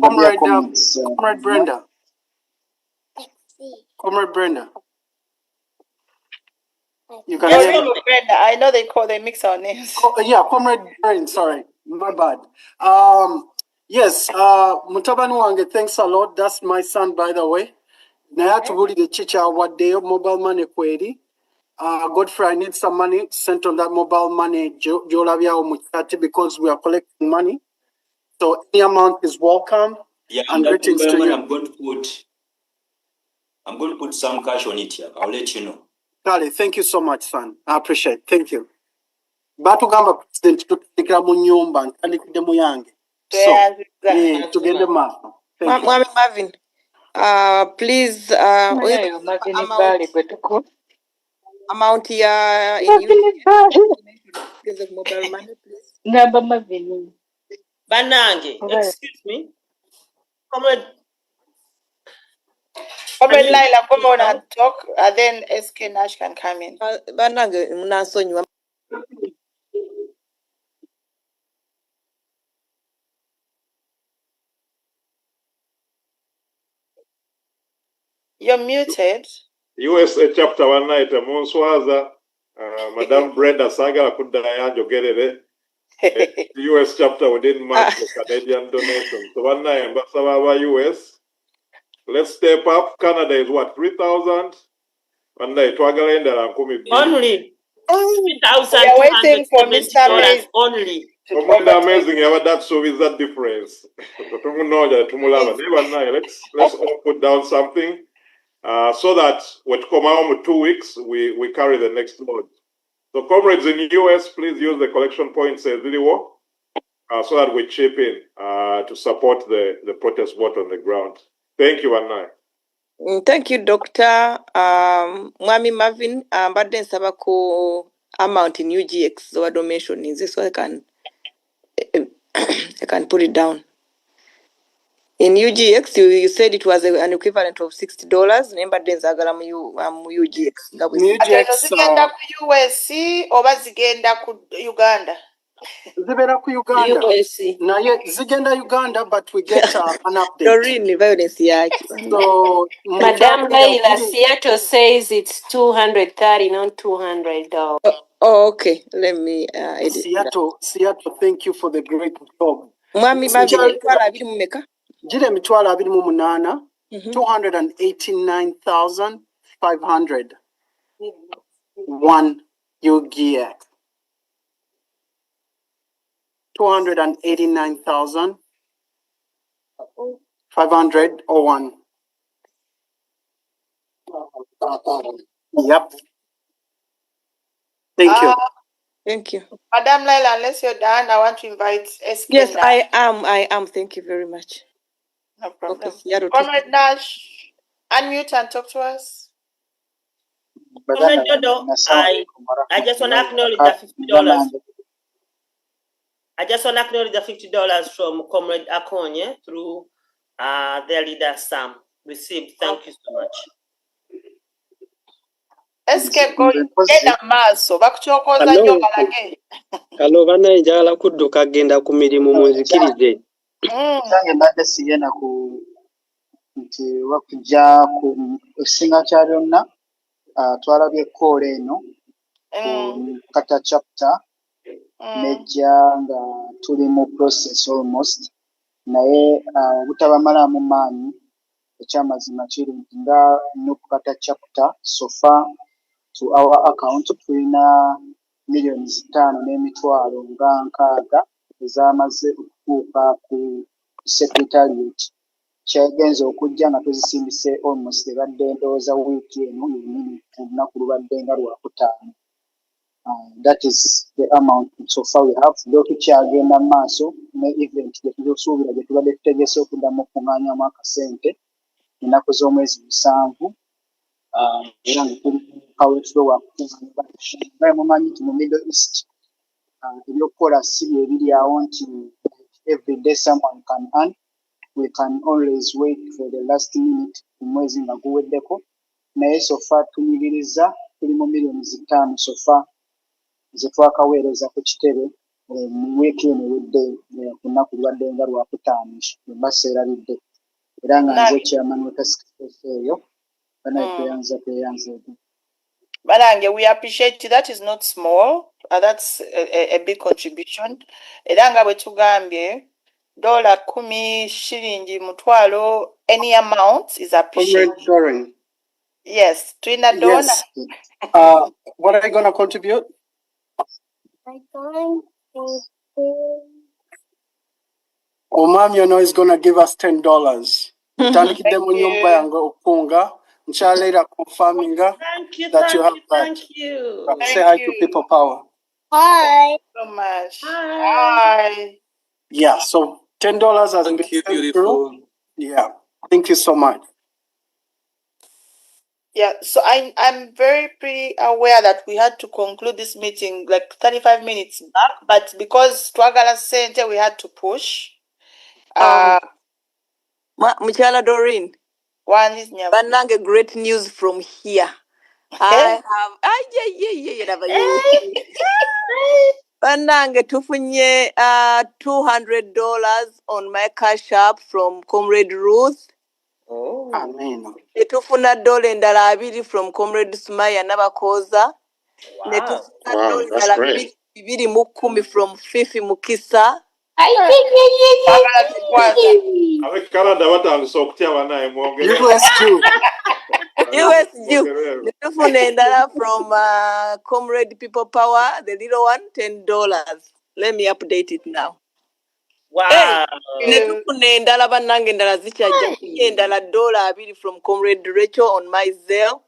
Comrade Brenda. Comrade Brenda. You can hear me? Brenda. I know they mix our names. Yeah, Comrade Brenda, sorry. My bad. Yes, Mutabani Wange, thanks a lot. That's my son, by the way. Naya tubulide chicha waddeyo mobile money kweri. Godfrey, I need some money sent on that mobile money Jolabia Muchati because we are collecting money. So any amount is welcome. Yeah, and greetings to you. I'm going to put some cash on it here. I'll let you know. Kale, thank you so much, son. I appreciate it. Thank you. Batugamba president tutandikira mu nyumba ntandikidde mu yange. So, tugende maaso. Thank you. Mwami Marvin, please, amount ya in mobile money, please. Ngamba Marvin. Banange, excuse me. Comrade Laila, come on and talk, and then SK Nash can come in. Banange, munasonyiwa. You're muted. USA chapter 1 night, Monswaza, Madame Brenda Saga Kudaya Jogerere. US chapter within match the Canadian donation. So one night, Ambassador US. Let's step up. Canada is what, 3,000? One night, only. $3,270 only. Amazing, that's so is that difference. Let's all put down something so that when come home 2 weeks, we carry the next load. So comrades in the US, please use the collection points so that we chip in to support the protest vote on the ground. Thank you, Anna. Thank you, Doctor. Mwami Marvin, mbadde nsaba ku amount in UGX so I don't mention is this so I can put it down. In UGX, you said it was an equivalent of $60. Mbadde nzagala mu UGX. Zigenda ku US oba zigenda ku Uganda? Zibera ku Uganda. Naye zigenda Uganda, but we get an update. Doreen, violence yaki. So, Madam Leila, Seattle says it's $230, not $200. Oh, okay. Let me edit Seattle, thank you for the great job. Mwami Marvin, emitwalo abiri mu meka? Gire emitwalo abiri mu munaana, 289,500. 1 UGX. 289,500 or 1. Yep. Thank you. Thank you. Madam Laila, unless you're done, I want to invite SK. Yes, Nash. I am. Thank you very much. No problem. Okay, Comrade Nash, unmute and talk to us. Comrade Dodo, I just want to acknowledge the $50. I just want to acknowledge the $50 from Comrade Akonye through their leader Sam received. Thank you so much. SK going genda maaso bakuchokoza nnyo balage. Kalo bana njagala kudduka genda ku mirimu munzikirize. Kyange mbadde sigenda ku nti wakujja ku singa kya byonna twalabye koola eno ku kata chapter nejja nga tuli mu process almost naye obutabamalamu maanyi ekyamazima kiri nti nga nokukata chapter so far to our account tulina millioni 5 n'emitwalo nga 6 ezamaze okutuuka ku secretariat kyegenza okujja nga tuzisimbise almost ebadde ndowooza wiiki eno yennyini ku lunaku lubadde nga lwakutaano. That is the amount so far we have. Leo tukyagenda mu maaso ne event gye tusuubira gye tubadde tutegese okuddamu okuŋŋaanyamu akasente ennaku z'omwezi 7 era nga tuli kaweefube wakukuŋŋaanya mumanyi nti mu Middle East ebyokukola si bye biri awo nti every day someone can earn. We can always wait for the last minute omwezi nga guweddeko naye so far tunyiririza tuli mu millioni 5 so far ze twakaweereza ku kitebe mu weeki eno ewedde ku nnaku lubadde nga lwakutaano mbaseerabidde era nga nze chairman we task force eyo banaye tweyanze Banange, we appreciate that is not small. That's a big contribution. Era nga bwe tugambye $10 shilingi mutwalo, any amount is appreciated. Comrade Yes, Twina Dona. Yes. What are you going to contribute? I'm going to Omam, you know, is going to give us $10. Tandikide mu nyumba yange okunga. Nchaleira confirming that you have that. Thank you. Say hi to people power. Hi. So much. Hi. Yeah, so $10 has been sent through. Yeah, thank you so much. Yeah, so I'm very pretty aware that we had to conclude this meeting like 35 minutes back, but because Twagala Center we had to push. Muchala Doreen. One is Banange, great news from here. I have Banange tufunye $200 on my cash app from Comrade Ruth. Oh. Amen. Netufuna $2 from Comrade Sumaya Nabakoza. Wow. Wow, that's great. $210 from Fifi Mukisa. Canada batandise okutya banaye mwongere. US due. Netufuna endala from Comrade People Power, the little one, $10. Let me update it now. Wow. Hey, netufuna endala banange endala zikyajja endala $2 from Comrade Rachel on my Zelle.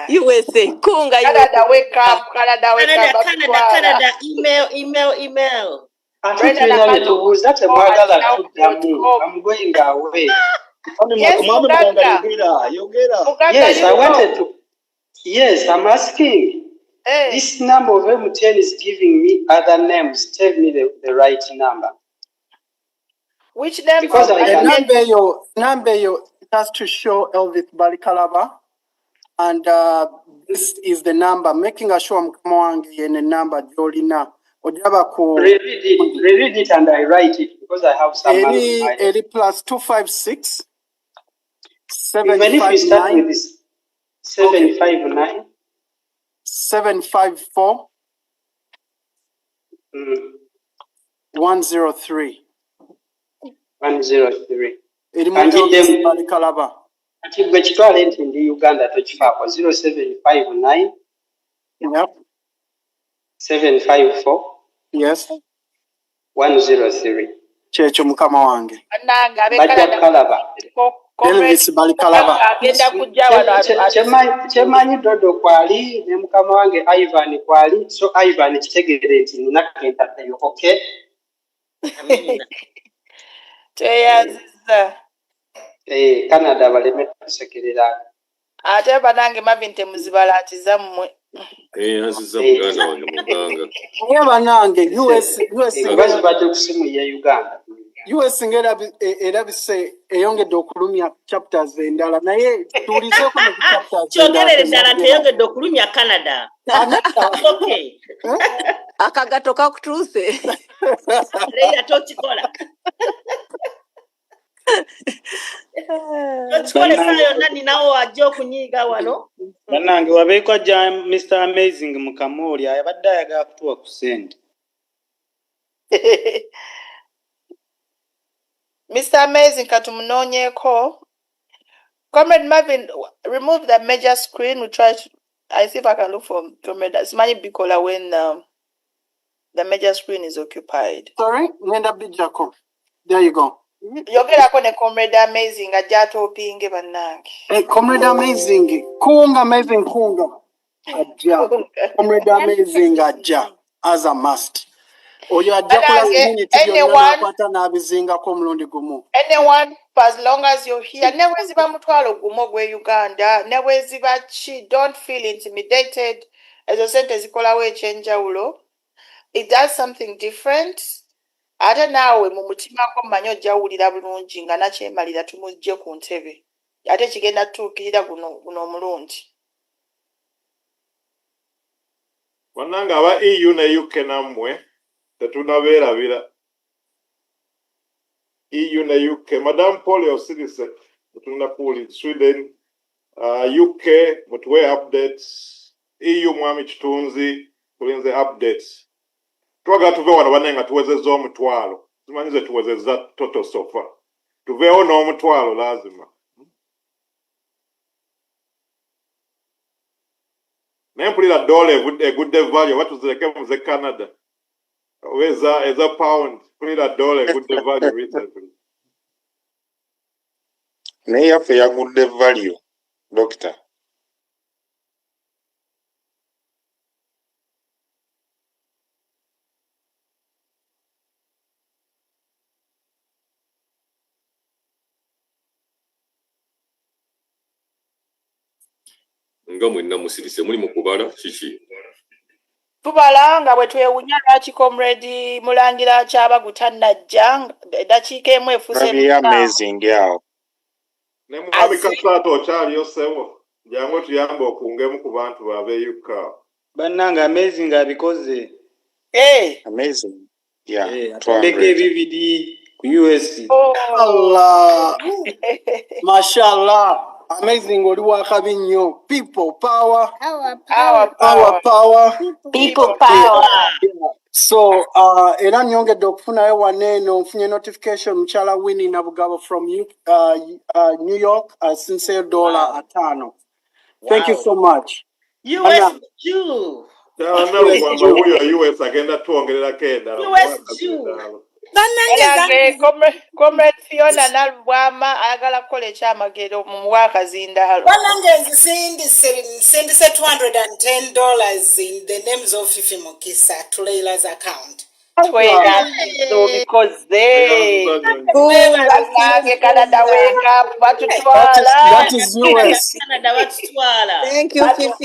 USA, kunga Canada, wake up. Canada, wake up. Canada, email. Ate twina bye tubuuza temwagala tuddamu. I'm going away. Yes, Uganda. Yes, I wanted to. Yes, I'm asking. Hey. This number of MTN is giving me other names. Tell me the right number. Which name? Because I can. Number it has to show Elvis Balikalaba. And this is the number. Making sure I'm coming in the number. Jolina. Reread it and I write it because I have some money. Eri plus 256 Even if we start with this 759 754 103 103. And give them Balikalaba. Ati gwe kitwale nti ndi Uganda tokifaako 0759 Yep. 754 Yes 103. Checho mukama wange. Bajja kalaba. Elvis Balikalaba. Kyemanyi Dodo kwali ne mukama wange Ivan kwali, so Ivan kitegeere nti nina kentaddeyo, okay? Tweyanziza. Canada baleme kusekerera. Ate banange mabinte muzibalaatiza mmwe. Yanziza muganda wange muganga. Ye banange US bazibadde ku simu ya Uganda. US era bise eyongedde okulumya chapters endala naye tuulizeko ne chapters kyogerere ddala teyongedde okulumya Canada. Okay. Akagato kakutuuse. Leila tokikola. Tokikola essaawa yonna ninawo ajja okunyiiga wano. Bannange wabeeko ajja Mr. Amazing Mukamooli abadde ayagala kutuwa ku ssente. Mr. Amazing katumunoonyeeko. Comrade Marvin, remove the major screen. We try to. I see if I can look for Comrade. It's money Bicola when the major screen is occupied. Sorry, Nenda Bijako. There you go. Yogerako ne Comrade Amazing ajja atopinge bannange. Hey, Comrade Amazing. Kunga Amazing Kunga. Ajja. Comrade Amazing ajja. As a must. Oyo ajja kula minute byonna nakwata n'abizingako omulundi gumu. Anyone, as long as you're here, ne bweziba mutwalo gumu gwe Uganda, ne bweziba chi, don't feel intimidated. Ezo sente zikolawo ekyenjawulo. It does something different. Ate naawe mu mutima ko mmanyi ojja wulira bulungi nga nakyemalira tumujje ku ntebe. Ate kigenda tutuukirira guno omulundi. Bannange aba EU ne UK nammwe tetunabeerabira. EU ne UK. Madam Paul Osirise tetunakuwulira. Sweden, UK mutuwe updates. EU mwami Kitunzi tulinze updates. Twagala tuve wano bannange nga tuwezezza omutwalo. Simanyi ze tuwezezza total sofa. Tuveewo n'omutwalo lazima. Naye mpulira dola egudde value oba tuzireke mu ze Canada. Eza pound. Mpulira dola egudde value recently. Naye yaffe yagudde value, Doctor. Nga mwenna musirise muli mu kubala kiki? Tubala nga bwe twewunya lwaki comrade Mulangira Kyabagu tannajja eddakiika emu efuuse Very amazing yawo. Ne mwami Kasaato okyaliyo ssebo. Jangu tuyambe okungemu ku bantu b'ab'UK. Bannange amazing abikoze. Amazing. Yeah. Atondeka ebibiri ku US. Allah. Mashallah. Amazing oli wakabi nnyo. People power. Our power. People power. So era nyongedde okufunayo waneeno nfunye notification mukyala Winnie Nabugabo from New York sincere $5. Thank you so much. US Jew. US agenda twongererako endala. US Jew. Comrade Fiona Nalubwama ayagala kukola ekyamagero mu wakazindaalo. Bannange nsindise $210 in the names of Fifi Mukisa to Leila's account. Because they Canada wake up batutwala. That is US. Canada batutwala. Thank you, Fifi.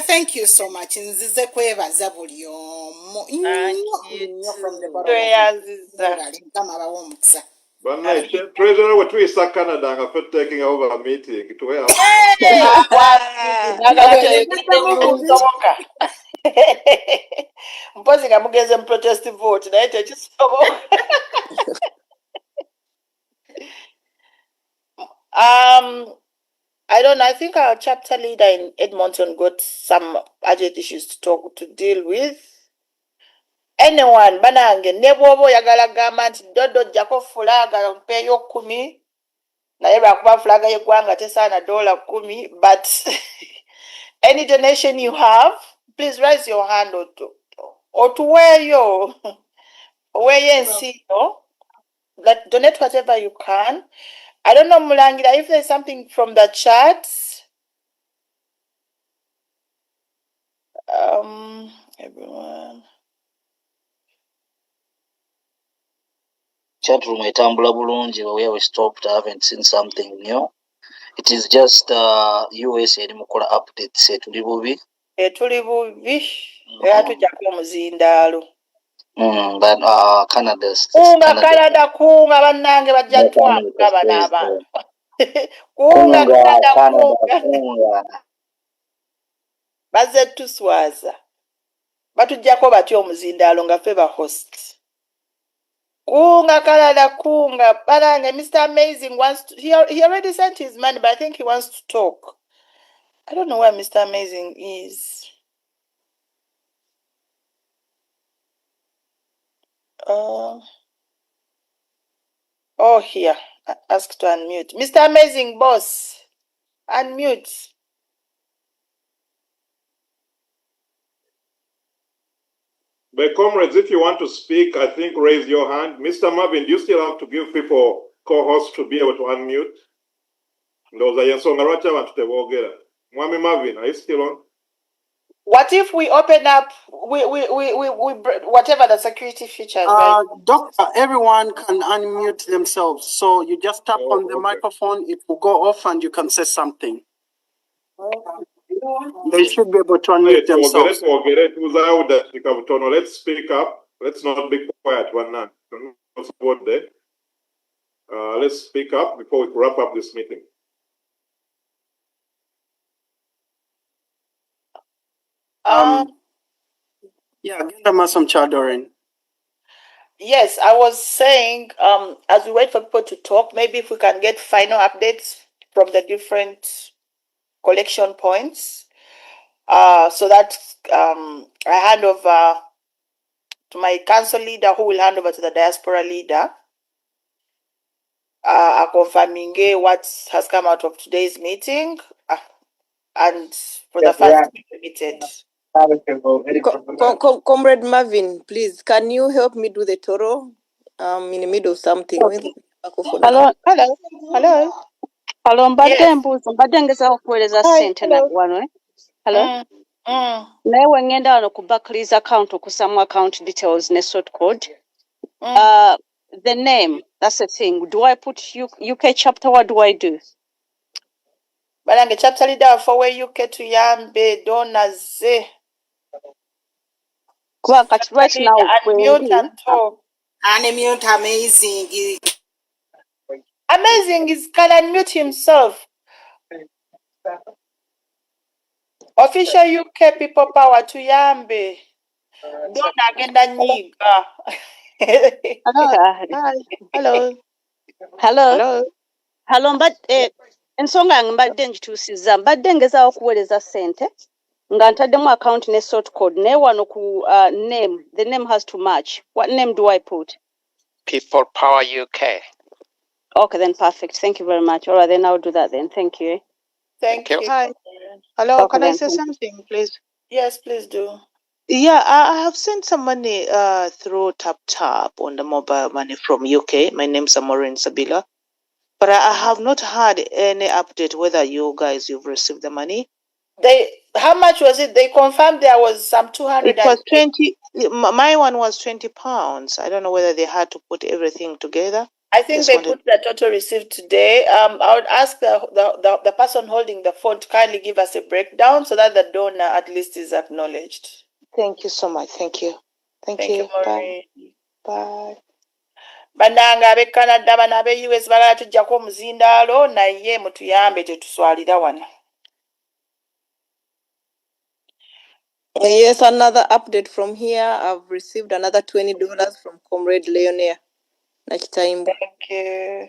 Thank you so much. Nzize kwebaza buli omu. Treasurer we tuyisa Canada nga fe taking over a meeting to where mpozi nga mugeze mu protest vote naye tekisoboka. I don't know. I think our chapter leader in Edmonton got some urgent issues to deal with. Anyone, banange, ne bwoba oyagala gamba nti Dodo ojjako fulaga mpeeyo 10 naye lwakuba fulaga y'eggwanga tesaana $10, but any donation you have, please raise your hand otuweeyo oweeyo ensiyo. Donate whatever you can. I don't know, Mulangira, if there's something from the chat. Everyone. Chat room etambula bulungi, where we stopped. I haven't seen something new. It is just US eri mukola updates tuli bubi. Tuli bubi. Era tujjako omuzindaalo. But Canada's Canada kunga bannange bajja twanga bana abantu. Kunga kunga. Bazze tuswaza. Batujjako batyo omuzindaalo nga ffe ba host. Kunga Canada kunga. Banange, Mr. Amazing wants to, he already sent his money, but I think he wants to talk. I don't know where Mr. Amazing is. Here. Ask to unmute. Mr. Amazing boss. Unmute. But comrades, if you want to speak, I think raise your hand. Mr. Marvin, do you still have to give people co-hosts to be able to unmute? Mwami Marvin, are you still on? What if we open up, we whatever the security features, right? Doctor, everyone can unmute themselves. So you just tap on the microphone, it will go off and you can say something. They should be able to unmute themselves. Let's speak up. Let's not be quiet one night. Let's speak up before we wrap up this meeting. Yeah, Genda Masam Chadorin. Yes, I was saying, as we wait for people to talk, maybe if we can get final updates from the different collection points, so that I hand over to my council leader, who will hand over to the diaspora leader, confirming what has come out of today's meeting, and for the funds to be remitted. Comrade Marvin, please, can you help me do the total? In the middle of something. Hello. Hello, mbadde mbuuza mbadde ngezaako okuweereza ssente wano. Hello. Naye we ngenda wano ku Barclays account okussaamu account details ne sort code. The name, that's the thing. Do I put UK chapter? What do I do? Balange chapter leader for where UK to Yambe donors. Right now, unmute and talk. Unmute amazing. Amazing is can unmute himself. Official UK people power to Yambe. Don't agenda nyiga. Hello, mbadde ensonga yange mbadde ngituusizza mbadde ngezaawo okuweereza ssente nga ntaddemu account ne sort code naye wano ku name, the name has to match. What name do I put? People Power UK. Okay, then perfect. Thank you very much. All right, then I'll do that then. Thank you. Thank you. Hi. Hello, Okay, can I then. say something, please? Yes, please do. Yeah, I have sent some money through Tap on the mobile money from UK. My name's Maureen Sabila. But I have not had any update whether you guys you've received the money. How much was it? They confirmed there was some 200. It was 20. My one was £20. I don't know whether they had to put everything together. I think they put the total received today. I would ask the person holding the phone to kindly give us a breakdown so that the donor at least is acknowledged. Thank you so much. Thank you. Thank you. Maureen. Bye. Bannange ab'e Canada bano ab'e US balala tujjako omuzindaalo naye mutuyambe tetuswalira wano. Yes, another update from here. I've received another $20 from Comrade Leonia. Thank you.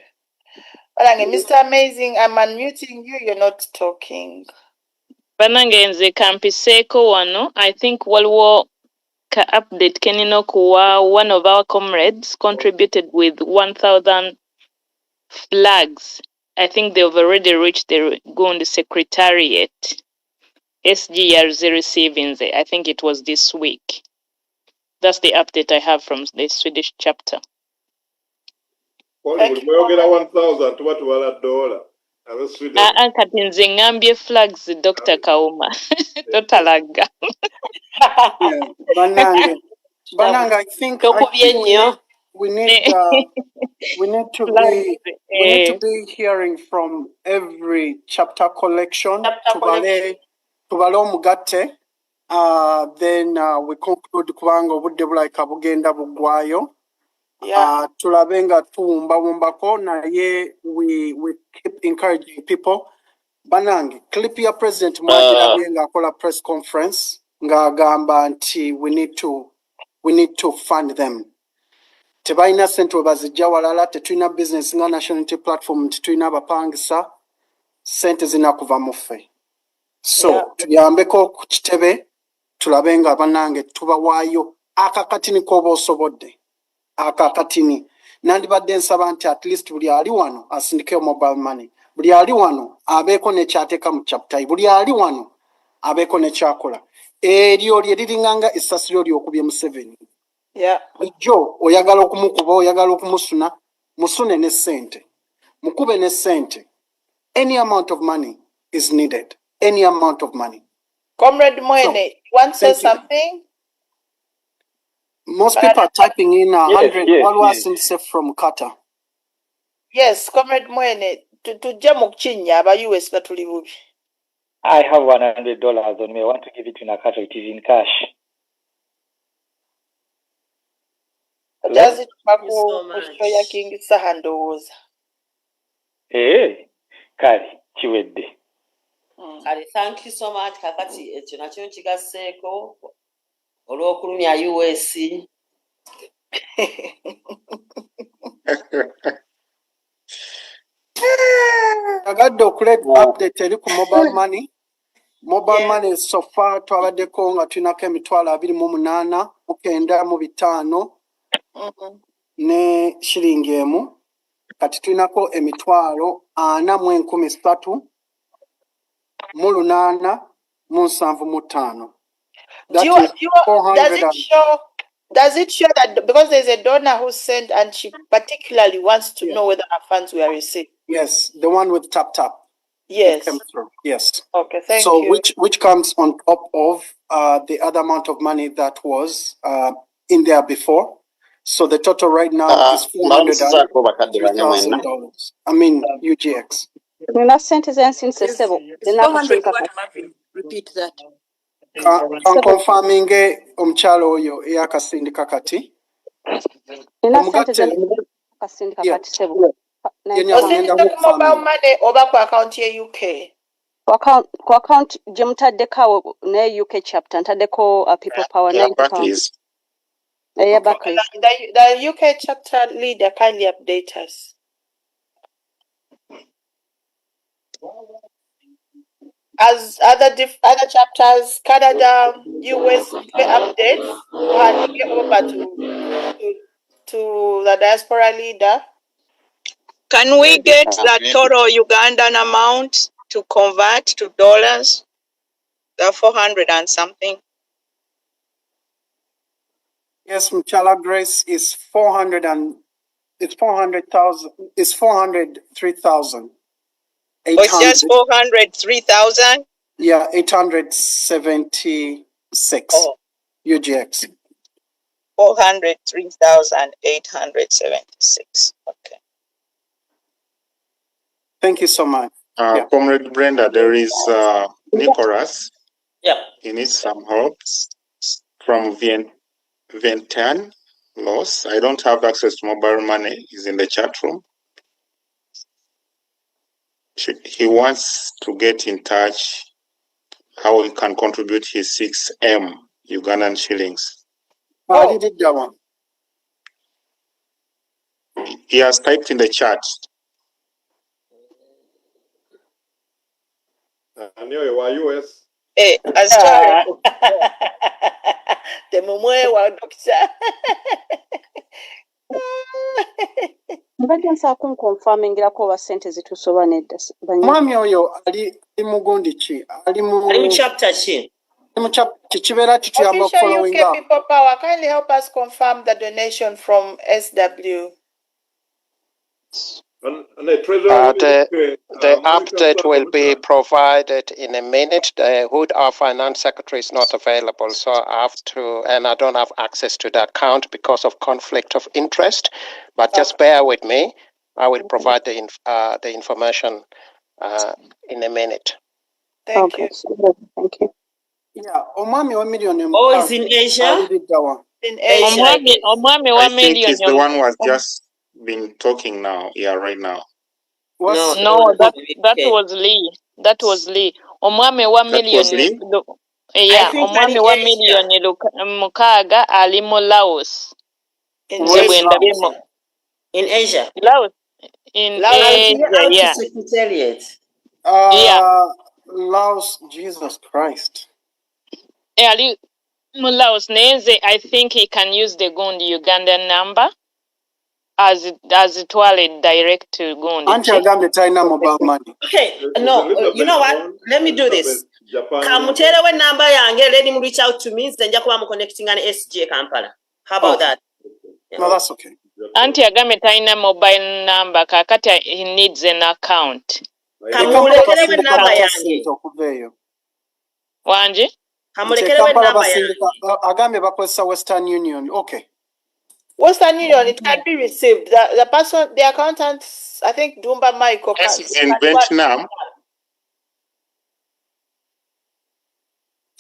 Balange, Mr. Amazing, I'm unmuting you. You're not talking. Bannange nze kampiseeko wano. I think waliwo ka update kenino kuwa one of our comrades contributed with 1,000 flags. I think they've already reached the Gund Secretariat. SGR's receiving the, I think it was this week. That's the update I have from the Swedish chapter. Kati nze ngambye flags Dr. Kauma totalaga. Bananga, I think we need to be hearing from every chapter collection tubale omugatte. Then we conclude kubanga obudde bulabika bugenda buggwayo. Tulabe nga tuwumbawumbako naye we keep encouraging people. Banange, clip ya President Mwagirabye ng'akola press conference ng'agamba nti we need to fund them. Tebalina ssente we bazijja walala, tetulina business nga National Unity Platform, tetulina abapangisa, ssente zinakuva mu ffe. So tuyambeko ku kitebe tulabe nga bannange tubawaayo akakatini k'oba osobodde. Akakatini nandibadde nsaba nti at least buli ali wano asindike mobile money, buli ali wano abeeko nekyateeka mu chapter, buli ali wano abeeko nekyakola. Eryo lye liringanga essasiro ly'okubye Museveni. Bulijjo oyagala okumukuba, oyagala okumusuna, musune ne ssente, mukube ne ssente. Any amount of money is needed. Any amount of money. Comrade Mwene, want to say something? Most people are typing in 100. Yes. From Qatar. Yes, Comrade Mwene, tujja mu kukinnya aba US batuli bubi. I have $100 on me. I want to give it to Nakato. It is in cash. Just kushoya King Sahandoza. Kale kiwedde. Kale, thank you so much. Kakati ekyo nakyo nkigaseeko olw'okulumya US. Agadde okuleta update eri ku mobile money. Mobile money so far twabaddeko nga tulinako emitwalo 28,905 ne shilingi emu. Kati tulinako emitwalo 40,875. That is 400. Does it show that because there's a donor who sent and she particularly wants to know whether her funds were received? Yes, the one with tap. Yes. Came through. Yes. Okay, thank you. Which comes on top of the other amount of money that was in there before. So the total right now is $403,000. I mean UGX. Nina sente zensinse sebo. Repeat that. Confirming omukyalo oyo eyakasindika kati. Nina sente zensinse kati sebo. Osindika ku mobile money oba ku account ye UK? Ku account gye mutaddeko ne UK chapter ntaddeko people power £90. Yeah, Barclays. The UK chapter leader kindly update us. As other chapters, Canada, US updates, hand over to the diaspora leader. Can we get the total Ugandan amount to convert to dollars? The 400 and something. Yes, Mchala Grace is 400,000. It's 403,000. It's just 403,000. Yeah, 876 UGX. 403,876. Okay. Thank you so much. Comrade Brenda, there is Nicholas. Yeah. He needs some help from Vientiane Loss. I don't have access to mobile money. He's in the chat room. He wants to get in touch how he can contribute his 6M Ugandan shillings. I did that one. He has typed in the chat. Anyway, why US? Mbadde nsaa kunkonfamingirako oba ssente zitusoba nedda. Mwami oyo ali mugundi ki? Ali mu chapter ki? Mu chapter kibeera kituyamba following UK up. people power, kindly help us confirm the donation from SW. The update will be provided in a minute. Our finance secretary is not available, so I have to, and I don't have access to the account because of conflict of interest. But just bear with me. I will provide the information in a minute. Thank you. Thank you. Yeah, omwami wa million. Oh, it's in Asia? In Asia. I think he's the one who has just been talking now. Yeah, right now. No, that was Lee. That was Lee. Omwami wa million. Yeah, omwami wa million mukaaga ali mu Laos. In Asia. Laos. In Asia, yeah. Yeah. Laos, Jesus Christ. Ali mu Laos neze, I think he can use the Gundi Ugandan number as it were direct to Gundi. Mobile money. Okay, no, you know what? Let me do this. Kamuterewe number yange, let him reach out to me, then jakuba connecting an SG Kampala. How about that? No, that's okay. Anti agame taina mobile number kakati he needs an account. Kamulekerewe number yange. Wanji? Kamulekerewe number yange. Agambe bakozesa Western Union. Okay. Western Union, it can be received. The person, the accountant, I think Dumba Michael. Yes, it's in Vietnam.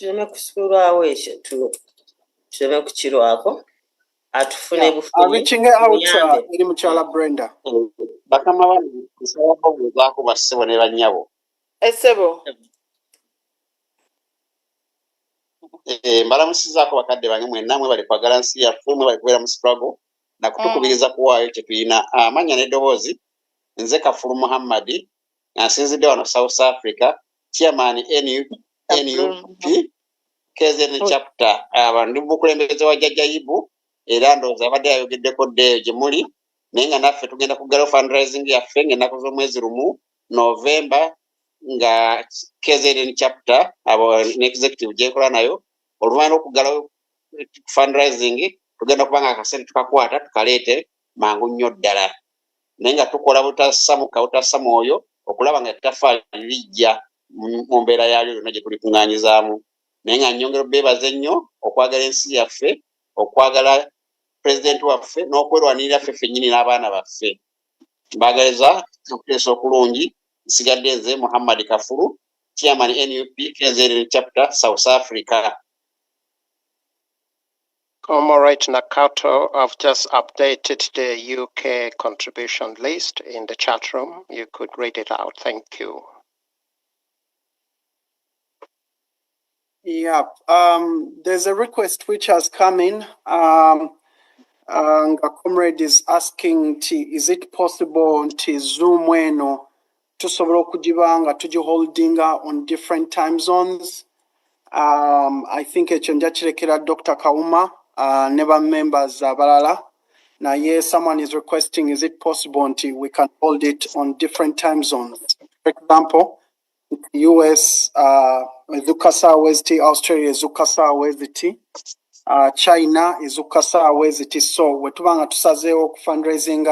Tuleme kusulwawo ekyo tuleme kukirwako. atufune bufunyi reaching out muyambe. eri mukyala Brenda. Bakama bange nsaba kubuuzaako bassebo ne bannyabo. Essebo. Mbalamusizaako bakadde bange mwenna mwe bali kwagala nsi yaffe mwe bali kubeera mu struggle na kutukubiriza kuwaayo kye tulina. Amannya n'eddoboozi nze Kafulu Muhammad nga nsinzidde wano South Africa, chairman NUP KZN chapter. Ndi mukulembeze wa Jjajja Ibu era ndowooza abadde yayogeddeko ddeeyo gye muli, naye nga naffe tugenda kuggalawo fundraising yaffe ng'ennaku z'omwezi lumu November nga KZN chapter abo ne executive gyekola nayo. Oluvannyuma lw'okuggalawo fundraising tugenda kubanga akasente tukakwata tukaleete mangu nnyo ddala, naye nga tukola butassa mwoyo okulaba nga ettaffaali lijja mu mbeera yalyo yonna gye tuli kuŋŋaanyizaamu. Naye nga nnyongera beebaza ennyo okwagala ensi yaffe, okwagala pulezidenti waffe n'okwerwanirira ffe ffennyini n'abaana baffe. Mbaagaliza okuteesa okulungi. Nsigadde nze Muhammad Kafulu, chairman NUP KZN chapter South Africa. Comrade Nakato, I've just updated the UK contribution list in the chat room. You could read it out. Thank you. Yeah, there's a request which has come in. A comrade is asking, is it possible to Zoom eno tusobola okugibanga tugiholdinga on different time zones? I think ekyo njakirekera Dr. Kauma ne members abalala. Now, yes, someone is requesting, is it possible until we can hold it on different time zones? For example, US, Zukasa West, Australia, Zukasa West, China is Zukasa West. So we're tubanga tusazeo fundraising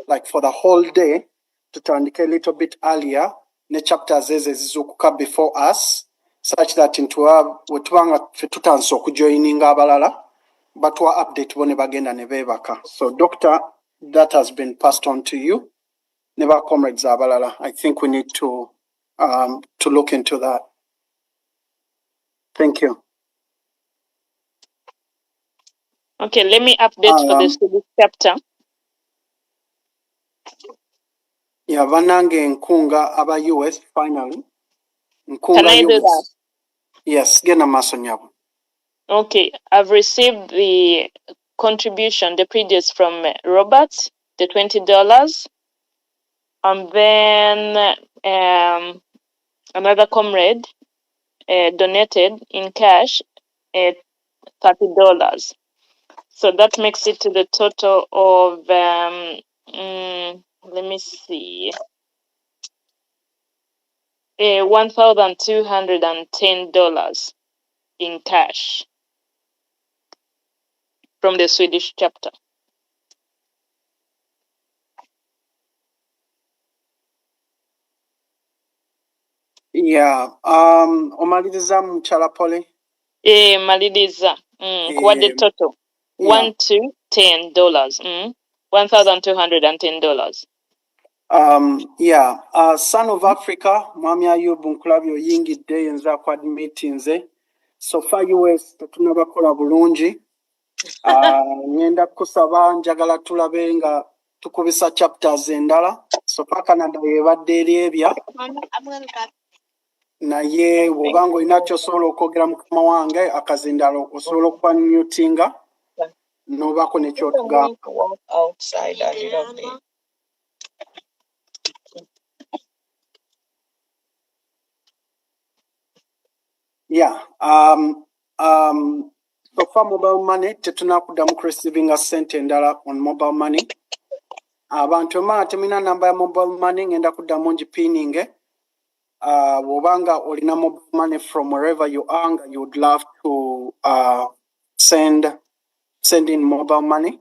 like for the whole day, tutandike a little bit earlier, ne chapters eze zizukuka before us, such that into we're tubanga tutanso kujoininga abalala, but we update bone bagenda ne bebaka. So doctor, that has been passed on to you. Never comrades abalala. I think we need to look into that. Thank you. Okay, let me update for the Swedish chapter. Yeah, Vanange Nkunga aba US finally. Nkunga Can I do that? Yes, gena masonyabo. Okay, I've received the contribution, the previous from Robert, the $20, and then another comrade donated in cash $30. So that makes it to the total of let me see, $1,210 in cash from the Swedish chapter. Yeah, omaliriza muchala pole. Maliriza, what the total? Yeah. $1,210. $1,210. Yeah, Son of Africa, Mwami Ayubu Nkulabyo yingidde yenza ku admitinze. So far US tetunabakola bulungi. Ngenda kusaba njagala tulabe nga tukubisa chapters endala. So far Canada yebadde eri ebya. Naye bw'obanga olina ky'osobola okwogera mukama wange akazindalo osobola okubanyutinga n'obaako ne ky'otugamba. Yeah, so far mobile money tetunakuddamu kureceiving sente endala on mobile money. Abantu mala temina namba ya mobile money ngenda kuddamu ngipininge. Wobanga olina mobile money from wherever you are, you would love to send in mobile money.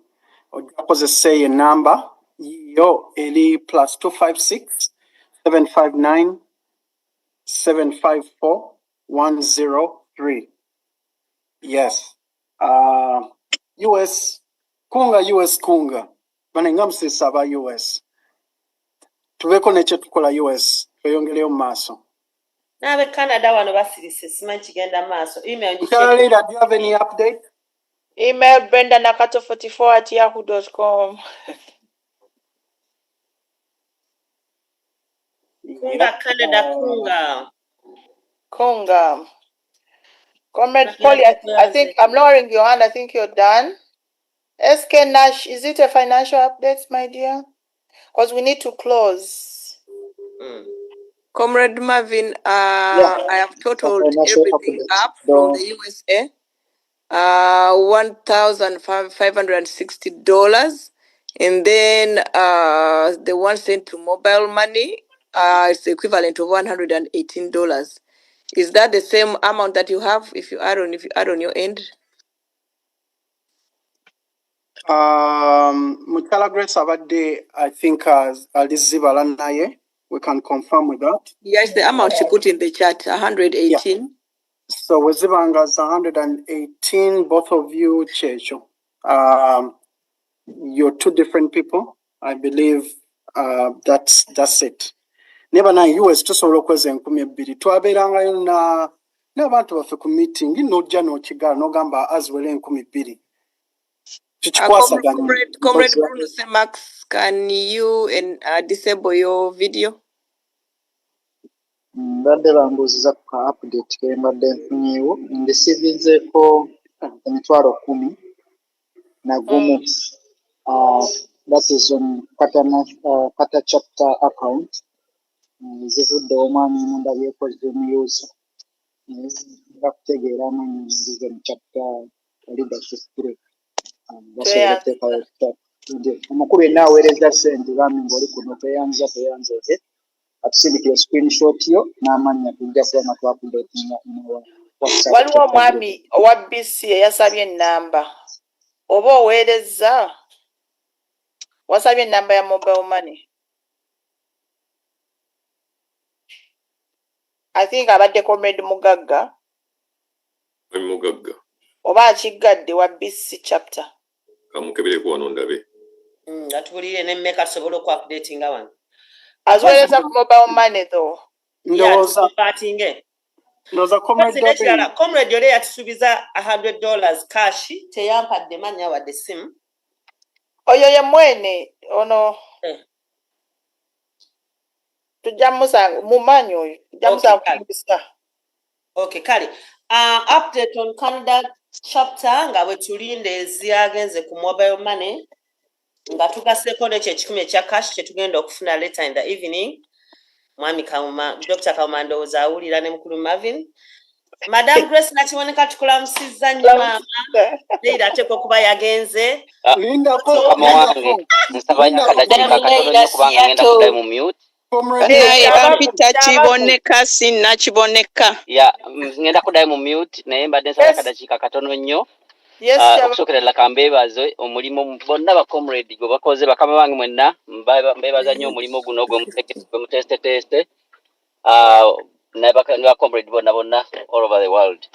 Ojakozesa a number yo eli +256 759 754 103. Yes. US kunga. Banenga msisa aba US. Tubeko neche tukola US. Tuyongeleyo maso. Nabe Canada wano basirise simanyi kigenda maaso. Email Leader, do you have any update? Email brendanakato44@yahoo.com. Kunga Canada Kunga. Kunga. Comrade Polly, I think I'm lowering your hand. I think you're done. SK Nash, is it a financial update, my dear? Because we need to close. Comrade Marvin, Yeah. I have totaled Financial everything update. up from the USA. $1,560, and then the 1 cent to mobile money is the equivalent of $118. Is that the same amount that you have if you add on your end? Mutala Grace Abade, I think Alizibala naye. We can confirm with that. Yes, the amount she put in the chat, 118. Yeah. So Wezibanga's 118, both of you, Checho. You're two different people. I believe that's it. Neba na US tusobola okweza 2,000 twabeerangayo n'abantu baffe ku meeting n'ojja n'okigala n'ogamba aziwere 2,000 tukikwasaganye. Comrade Bruno Semax, can you disable your video? Mbadde bambuuziza ku ka update ke mbadde nfunyeewo ndisiivinzeeko emitwalo 10 na gumu. That is on Kata chapter account. Zivuddewo omwami mundabyeko zimuyuza nga kutegeera amanyi nzize mu chapter leadership group. Basobola okuteekayo omukulu yenna aweereza ssente bambi ng'oli kuno tweyanze atusindikira screenshot yo n'amannya tujja kuba nga twakuleetinga WhatsApp. Waliwo omwami owa BC eyasabye ennamba oba oweereza wasabye ennamba ya mobile money. I think abadde Comrade Mugagga oba akiggadde wa BC chapter. Kamukebeleko wano ndabe. Atubulire ne mmeka tusobole okuupdatinga wano. Aziweereza ku mobile money though. Ndowooza Comrade yole yatusuubiza $100 cash teyampadde mannya wadde ssimu. Oyo ye mwene ono tujja musanga mumanyi oyo tujja musanga kumukisa. Okay, kale. Update on Canada chapter nga bwe tulinde ezyagenze ku mobile money nga tugaseeko n'ekyo ekikumi ekya cash kye tugenda okufuna later in the evening. Mwami Kauma, Dr. Kauma ndowooza awulira ne mukulu Marvin. Madam Grace nakiboneka tukulamusizza nnyo maama. Leira ateekwa okuba yagenze. Naye bampita kiboneka sinnakiboneka. Ngenda kuddayo mu mute naye mbadde nsaba akadakiika katono nnyo. Okusokerera kambeebaze omulimu bonna ba comrade gwe bakoze bakama bange mwenna mbeebaza nnyo omulimu guno gwemuteste ne ba comrade bonna all over the world.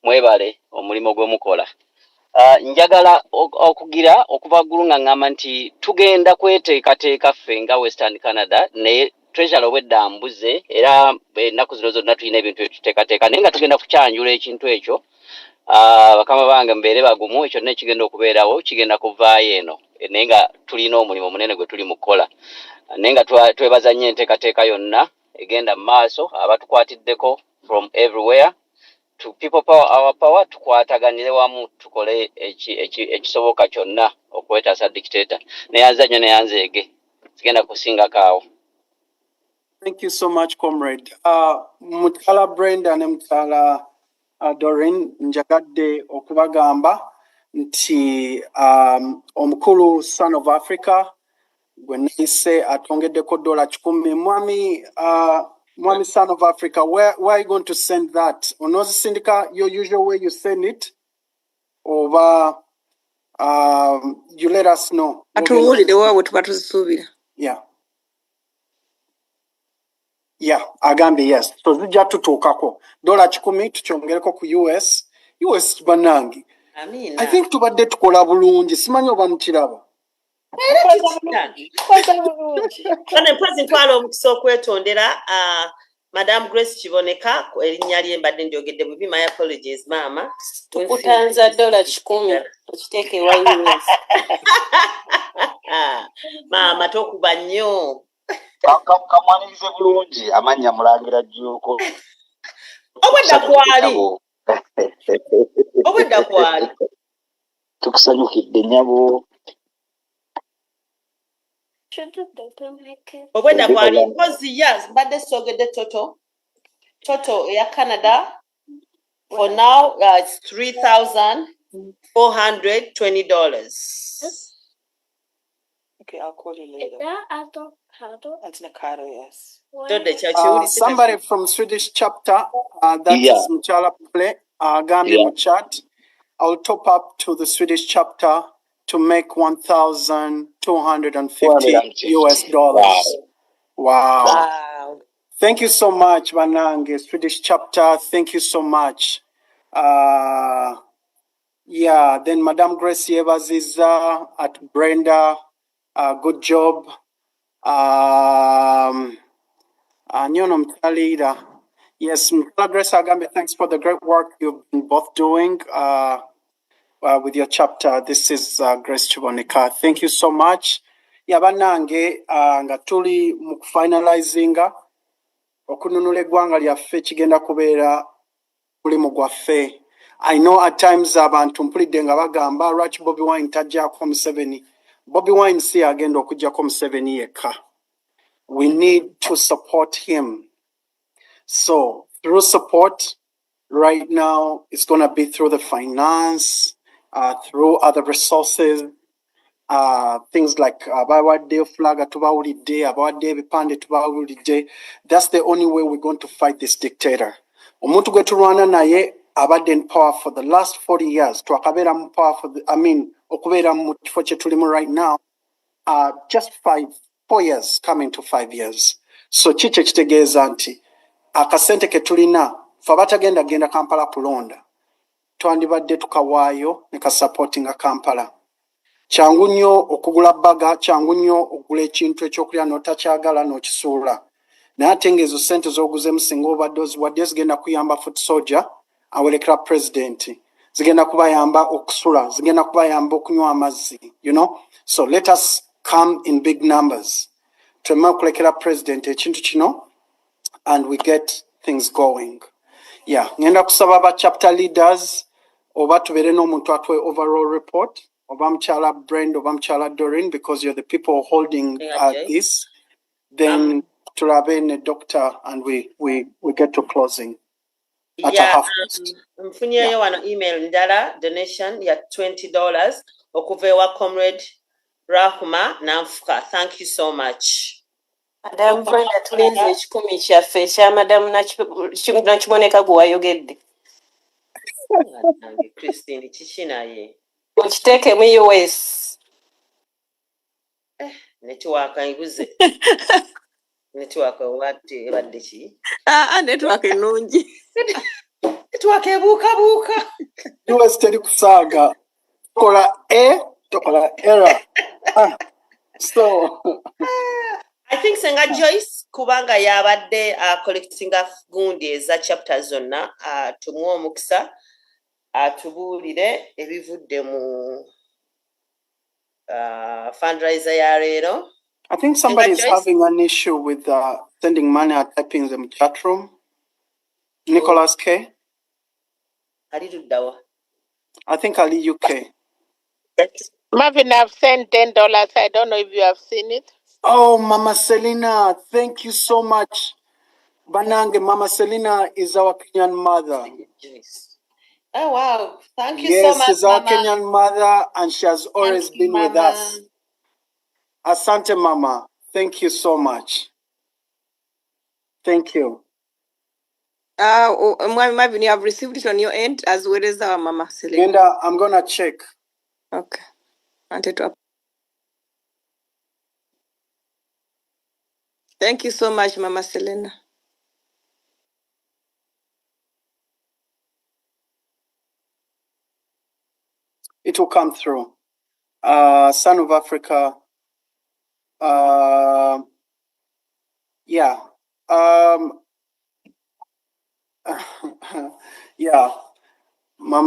Mwebale omulimu gwemukola. Njagala okuva ggulu nga ngamba nti tugenda kweteekateeka ffe nga Western Canada naye treasury obwedda mbuze era ennaku zino zonna tulina ebintu ebituteekateeka naye nga tugenda kukyanjula ekintu ekyo. Bakama bange mbeere bagumu ekyo nekigenda okubeerawo kigenda kuvaayo eno naye nga tulina omulimu munene gwe tuli mu kukola naye nga twebaza nnyo enteekateeka yonna egenda mu maaso abatukwatiddeko from everywhere to people power our power tukwataganire wamu tukole ekisoboka kyonna okwetaasa dictator neyanza nnyo neyanzeege kigenda kusingako awo. Thank you so much, comrade. Mutala Brenda ne Mutala Doreen njagadde okubagamba nti omukulu Son of Africa gwe nayise atongeddeko $100. Mwami Son of Africa, where are you going to send that? Onozisindika your usual way you send it? Or you let us know? Atuwulire waabwe tuba tuzisuubira. Yeah, agambye yes. So zijja tutuukako. $100 tukyongereko ku US banange. I think tubadde tukola bulungi. Simanyi oba mukiraba. Kane mpazi ntwala omukisa okwetondera Madam Grace Chiboneka, erinnya lye mbadde ndyogedde bubi, my apologies, Mama. Tukutanza $10 okiteeke ewa US. Mama tokuba nnyo. Kamwanirize bulungi amannya Mulangira Jjuuko. Obwedda kwali. Obwedda kwali. Tukusanyukidde nnyabo. Obwedda kwali mpozi ya mbadde sogedde toto eya Canada. For now, it's $3,420. Okay, I'll call you later. That's Nakado, yes. Somebody from Swedish chapter, that is Mchala Play, Gambi Muchat. I'll top up to the Swedish chapter to make $1,250 US. Wow. Thank you so much, Banange, Swedish chapter. Thank you so much. Then Madam Grace Evaziza at Brenda, good job. Nyono Mtalida. Yes, Mtala Grace Agambe, thanks for the great work you've been both doing with your chapter. This is Grace Chibonika. Thank you so much. Banange nga tuli mu finalizinga okununula eggwanga lyaffe kigenda kubeera mulimu gwaffe. I know at times abantu mpulidde nga bagamba lwaki Bobi Wine tajjaako Museveni. Bobi Wine si agenda okujjako Museveni yekka. We need to support him. So through support, right now it's going to be through the finance, through other resources, things like abawadde flag tubawulidde, abawadde ebipande tubawulidde. That's the only way we're going to fight this dictator. Omuntu gwe tulwana naye abadde in power for the last 40 years. Twakabeera mu power for okubeera mu kifo kye tulimu right now, just 4 years coming to 5 years. So kiki ekitegeeza nti akasente ke tulina fe abatagenda genda Kampala kulonda twandibadde tukawaayo ne kasupportinga Kampala. Kyangu nnyo okugula bbaga, kyangu nnyo okugula ekintu ekyokulya n'otakyagala n'okisuula. Naye ate ng'ezo ssente z'oguzeemu singa obadde oziwadde zigenda kuyamba foot soldier awelekera president, zigenda kubayamba okusula, zigenda kubayamba okunywa amazzi, So let us come in big numbers. Tuleme okulekera president ekintu kino and we get things going. Ngenda kusaba aba chapter leaders oba tubeere n'omuntu atwe overall report, oba Mchala Brand, oba Mchala Doreen, because you're the people holding this. Then tulabe ne doctor and we get to closing at a half past. Mfunyeyo wano email ndala donation ya $20 okuva ewa Comrade Rahuma Nanfuka. Thank you so much. Madam Brenda tulinze ekikumi kyaffe ekya Madam Nakiboneka gwe wayogedde. Christine kiki naye? Okiteekemu US. Netiwaka ibuze. Netiwaka wate ebadde ki? Netiwaka ennungi. Netiwaka ebuukabuuka. US teri kusaaga. Tokola error. So I think Senga Joyce kubanga yabadde collectinga gundi eza chapter zonna tumuwa omukisa atubuulire ebivudde mu fundraiser ya leero. I think somebody is having an issue with sending money or typing them chat room. Nicholas K. Ali tuddawa? I think Ali UK. Marvin, I've sent $10. I don't know if you have seen it. Oh, Mama Selina, thank you so much. Banange, Mama Selina is our Kenyan mother. Oh, wow. Thank you so much, she's our Mama. Kenyan mother and she has always been with us. Asante, Mama. Thank you so much. Thank you. Marvin, you have received it on your end as well as our Mama Selena. And I'm going to check. Okay. Thank you so much, Mama Selena. It will come through. Son of Africa.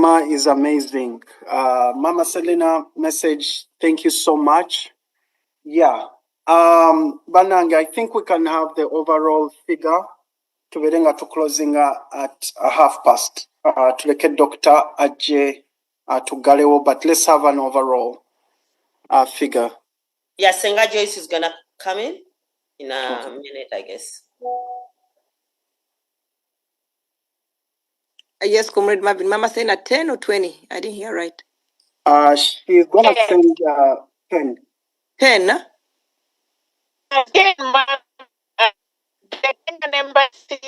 Mama is amazing. Mama Selena message, thank you so much. Yeah. Banang, I think we can have the overall figure to be to closing at past. To the Dr. Ajay to Galeo, but let's have an overall figure. Yeah, Senga Joyce is gonna come in a minute, I guess. Yes, Comrade Marvin. Mama saying at 10 or 20? I didn't hear right. She's gonna send 10. 10? Again, the Kenyan embassy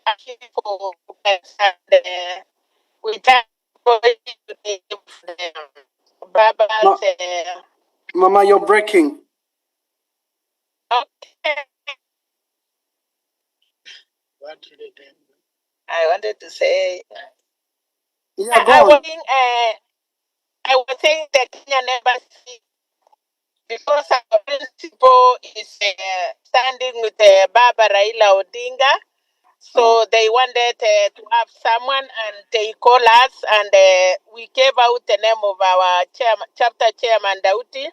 actually for without going to the Baba's. Mama, you're breaking. Okay. I wanted to say. Yeah, go on. I was saying the Kenyan embassy because our principal is standing with Baba Raila Odinga. So they wanted to have someone, and they call us, and we gave out the name of our chapter chairman, Dauti.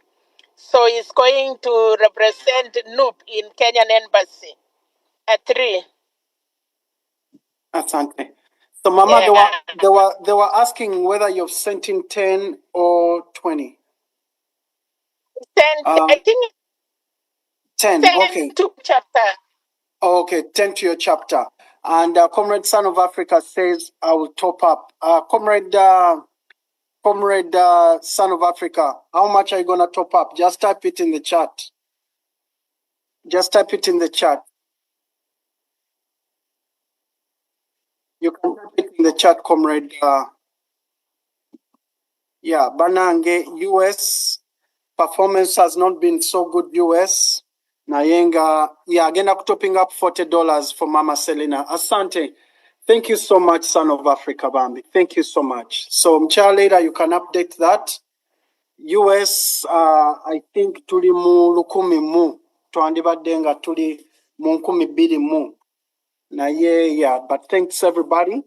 So he's going to represent NUP in Kenyan embassy at 3. Asante. So, Mama, Yeah. they were asking whether you've sent in 10 or 20. 10, I think 10. 10 Okay. to chapter. Okay, 10 to your chapter. And Comrade Son of Africa says, I will top up. Comrade Son of Africa, how much are you going to top up? Just type it in the chat. Just type it in the chat. You can type it in the chat, Comrade. Yeah, Banange, US performance has not been so good, US. Nayenga, yeah, again, I'm topping up $40 for Mama Selena. Asante. Thank you so much, Son of Africa, Bambi. Thank you so much. So, mcha later, you can update that. US, I think, tuli mu lukumi mu. Twandibadde nga tuli mu 12 mu. Yeah, but thanks everybody.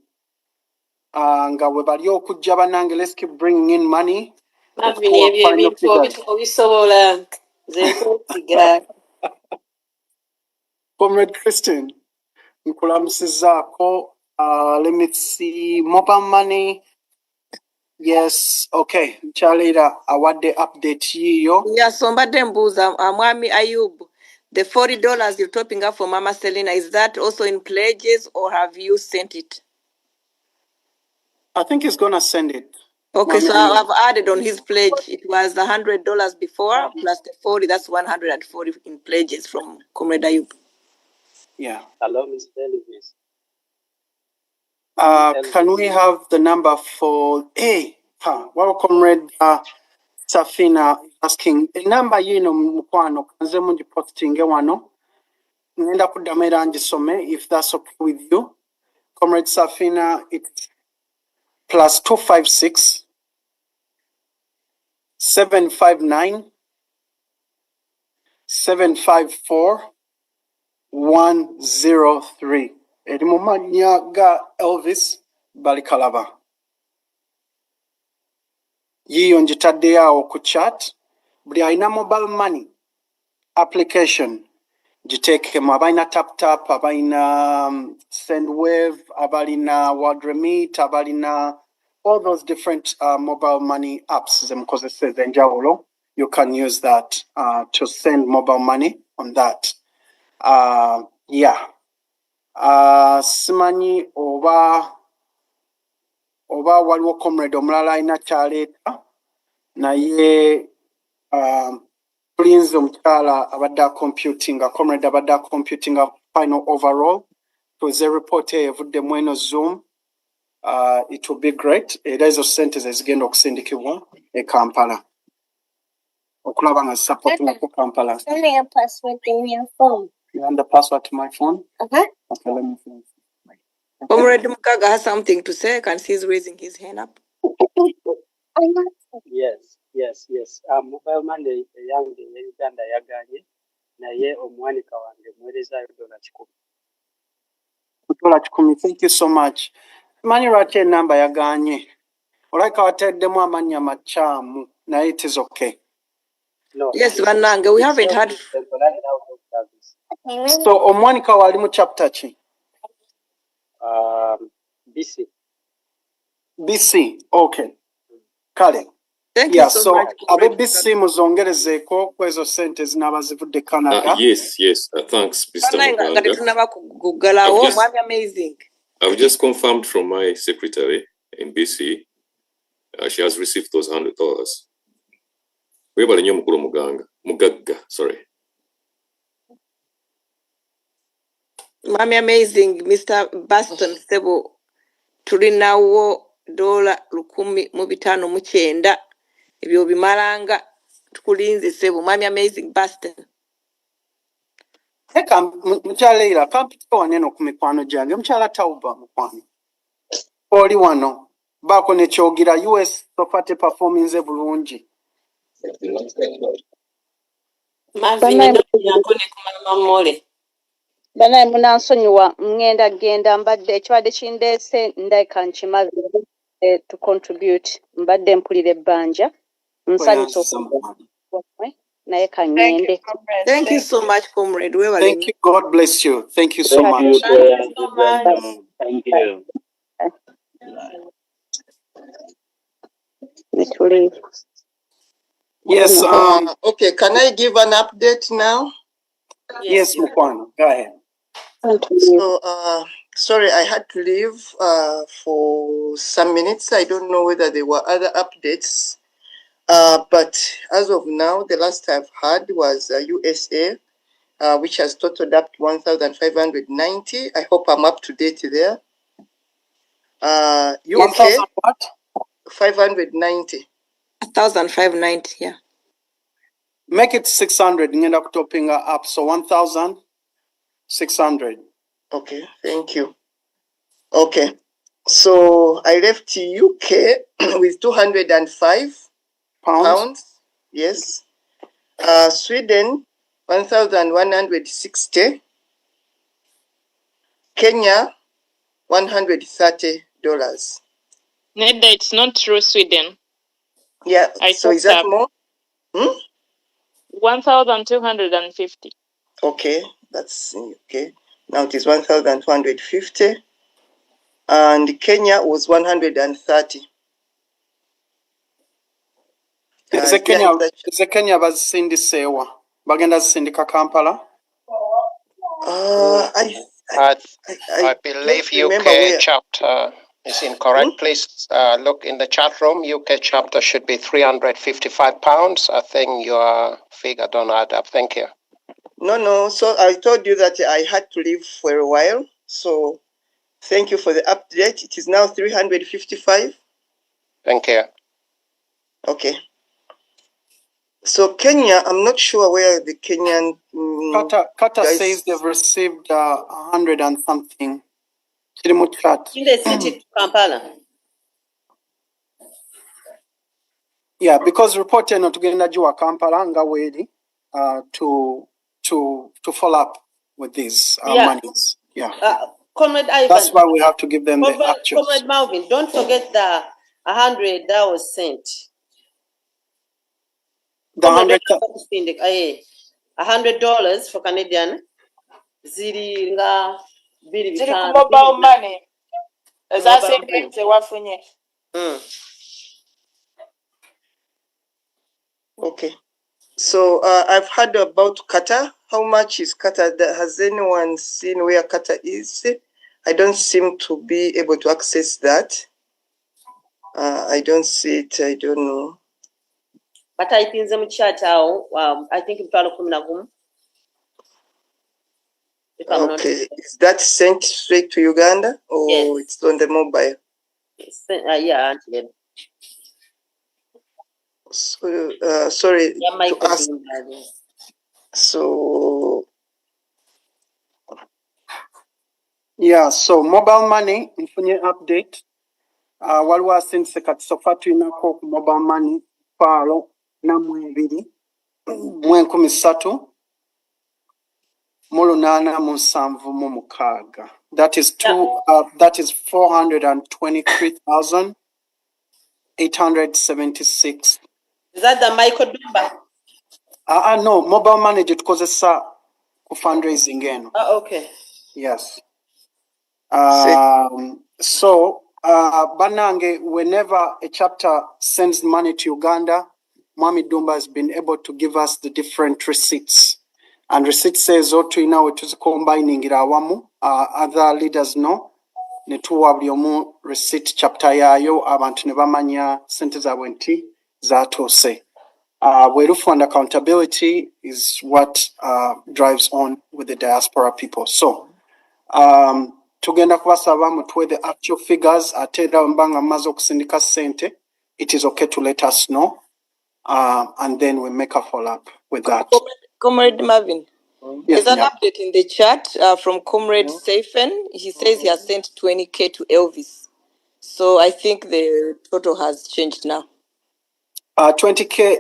Nga we bali okujja banange, let's keep bringing in money. Marvin, ebyo ebintu obisobola nze nkwesiga. Comrade Christine, nkulamusizaako. Let me see, mobile money. Yes, okay. Chalida, awadde update yiyo. Yeah, so mbadde mbuuza Mwami Ayub, the $40 you're topping up for Mama Selena, is that also in pledges or have you sent it? I think he's gonna send it. Okay, so I've added on his pledge. It was $100 before plus the 40. That's 140 in pledges from Comrade Ayub. Yeah. Hello, Mr. Elvis. Can we have the number for well, Comrade Safina asking the number yino mukwano kanze mugipostinge wano ngenda kuddamu era ngisome if that's okay with you. Comrade Safina, it's +256 759 754 103. Eri mu mannya ga Elvis Balikalaba. Yiyo njitadde awo ku chat. Buli alina mobile money application giteekemu. Abalina TapTap, abalina SendWave, abalina WorldRemit, abalina all those different mobile money apps zemukozesa ez'enjawulo. You can use that to send mobile money on that. Yeah. Simanyi oba waliwo comrade omulala alina kyaleeta naye tulinze omukyala abadde computing comrade abadde computing final overall tuze report evuddemu eno Zoom. It will be great. Era ezo ssente zigenda okusindikibwa e Kampala okulaba nga zisupportinga ku Kampala. Sending a password in your phone. You want the password to my phone? Okay, let me see. Comrade Mukaga has something to say. I can see he's raising his hand up. Yes. Mobile money yange ya Uganda yaganye naye omwanika wange mwerezayo $10. $10. Thank you so much. Manyi lwaki enamba yaganye. Olabika wateddemu amannya makyamu naye it is okay. No. Yes, Vananga, we haven't had. So omwanika wali mu chapter ki? BC. BC, okay. Kale. Thank Yeah, you so much. abe BC muzongerezeeko kwezo sente zinabazivudde Canada. Yes, thanks, Mr. Muganga. Amazing. I've just confirmed from my secretary in BC. She has received those $100. Webale nnyo mukulu mugagga, sorry. Mami amazing, Mr. Baston Sebo. Tulinawo $1,509. Ebyo bimalanga tukulinze Sebo. Mami amazing Baston. Eka mchala ila kampita waneno ku mikwano gyange mchala tauba mukwano. Oli wano baako ne kyogira US tofate performance bulungi. Banaye munansonyiwa ngenda mbadde ekibadde kindeese ndeka nkimaze to contribute mbadde mpulira ebbanja nsanyusa okumwe naye kangende. Thank you so much, comrade. Thank you. God bless you. Thank you so much. Thank you. Yes. Okay. Can I give an update now? Yes, Mukwano. Go ahead. So, sorry, I had to leave for some minutes. I don't know whether there were other updates. But as of now, the last I've had was USA, which has totaled up to 1,590. I hope I'm up to date there. UK, what? 590. 1,590, yeah. Make it 600. Ngenda kutopping up. So 1,600. Okay, thank you. Okay, so I left UK with 205 pounds. Yes. Sweden, 1,160. Kenya, $130. Neda, it's not true, Sweden. Yeah, so is that more? 1,250. Okay, that's okay. Now it is 1,250. And Kenya was 130. Is Kenya bazisindiseewa bagenda zisindika Kampala? I believe UK chapter is incorrect. Please look in the chat room. UK chapter should be £355. I think your figure don't add up. Thank you. No. So I told you that I had to leave for a while. So thank you for the update. It is now 355. Thank you. Okay. So Kenya, I'm not sure where the Kenyan. Kata says they've received 100 and something. In the city to Kampala. Yeah, because reported not tugenda jiwa Kampala nga wedi to follow up with these monies. Yeah. Comrade Ivan. That's why we have to give them the actuals. Comrade Malvin, don't forget the 100 that was sent. The $100 for Canadian. Ziri mobile money. As I said, okay. So I've heard about Qatar. How much is Qatar? Has anyone seen where Qatar is? I don't seem to be able to access that. I don't see it. I don't know. But I think them chat out. I think in okay, is that sent straight to Uganda or yes, it's on the mobile? Yeah. So, sorry to ask. So, yeah, so mobile money, infunye update. Waliwo asinse kati sofa tulinako ku mobile money paalo na mwebiri mu 13,876. That is that is 423,876. Is that the Michael Dumba? No, mobile money tukozesa ku fundraising eno. Okay. Yes. So Banange, whenever a chapter sends money to Uganda, Mwami Dumba has been able to give us the different receipts. And receipt says otu ina wetuzi combining awamu, other leaders know. Netuwa buli omu receipt chapter yayo abantu ne bamanya sente zaabwe nti zaatuuse. Werufu and accountability is what drives on with the diaspora people. So tugenda kubasaba mutwe the actual figures ate era mbanga mmaze okusindika sente, it is okay to let us know and then we make a follow-up with that. Comrade Marvin, Yes, there's an update in the chat from Comrade Seifen. He says he has sent 20K to Elvis. So I think the total has changed now. 20K,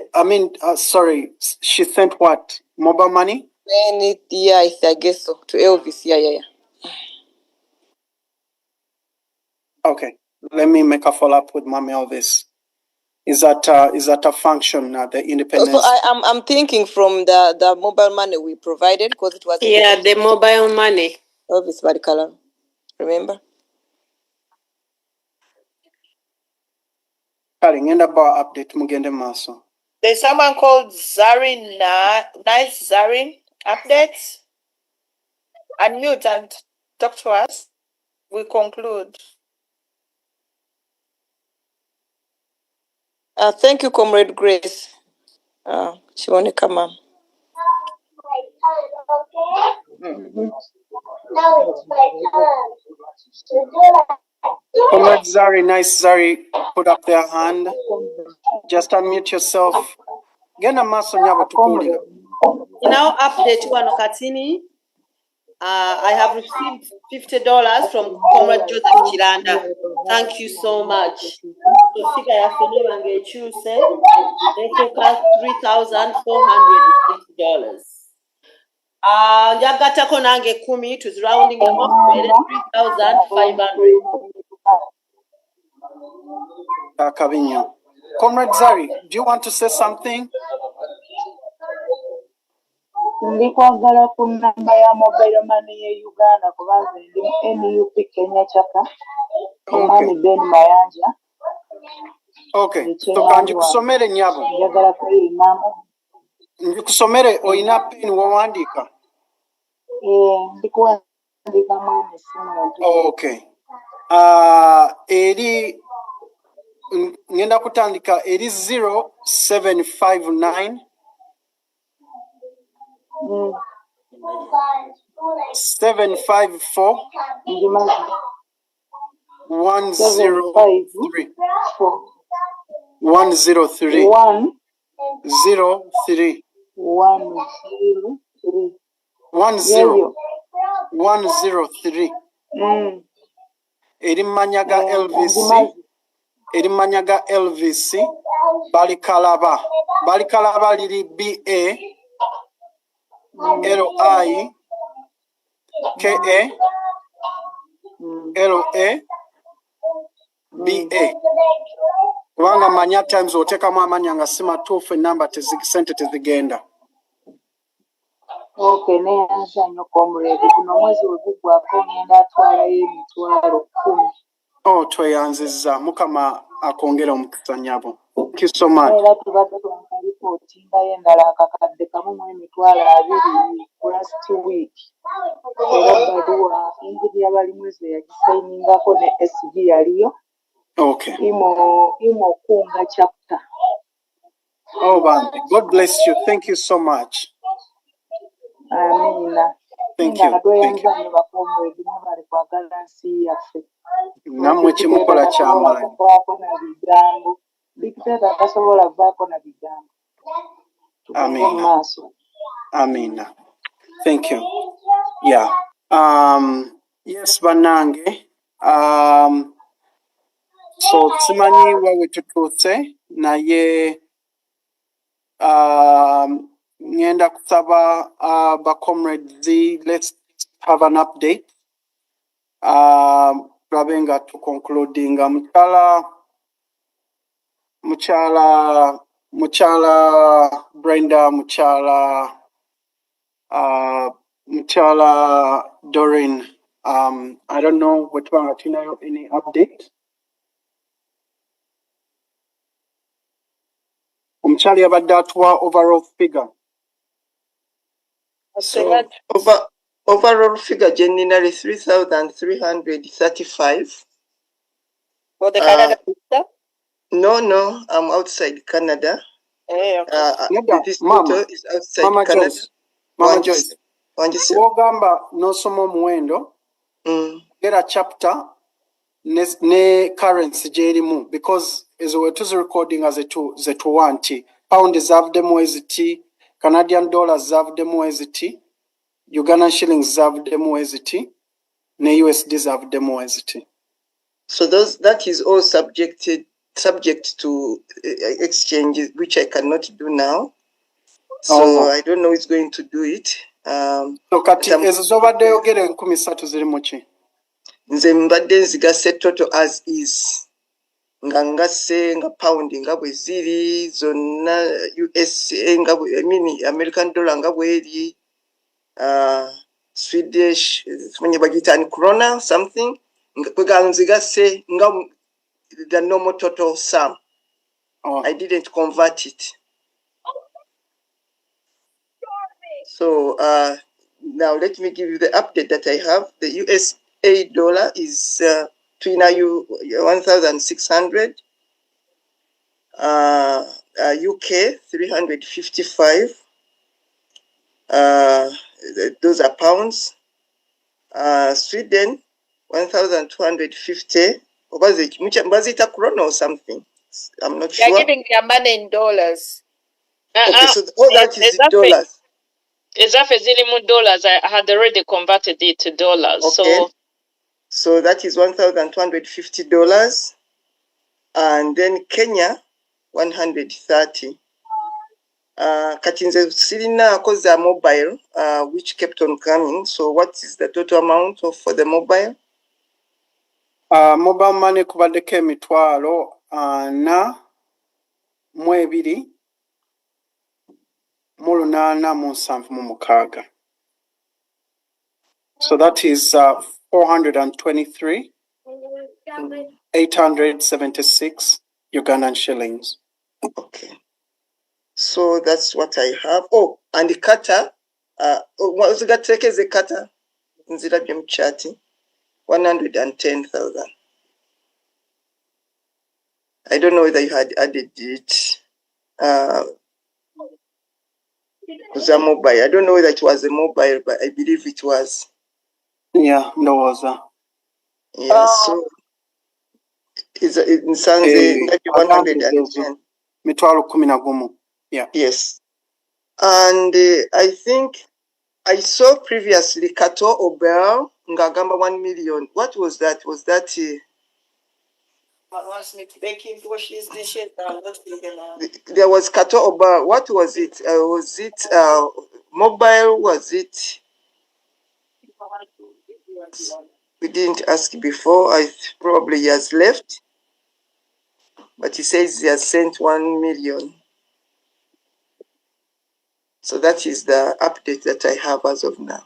sorry, she sent what? Mobile money? Yeah, I guess so. To Elvis, yeah. Okay, let me make a follow-up with Mami Elvis. Is that a function, the independence? So I'm thinking from the mobile money we provided, because it was... Yeah, the mobile money. Elvis Barikala, remember? Update mugende maso. There's someone called Zarin, Nice Zarin, updates. Unmute and talk to us. We conclude. Thank you, Comrade Grace. She want to come on. Comrade Zari, Nice Zari, put up their hand. Just unmute yourself. Gena maso nyabo tukulira. Now update wano Katini. I have received $50 from Comrade Joseph Chilanda. Thank you so much. So figure ya fene bange choose. They took us $3,480. Njagata konange kumi to rounding it off to 3,500. Kavinyo. Comrade Zari, do you want to say something? Ndikwagala ku namba ya mobile money ye Uganda kubanga ndi NUP Kenya chaka. Omwami Ben Mayanja. Okay. So kanji kusomere nyabo. Njagala kwiri namba. Ndikusomere oina pen wawandika. Ndikuwandika mwene simu. Okay. Eri ngenda kutandika eri 0759 754 103 103 103 Erimanyaga Elvis Balikalaba liri BA LI KA LA BA kubanga manya times otekamu amanya nga si matuufu enamba sente tezigenda. Okay, neyanza nnyo comrade. Kuno mwezi we gugwako ngenda atwalayo emitwalo 10. Tweyanzizza Mukama akongera omukisa nyabo. Thank you so much. Era tubadde twanka lipooti mbayo endala akakadde kamu mu emitwalo 2 last week. Era baluwa enjiri abalimu ezo yagisayiningako ne SG yaliyo. Okay. Imo kunga chapter. Bandi. God bless you. Thank you so much. Amina. Thank you. Namwe kimukola kyamaanyi. Amina. Amina. Thank you. Yeah. Yes, banange. So simanyi wawe tutuuse naye ngenda kusaba ba comrades, let's have an update tulabe nga tukoncludinga mukyala Brenda, mukyala Doreen. I don't know what one any update. Omukyala yabadde atuwa overall figure. So overall figure generally 3,335. For the Canada visa? No, I'm outside Canada. Okay. This photo is outside Mama Canada. Joyce. Mama Joyce. Wogamba n'osoma omuwendo era chapter ne currency gyerimu, because ezo wetuzi recording as zetuwa nti pound zavuddemu eziti, Canadian dollars zavuddemu eziti, Ugandan shillings zavuddemu eziti, ne USD zavuddemu eziti. So that is all subject to exchanges, which I cannot do now. So I don't know who's going to do it. So kati ezo zobadde yogera 13 zirimu ki? Nze mbadde nzigase total as is. Nga ngase nga pound nga bwe ziri zonna, USA nga bwe, I mean American dollar nga bweri, Swedish mwenye bagita ni krona something, kwega nzigase nga the normal total sum. I didn't convert it. So now let me give you the update that I have. The USA dollar is between 1,600. UK 355. Those are pounds. Sweden 1,250. Was it a krona or something? I'm not sure. They're giving their money in dollars. Okay, so all that is in dollars. Exactly, dollars. I had already converted it to dollars. Okay. So that is $1,250. And then Kenya, 130. Kati nze sirina koza mobile, which kept on coming. So what is the total amount for the mobile? Mobile money kubaddeko emitwalo 42,876. So that is 423,876 Ugandan shillings. Okay. So that's what I have. Oh, and the kata, what was the kata? Nzirabye mu chat, 110,000. I don't know whether you had added it. Was a mobile. I don't know whether it was a mobile, but I believe it was. Yeah, no was that. Yeah, so it's in Sanze 110. Mitwalo 11. Yeah. Yes. And I think I saw previously Kato Obel Ngagamba 1 million. What was that? Was that there was Kato Obel? What was it? Was it mobile? Was it? We didn't ask before. Probably he has left, but he says he has sent 1 million. So that is the update that I have as of now.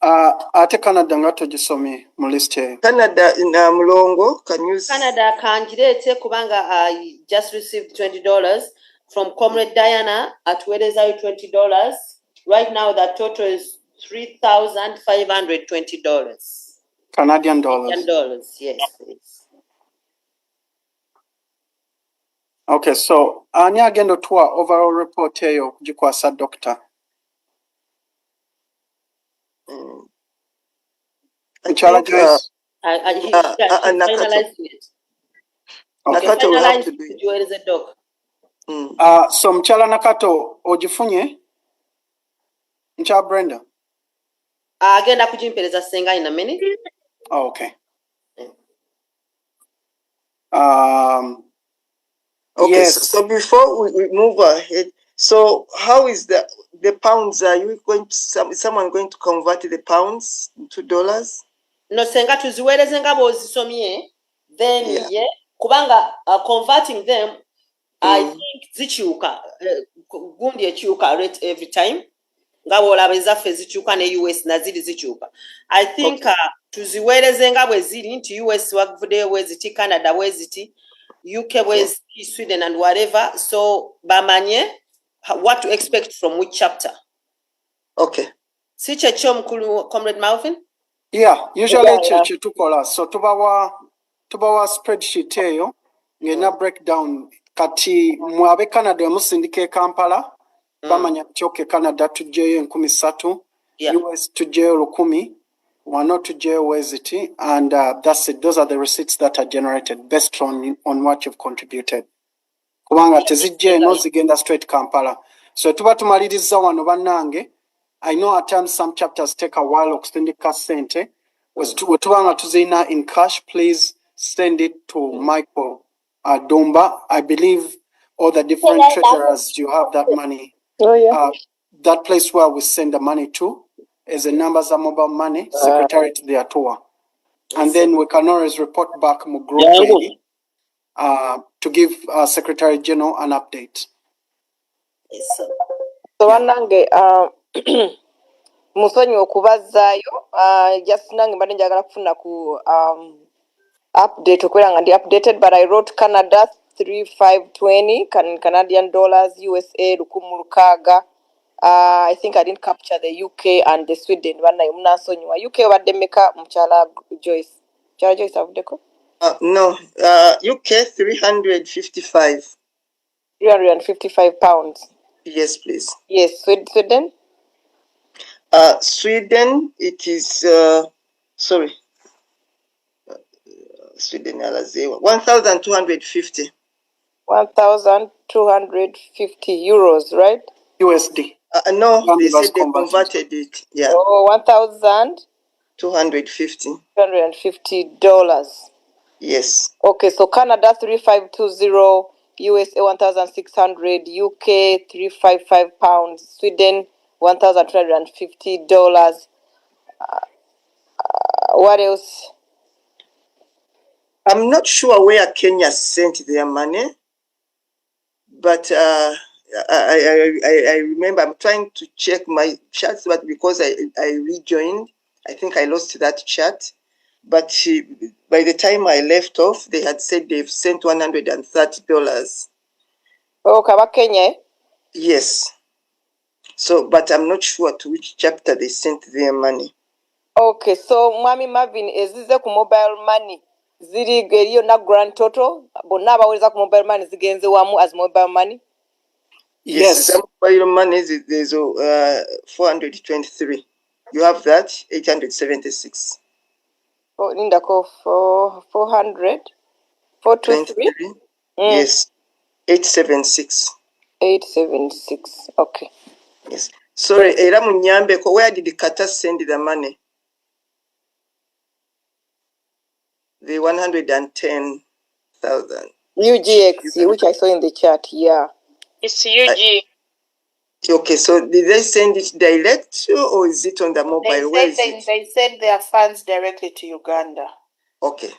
Ate Canada nga togisomye mu list eyo. Canada in Mulongo, can you Canada kanjirete kubanga I just received $20 from Comrade Diana at Wedezayo $20. Right now the total is $3,520. Canadian dollars. Canadian dollars, yes, please. Okay, so ani agenda otuwa overall report eyo kugikwasa doctor. I think he finalized it. Nakato will have to do it. So mchala Nakato ogifunye? Mchala Brenda? Agenda kujimpereza senga in a minute. Oh, okay. Okay, yes. so before we move ahead, so how is the pounds? Are you going to someone going to convert the pounds into dollars? no senga tuziweereze nga bw'ozisomye then kubanga converting them I think zikyuka gundi ekyuka rate every time nga bw'olaba ezaffe zikyuka ne US naziri zikyuka. I think tuziweereze nga bwe ziri nti US wavuddeyo bwe ziti, Canada bwe ziti, UK bwe ziti, Sweden and whatever, so bamanye what to expect from which chapter. Okay. Si kyekyo mukulu Comrade Malvin? Yeah, usually kye tukola. So tubawa spreadsheet eyo ngena breakdown kati mwabe Canada musindike Kampala bamanya nti okay Canada tujjeyo 13,000, US tujjeyo 10,000, wano tujjeyo weziti, and that's it. Those are the receipts that are generated based on what you've contributed. Kubanga tezijje no zigenda straight Kampala. So tuba tumaliriza wano bannange. I know at times some chapters take a while okutendeka sente. Wetubanga tuzina in cash, please send it to Michael Domba. I believe all the different treasurers, you have that money. Oh, yeah. That place where we send the money to is the numbers of mobile money, secretary to their tour. And then we can always report back to give Secretary General an update. So wanange musonyi okubazaayo just nange mbadde njagala kufuna ku update okwera nga ndi updated, but I wrote Canada 3520 Canadian dollars, USA 1600. I think I didn't capture the UK and the Sweden. Banaye munansonyiwa. UK badde meka mukyala Joyce. Mukyala Joyce avuddeko? No, UK 355. 355 pounds. Yes, please. Yes, Sweden? Sweden, it is, sorry. Sweden, 1,250. 1,250 euros, right? USD. No, they said they converted it. Yeah. Oh, 1,250. $250. Yes. Okay, so Canada 3,520, USA 1,600, UK 355 pounds, Sweden $1,250. What else? I'm not sure where Kenya sent their money, but I remember I'm trying to check my charts, but because I rejoined, I think I lost that chart. But by the time I left off, they had said they've sent $130. Oh, Kaba Kenya? Yes. So, but I'm not sure to which chapter they sent their money. Okay, so Mwami Marvin, is this ku mobile money? Ziri geriyo na grand total? Bonna abaweza ku mobile money zigenze wamu as mobile money? Yes. Some mobile money, there's 423. You have that, 876. Oh, Linda, 400? 423? Yes. 876. 876. Okay. Yes. Sorry, era munyambeko, where did Qatar send the money? The 110,000. UGX, which I saw in the chat, yeah. It's UG. Okay, so did they send it direct or is it on the mobile? Where is it? They send their funds directly to Uganda. Okay.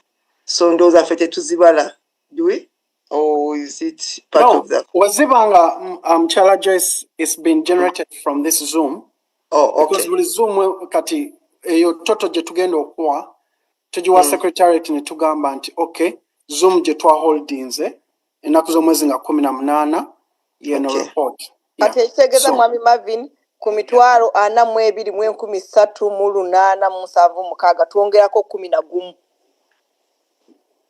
So those are affected to Zibala, do we? Or is it part of that? Wazibanga Chala Joyce is being generated from this Zoom. Oh, okay. Because with Zoom kati your total je tugenda okuwa tujiwa secretariat ne tugamba nti okay Zoom je twa holdings enaku z'omwezi nga 18 yeno report. Kati ekitegeeza Mwami Marvin ku mitwalo 42,387 twongerako 11.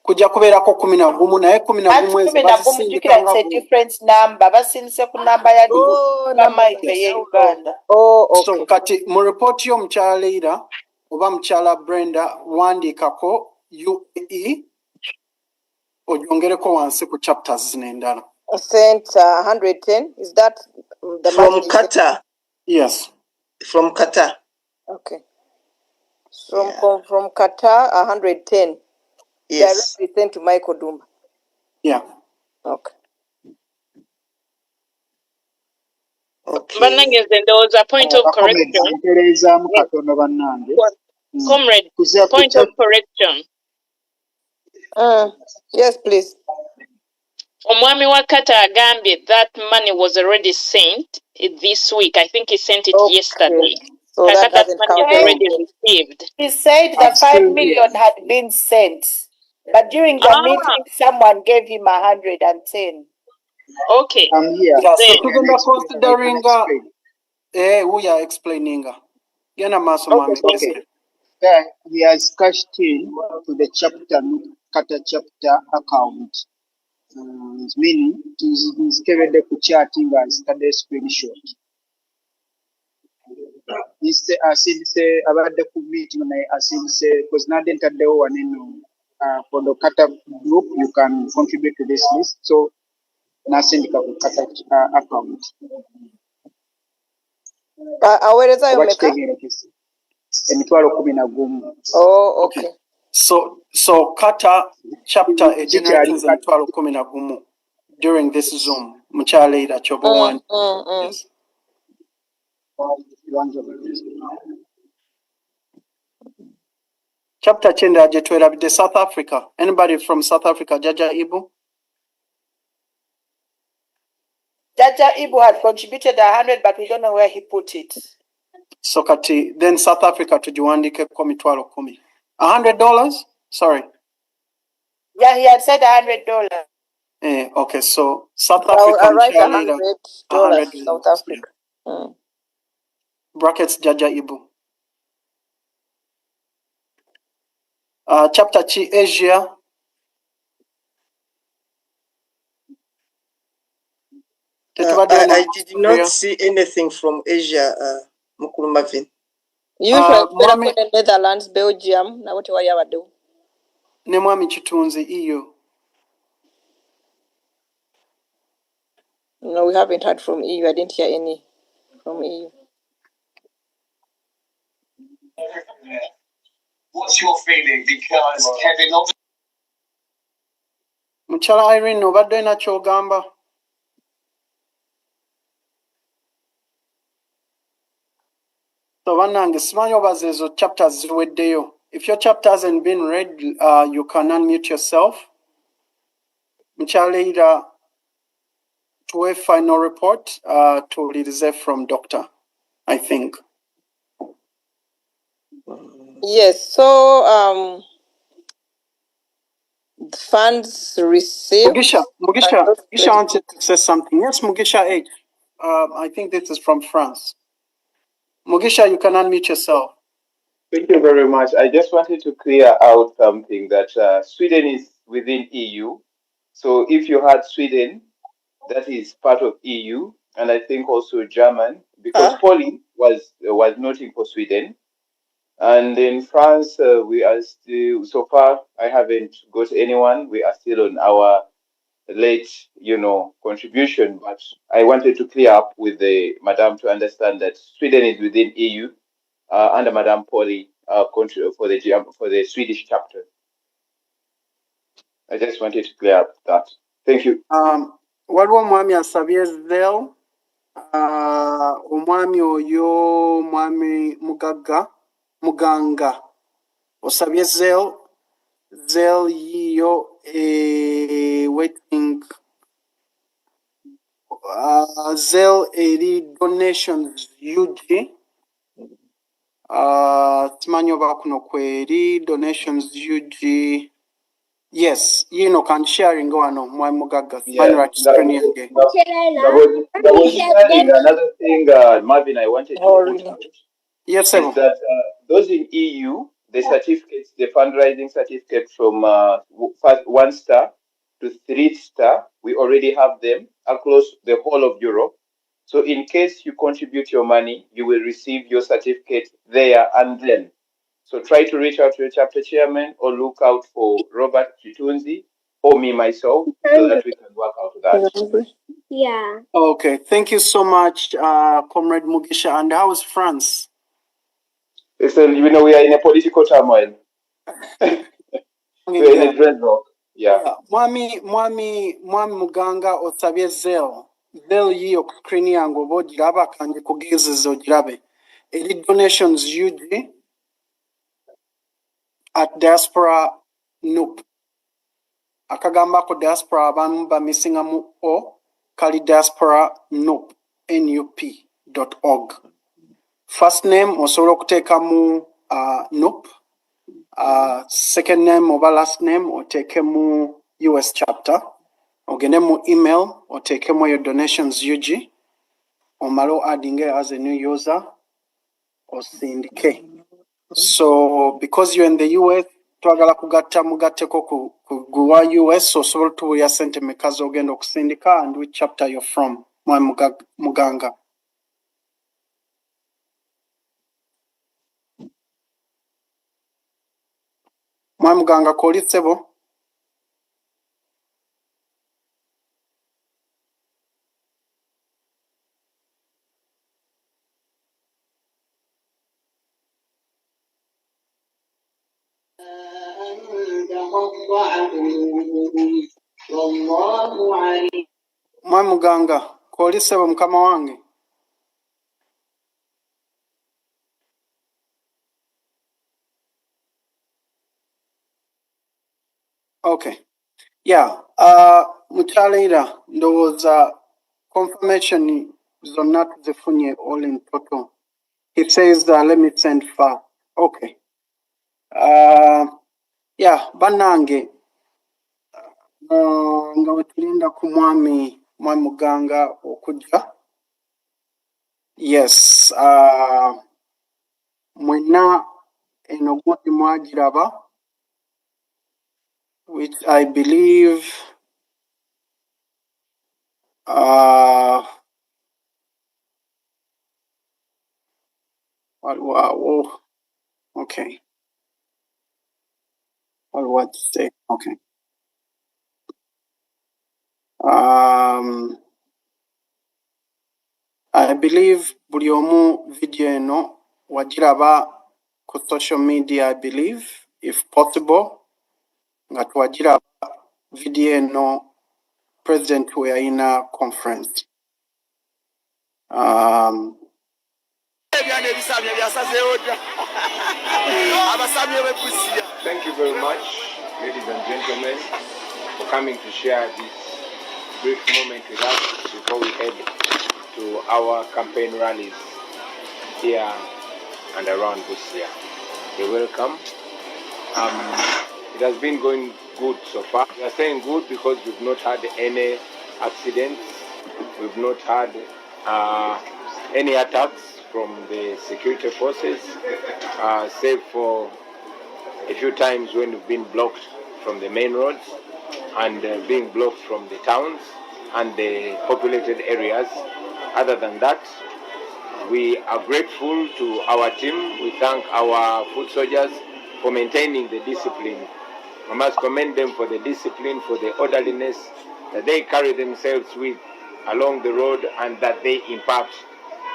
Kujja kubeerako 11 naye 11 ezo basindika a different number basindise ku number ya Uganda. Oh, okay. So kati mu report yo mukyala Leila oba mukyala Brenda wandiikako UAE ojongereko wansi ku chapters n'endala. Sent 110. Is that the from Qatar? Yes. From Qatar. Okay. From Qatar 110. Yes. Directly sent to Michael Dumba. Yeah. Okay. Banange, then there was a point of correction. Comrade, point of correction. Yes, please. Omwami Wakata agambye that money was already sent this week. I think he sent it yesterday. So that Kakata's doesn't money count is already anymore. received. He said the 5 million had been sent, but during the meeting, someone gave him 110. Okay. I'm here. Yeah, so Then, tugenda considering we are explaining. Gena maso mami. Okay. Then he has cashed in to the chapter kata chapter account. Meaning nzikebedde ku chat nga nzitadde screenshot. Asindise abadde ku meeting naye asindise because nadde ntaddewo waneno for the kata group you can contribute to this list, so nasindika ku kata account. Aweerezayo meka? Emitwalo 11. Oh, okay. So kata chapter generates emitwalo 11 during this Zoom. Muchaleira Chobo Yes. Chapter chenda jetwerabide South Africa. Anybody from South Africa? Jaja Ibu? Jaja Ibu had contributed 100, but we don't know where he put it. So kati then South Africa tujiwandike kwa mitwalo 10. $100? Sorry. Yeah, he had said $100. Okay, so South Africa I'll write $100 South Africa. Yeah. Brackets Jaja Ibu. Chapter Chi Asia. I did not see anything from Asia, Mukulu Marvin. Usually Netherlands, Belgium, na wote wali abaddewo. Ne mwami Kitunzi EU. No, we haven't heard from EU. I didn't hear any from EU. What's your feeling? Because Kevin obviously. Muchala Irene obadde na kyogamba. So bannange simanyi obaza ezo chapters ziweddeyo. If your chapter hasn't been read, you can unmute yourself. Muchaleira to a final report to reserve from Doctor, I think. Yes, so funds received. Mugisha wanted to say something. Yes, Mugisha H. I think this is from France. Mugisha, you can unmute yourself. Thank you very much. I just wanted to clear out something that Sweden is within EU. So if you had Sweden, that is part of EU, and I think also German, because Poland was noting for Sweden. And in France, we are still, so far, I haven't got anyone. We are still on our late, contribution. But I wanted to clear up with the Madame to understand that Sweden is within EU under Madame Poli for the Swedish chapter. I just wanted to clear up that. Thank you. Waliwo mwami asabye Zel, omwami oyo mwami muganga osabye Zel yiyo waiting Zel eri donations UG simanyi oba kuno kweri donations UG. Yes, can sharing wano mwami mugagga. Another thing, Marvin, I wanted to point out is that those in EU, the certificates, the fundraising certificate from 1 star to 3 star, we already have them across the whole of Europe. So in case you contribute your money, you will receive your certificate there and then. So try to reach out to your chapter chairman or look out for Robert Chitunzi or me myself so that we can work out that. Yeah. Okay, thank you so much, Comrade Mugisha. And how is France? Listen, we are in a political turmoil. We're in a dreadlock. Yeah. Mwami Muganga osabye Zel yiyo ku screen yange oba ogiraba kandi kugezeza ogirabe. Eri donations UG at diaspora nup. Akagamba ko diaspora abamu bamisingamu o kali diaspora nup nup.org. First name osobola okuteekamu nup. Second name oba last name oteekemu US chapter. Ogende mu email oteekemu your donations UG. Omalo adding as a new user osindike. So because you're in the US, twagala kugatta mugatteko ku guwa US osobola tubuya sente mekazi ogenda okusindika and which chapter you're from. Mwa muganga. Mwa muganga kolitsebo. Mwa muganga kolitsebo mukama wange. Okay. Yeah. Muchalira ndowooza confirmation zonna tuzifunye all in total. He says let me send far. Okay. Yeah, banange nga wetulinda ku mwami muganga okujja. Yes. Mwenna eno gudi mwagiraba, which I believe wow. Okay. What to say? Okay. I believe buli omu video eno wagiraba ku social media, I believe, if possible, nga twagiraba video eno President we ayina conference. Thank you very much, ladies and gentlemen, for coming to share this brief moment with us before we head to our campaign rallies here and around Busia. You're welcome. It has been going good so far. We are saying good because we've not had any accidents. We've not had any attacks from the security forces, save for a few times when we've been blocked from the main roads and being blocked from the towns and the populated areas. Other than that, we are grateful to our team. We thank our foot soldiers for maintaining the discipline. I must commend them for the discipline, for the orderliness that they carry themselves with along the road and that they impact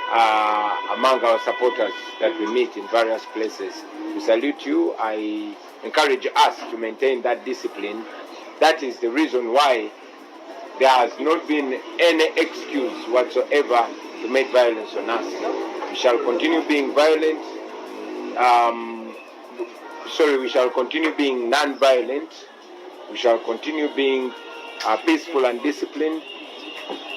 among our supporters that we meet in various places. We salute you. I encourage us to maintain that discipline. That is the reason why there has not been any excuse whatsoever to make violence on us. We shall continue being violent. We shall continue being non-violent. We shall continue being peaceful and disciplined.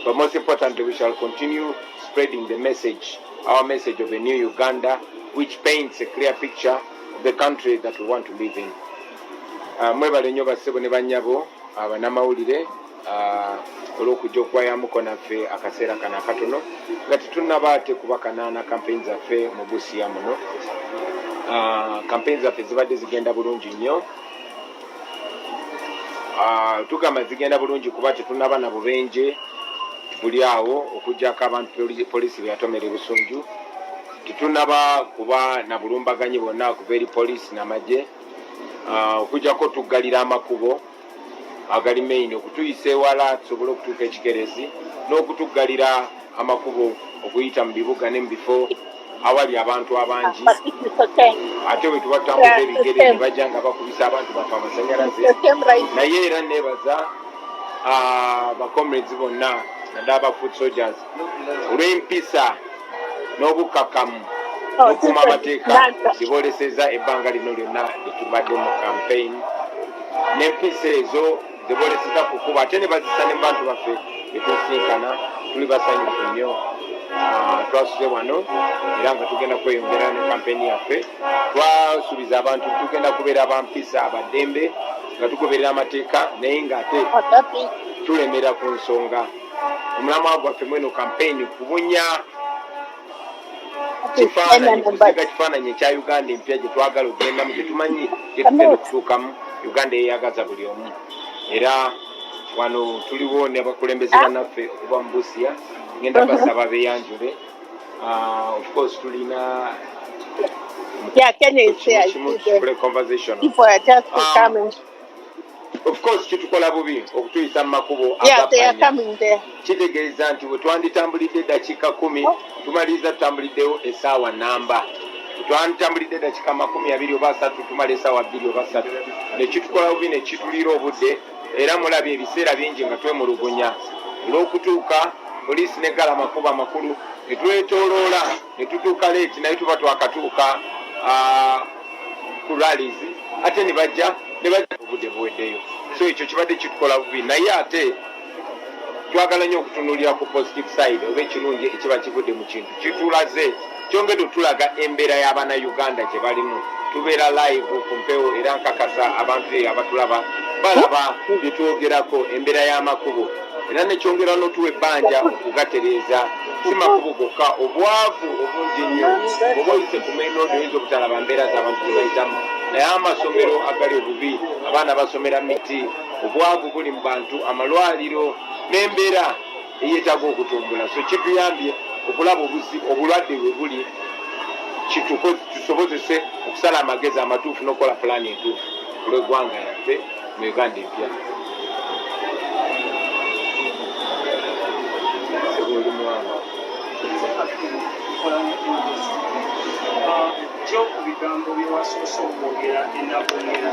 But most importantly, we shall continue spreading the message, our message of a new Uganda, which paints a clear picture of the country that we want to live in. Mwebale nnyo bassebo ne bannyabo abanamawulire olw'okujja okuwayamuko naffe akaseera kano akatono nga tetunnaba ate kubakanaana campaign zaffe mu Busia muno. Campaign zaffe zibadde zigenda bulungi nnyo. Tugamba zigenda bulungi kuba tetunnaba na bubenje buli awo okuggyako abantu poliisi bwe yatomera e Busunju. Tetunnaba kuba na bulumbaganyi bonna kuva eri poliisi n'amagye. Okuggyako tuggalira amakubo agali main okutuyisa ewala tusobole okutuuka ekikerezi n'okutuggalira amakubo okuyita mu bibuga ne mu bifo awali abantu abangi. Ate bwe tuba tutambuza ebigere ne bajja nga bakubisa abantu baffe amasannyalaze. Naye era neebaza bakomrades bonna naddala ba foot soldiers olw'empisa n'obukkakkamu n'okuuma amateeka zibooleseza ebbanga lino lyonna litubadde mu campaign n'empisa ezo zibooleseza ku kuba ate ne bazisa ne bantu baffe betusinkana tuli basanyufu nnyo twasuze wano era nga tugenda kweyongera ne kampeni yaffe twasuubiza abantu tugenda kubeera abampisa abaddembe nga tugoberera amateeka naye ng'ate tulemera ku nsonga omulamwa gwaffe mweno kampeni kubunya kifaananyi kusiga kifaananyi ekya uganda empya gye twagala okugendamu gyetumanyi gyetugenda okutuukamu uganda eyeyagaza buli omu era wano tuliwo ne bakulembeze bannaffe okuva mu busia ngenda basaba beyanjule of course tulina conversation of course kitukola bubi okutuyisa mu makubo agapanya kitegeeza nti bwe twanditambulidde eddakiika 10 tumaliriza tutambuliddewo essaawa namba twanditambulidde eddakiika 20 oba 3 tumala essaawa 2 oba 3 nekitukola bubi nekituliira obudde era mulabye ebiseera bingi nga twemulugunya olw'okutuuka poliisi negala amakubo amakulu netwetoloola netutuuka leeti naye tuba twakatuuka ku rallies ate nebajja obudde buweddeyo so ekyo kibadde kitukola bubi naye ate twagala nnyo okutunuulira ku positive side oba ekirungi ekiba kivudde mu kintu kitulaze kyongedde otulaga embeera y'abannayuganda gye balimu tubeera live ku mpewo era nkakasa abantu abatulaba balaba byetwogerako embeera y'amakubo era nekyongera n'otuwa ebbanja okugatereeza si makubo gokka obwavu obungi nnyo oba oyise ku main road oyinza obutalaba mbeera z'abantu zebayitamu naye amasomero agali obubi abaana basomera miti obwavu buli mu bantu amalwaliro n'embeera eyeetaaga okutumbula so kituyambye okulaba obulwadde bwe buli tusobozese okusala amagezi amatuufu n'okukola pulaani entuufu ku lw'eggwanga yaffe mu uganda empya kyo ku bigambo byewasoose okwogera ennakwogera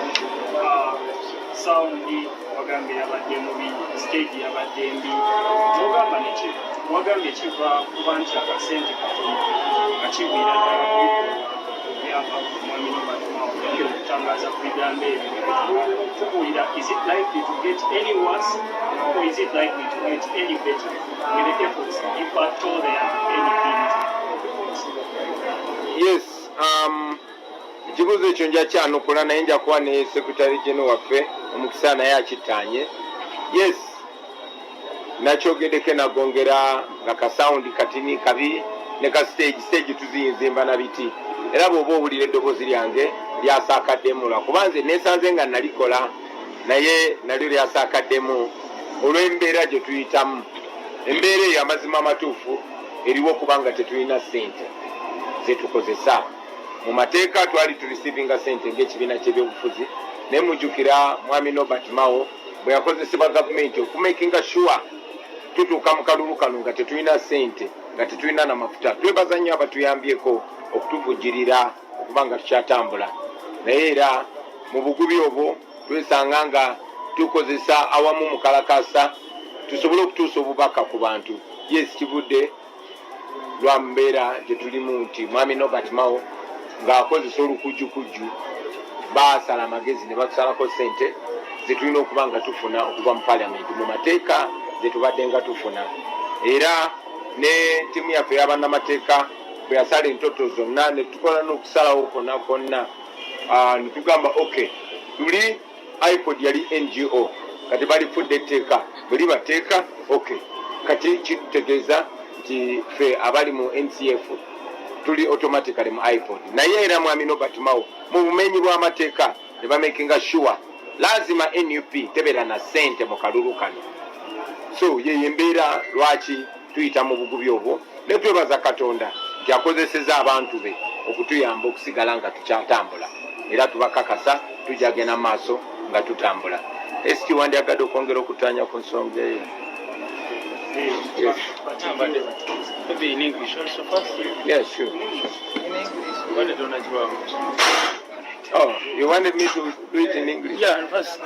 sawundi wagambye yabadde mubi siteegi yabadde mbi nogamba neki wagambye kiva kuba nti akasente katono nga kigwira ddala kuyamba mwami nobatumawo okutangaza ku bigambo ebyo tubuulira is it likely to get any worse or is it likely to get any better with the efforts if at all there are anything yes ekibuuzo ekyo nja kyanukula naye nja kuba ne secretary general waffe omukisa naye akittaanye yes nakyogeddeko nagongera nga kasawundi katini kabi ne ka stage tuziyinzimba na biti era bw'oba owulira eddoboozi lyange lyasaakaddemu lwakuba nze nesanze nga nalikola naye nalyo lyasaakaddemu olw'embeera gye tuyitamu embeera eyo amazima amatuufu eriwo kubanga tetulina ssente zetukozesa mu mateeka twali turisivinga ssente ng'ekibiina ky'ebyobufuzi naye mujjukira mwami Nobert Mao bwe yakozesebwa gavumenti okumakinga sure tutuuka mu kalulu kano nga tetulina ssente nga tetulina n'amafuta twebaza nnyo abatuyambyeko okutuvujjirira okuba nga tukyatambula naye era mu bugubi obwo twesanga nga tukozesa awamu mu kalakasa tusobole okutuusa obubaka ku bantu yes kivudde lwa mbeera gye tulimu nti mwami Nobert Mao ng'akozesa olukujjukujju baasala amagezi ne batusalako ssente zetulina okuba nga tufuna okuva mu paliamenti mu mateeka zetubadde nga tufuna era ne ttiimu yaffe y'abannamateeka bwe yasala entoto zonna ne tukola n'okusalawo konna konna ne tugamba okay tuli ipod yali ngo kati balifudde etteeka bwe libateeka okay kati kitutegeeza nti ffe abali mu ncf tuli automatically mu ipod naye era mwami Nobert Mao mu bumenyi bw'amateeka ne bamakinga sure lazima nup tebeera na ssente mu kalulu kano so yeyo embeera lwaki tuyita mu bugubi obwo ne twebaza katonda nti akozeseza abantu be okutuyamba okusigala nga tukyatambula era tubakakasa tujagenda maaso nga tutambula esi wandyagadde okwongera okutaanya ku nsonga eyo yes. Maybe in English also first? Yes, sure. In English. What did you Oh, you wanted me to do it in English? Yeah, first.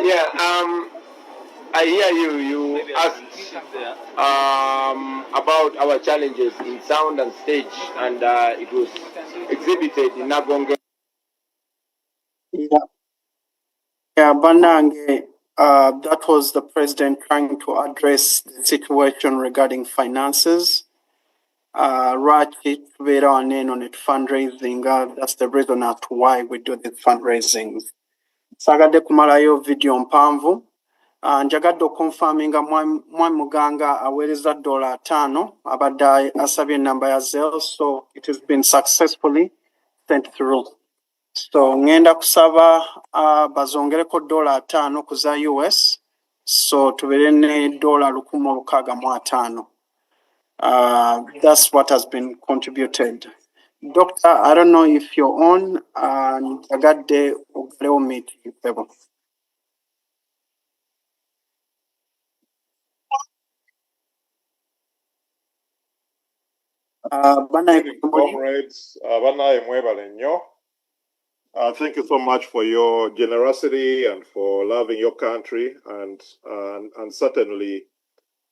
Yeah, I hear you. You asked about our challenges in sound and stage, and it was exhibited in Nagonge. Yeah, Banange, that was the president trying to address the situation regarding finances. Rachi, Vera, and on it fundraising. That's the reason as to why we do the fundraising. Sagadde kumalayo video mpanvu. Njagadde okonfaminga mwami Muganga aweereza $5 abadde asabye namba ya Zelle, so it has been successfully sent through. So ngenda kusaba bazongereko $5 ku za US, so tubeere ne $165. That's what has been contributed. Doctor, I don't know if you're on, and njagadde ogalewo meeting level. Comrades, thank you so much for your generosity and for loving your country, and certainly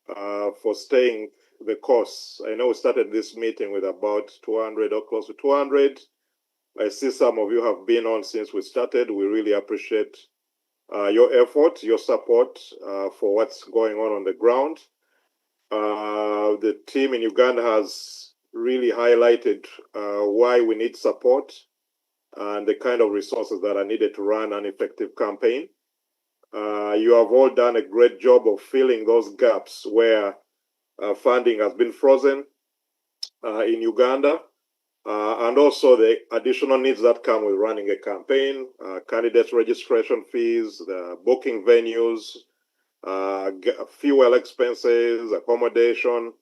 for staying the course. I know we started this meeting with about 200 or close to 200. I see some of you have been on since we started. We really appreciate your effort, your support for what's going on the ground. The team in Uganda has really highlighted why we need support and the kind of resources that are needed to run an effective campaign. You have all done a great job of filling those gaps where funding has been frozen in Uganda, and also the additional needs that come with running a campaign, candidate registration fees, the booking venues, fuel expenses, accommodation,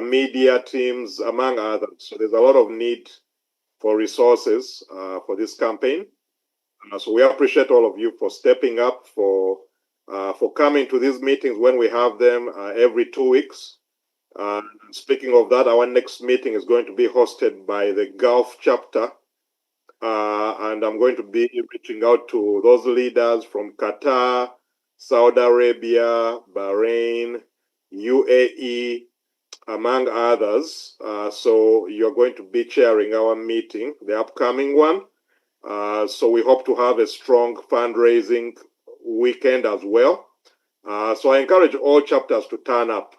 media teams, among others. So there's a lot of need for resources for this campaign. So we appreciate all of you for stepping up, for coming to these meetings when we have them every 2 weeks. Speaking of that, our next meeting is going to be hosted by the Gulf chapter. And I'm going to be reaching out to those leaders from Qatar, Saudi Arabia, Bahrain, UAE, among others. So you're going to be chairing our meeting, the upcoming one. So we hope to have a strong fundraising weekend as well. So I encourage all chapters to turn up.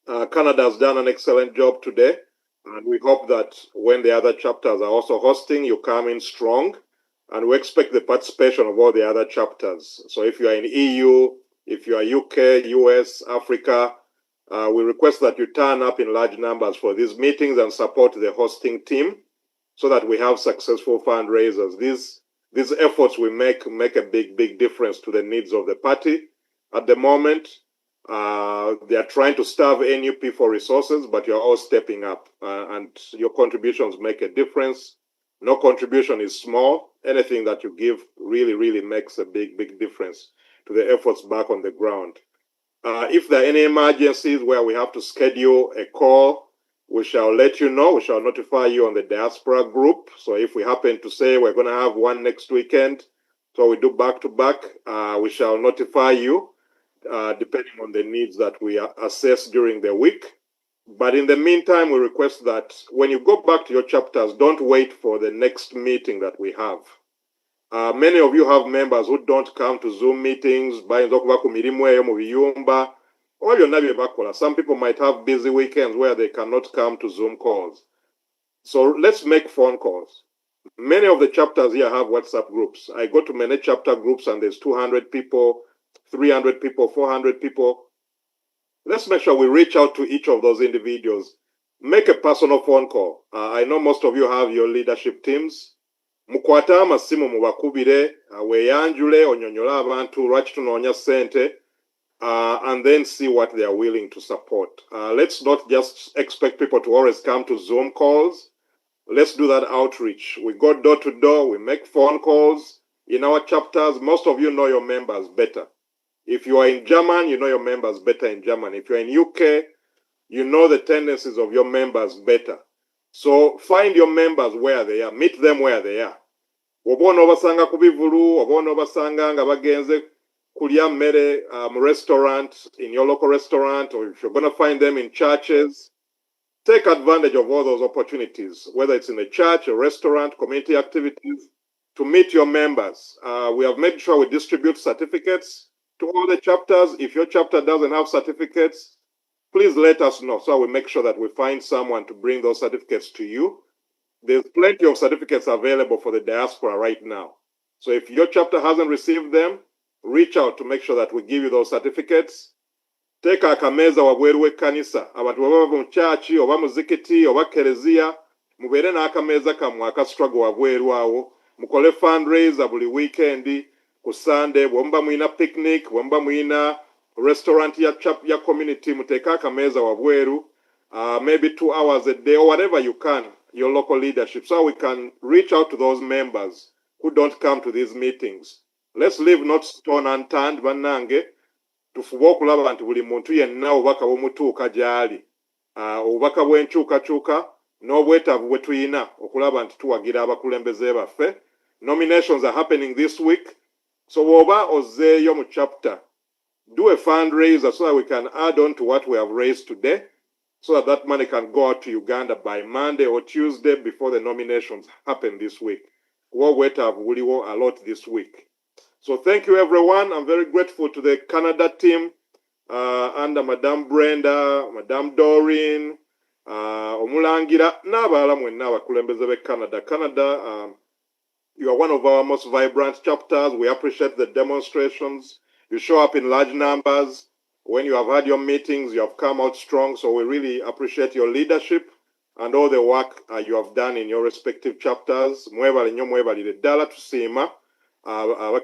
Canada has done an excellent job today, and we hope that when the other chapters are also hosting, you come in strong, and we expect the participation of all the other chapters. So if you are in EU, if you are UK, US, Africa, we request that you turn up in large numbers for these meetings and support the hosting team so that we have successful fundraisers. These efforts we make a big difference to the needs of the party. At the moment, they are trying to starve NUP for resources, but you're all stepping up, and your contributions make a difference. No contribution is small. Anything that you give really makes a big difference to the efforts back on the ground. If there are any emergencies where we have to schedule a call, we shall let you know. We shall notify you on the diaspora group. So if we happen to say we're going to have one next weekend, so we do back to back, we shall notify you. Depending on the needs that we assess during the week. But in the meantime, we request that when you go back to your chapters, don't wait for the next meeting that we have. Many of you have members who don't come to Zoom meetings. Some people might have busy weekends where they cannot come to Zoom calls. So let's make phone calls. Many of the chapters here have WhatsApp groups. I go to many chapter groups and there's 200 people, 300 people, 400 people. Let's make sure we reach out to each of those individuals. Make a personal phone call. I know most of you have your leadership teams. Mukwata amasimu mubakubire, weyanjule onyonyola abantu lwaki tunoonya sente, and then see what they are willing to support. Let's not just expect people to always come to Zoom calls. Let's do that outreach. We go door to door. We make phone calls. In our chapters, most of you know your members better. If you are in German, you know your members better in German. If you're in UK, you know the tendencies of your members better. So find your members where they are. Meet them where they are. Obona obasanga ku bivulu, obona obasanga nga bagenze kulya mmere restaurant, in your local restaurant, or if you're going to find them in churches, take advantage of all those opportunities, whether it's in a church, a restaurant, community activities, to meet your members. We have made sure we distribute certificates to all the chapters. If your chapter doesn't have certificates, please let us know so we make sure that we find someone to bring those certificates to you. There's plenty of certificates available for the diaspora right now. So if your chapter hasn't received them, reach out to make sure that we give you those certificates. Teeka akameza wabweru w'ekkanisa, abantu bwe baba mu kyaki oba muzikiti oba kereziya, mubeere n'akameza kammwe akastruggle wabweru awo, mukole fundraiser buli weekend ku Sunday, bwe muba muyina picnic, bwe muba muyina restaurant ya community, muteeke akameza wabweru, maybe 2 hours a day or whatever you can, your local leadership, so we can reach out to those members who don't come to these meetings. Let's leave not stone unturned, bannange. Tufube okulaba nti buli muntu yenna obubaka bumutuuka gy'ali, obubaka bw'enkyukakyuka n'obwetaavu bwe tuyina okulaba nti tuwagira abakulembeze baffe. Nominations are happening this week, so bw'oba ozzeeyo mu chapter, do a fundraiser so that we can add on to what we have raised today, so that that money can go out to Uganda by Monday or Tuesday before the nominations happen this week. Obwetaavu buliwo a lot this week. So thank you, everyone. I'm very grateful to the Canada team under Madame Brenda, Madame Doreen, Omulangira, n'abalala mwenna abakulembeze b'e Canada. Canada, you are one of our most vibrant chapters. We appreciate the demonstrations. You show up in large numbers. When you have had your meetings, you have come out strong. So we really appreciate your leadership and all the work you have done in your respective chapters. Mwebale nnyo mwebalire ddala tusiima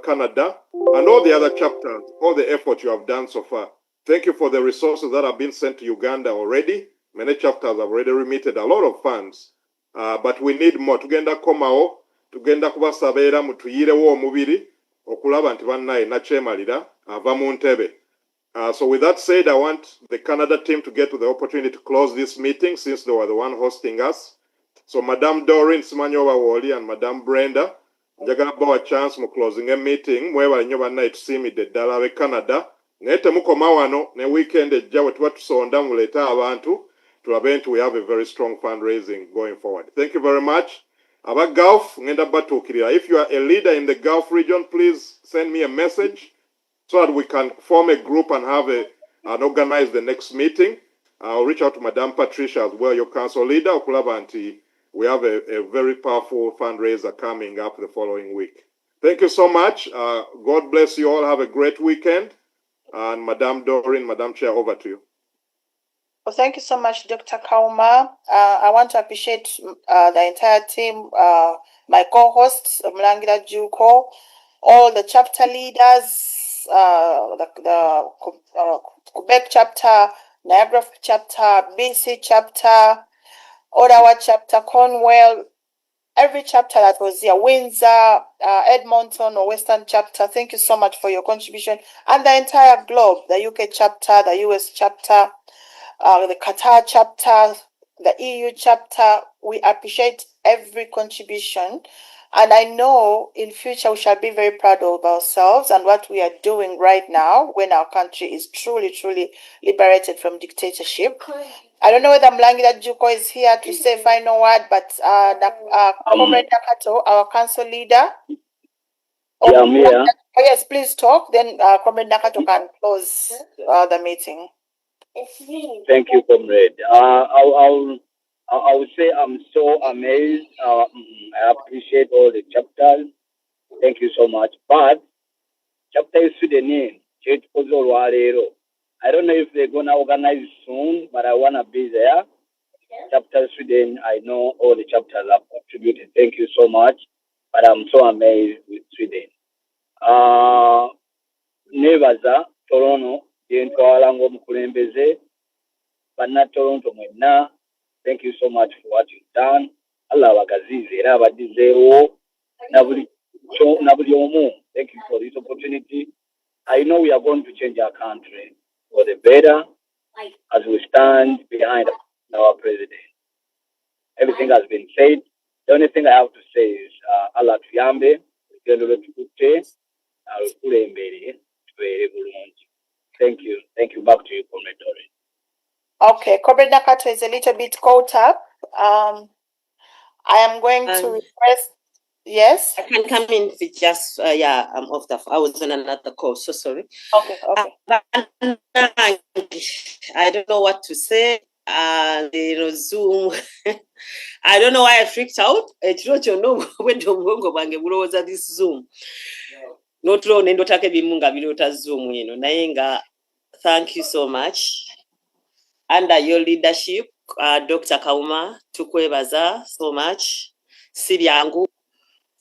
Canada and all the other chapters, all the effort you have done so far. Thank you for the resources that have been sent to Uganda already. Many chapters have already remitted a lot of funds, but we need more. Tugenda komao, tugenda kubasaba era mutuyirewo omubiri okulaba nti bannaye nakyemalira ava mu ntebe. So with that said, I want the Canada team to get to the opportunity to close this meeting since they were the one hosting us. So Madame Doreen Simanyowa Woli and Madame Brenda, njagala bawa chance mu closing a meeting, mwebale nnyo bannaye tusiimidde ddala ab'e Canada. Naye temukoma wano ne weekend ejja bwe tuba tusonda muleete abantu tulabe nti we have a very strong fundraising going forward. Thank you very much. Aba Gulf, ngenda batuukirira. If you are a leader in the Gulf region, please send me a message so that we can form a group and have and organize the next meeting. I'll reach out to Madame Patricia as well, your council leader, okulaba nti we have a very powerful fundraiser coming up the following week. Thank you so much. God bless you all. Have a great weekend. And Madame Doreen, Madame Chair, over to you. Well, thank you so much, Dr. Kauma. I want to appreciate the entire team, my co-hosts, Mlangira Juko, all the chapter leaders, the Quebec chapter, Niagara chapter, BC chapter, Ottawa chapter, Cornwall, every chapter that was here, Windsor, Edmonton or Western chapter. Thank you so much for your contribution. And the entire globe, the UK chapter, the US chapter, the Qatar chapter, the EU chapter. We appreciate every contribution. And I know in future we shall be very proud of ourselves and what we are doing right now when our country is truly, truly liberated from dictatorship. I don't know whether Mlangira Juko is here to say a final word, but Comrade Nakato, our council leader. Yeah, I'm here. Oh, yes, please talk. Then Comrade Nakato can close the meeting. Thank you, comrade. I would say I'm so amazed. I appreciate all the chapters. Thank you so much. But chapter is Sudanese. I don't know if they're gonna organize soon, but I wanna be there. Chapter Sweden, I know all the chapters have contributed. Thank you so much. But I'm so amazed with Sweden. Nebaza Toronto, Yentwalango Mukulembeze, Bana Toronto Mwena. Thank you so much for what you've done. Allah wagazize, rabadizewo, nabuli omu. Thank you for this opportunity. I know we are going to change our country for the better as we stand behind our president. Everything has been said. The only thing I have to say is Allah tuyambe, tugendo tukute, alukule mbele, very bulungi. Thank you. Thank you. Back to you, Comrade Doreen. Okay, Comrade Nakato is a little bit caught up. I am going to request. Yes, I can come in with just yeah. I'm off the. I was on another call, so sorry. Okay. I don't know what to say. Zoom. I don't know why I freaked out. This Zoom. Not wrong. Zoom. Nayenga. Thank you so much. Under your leadership, Dr. Kauma, tukwebaza so much. Sibyangu.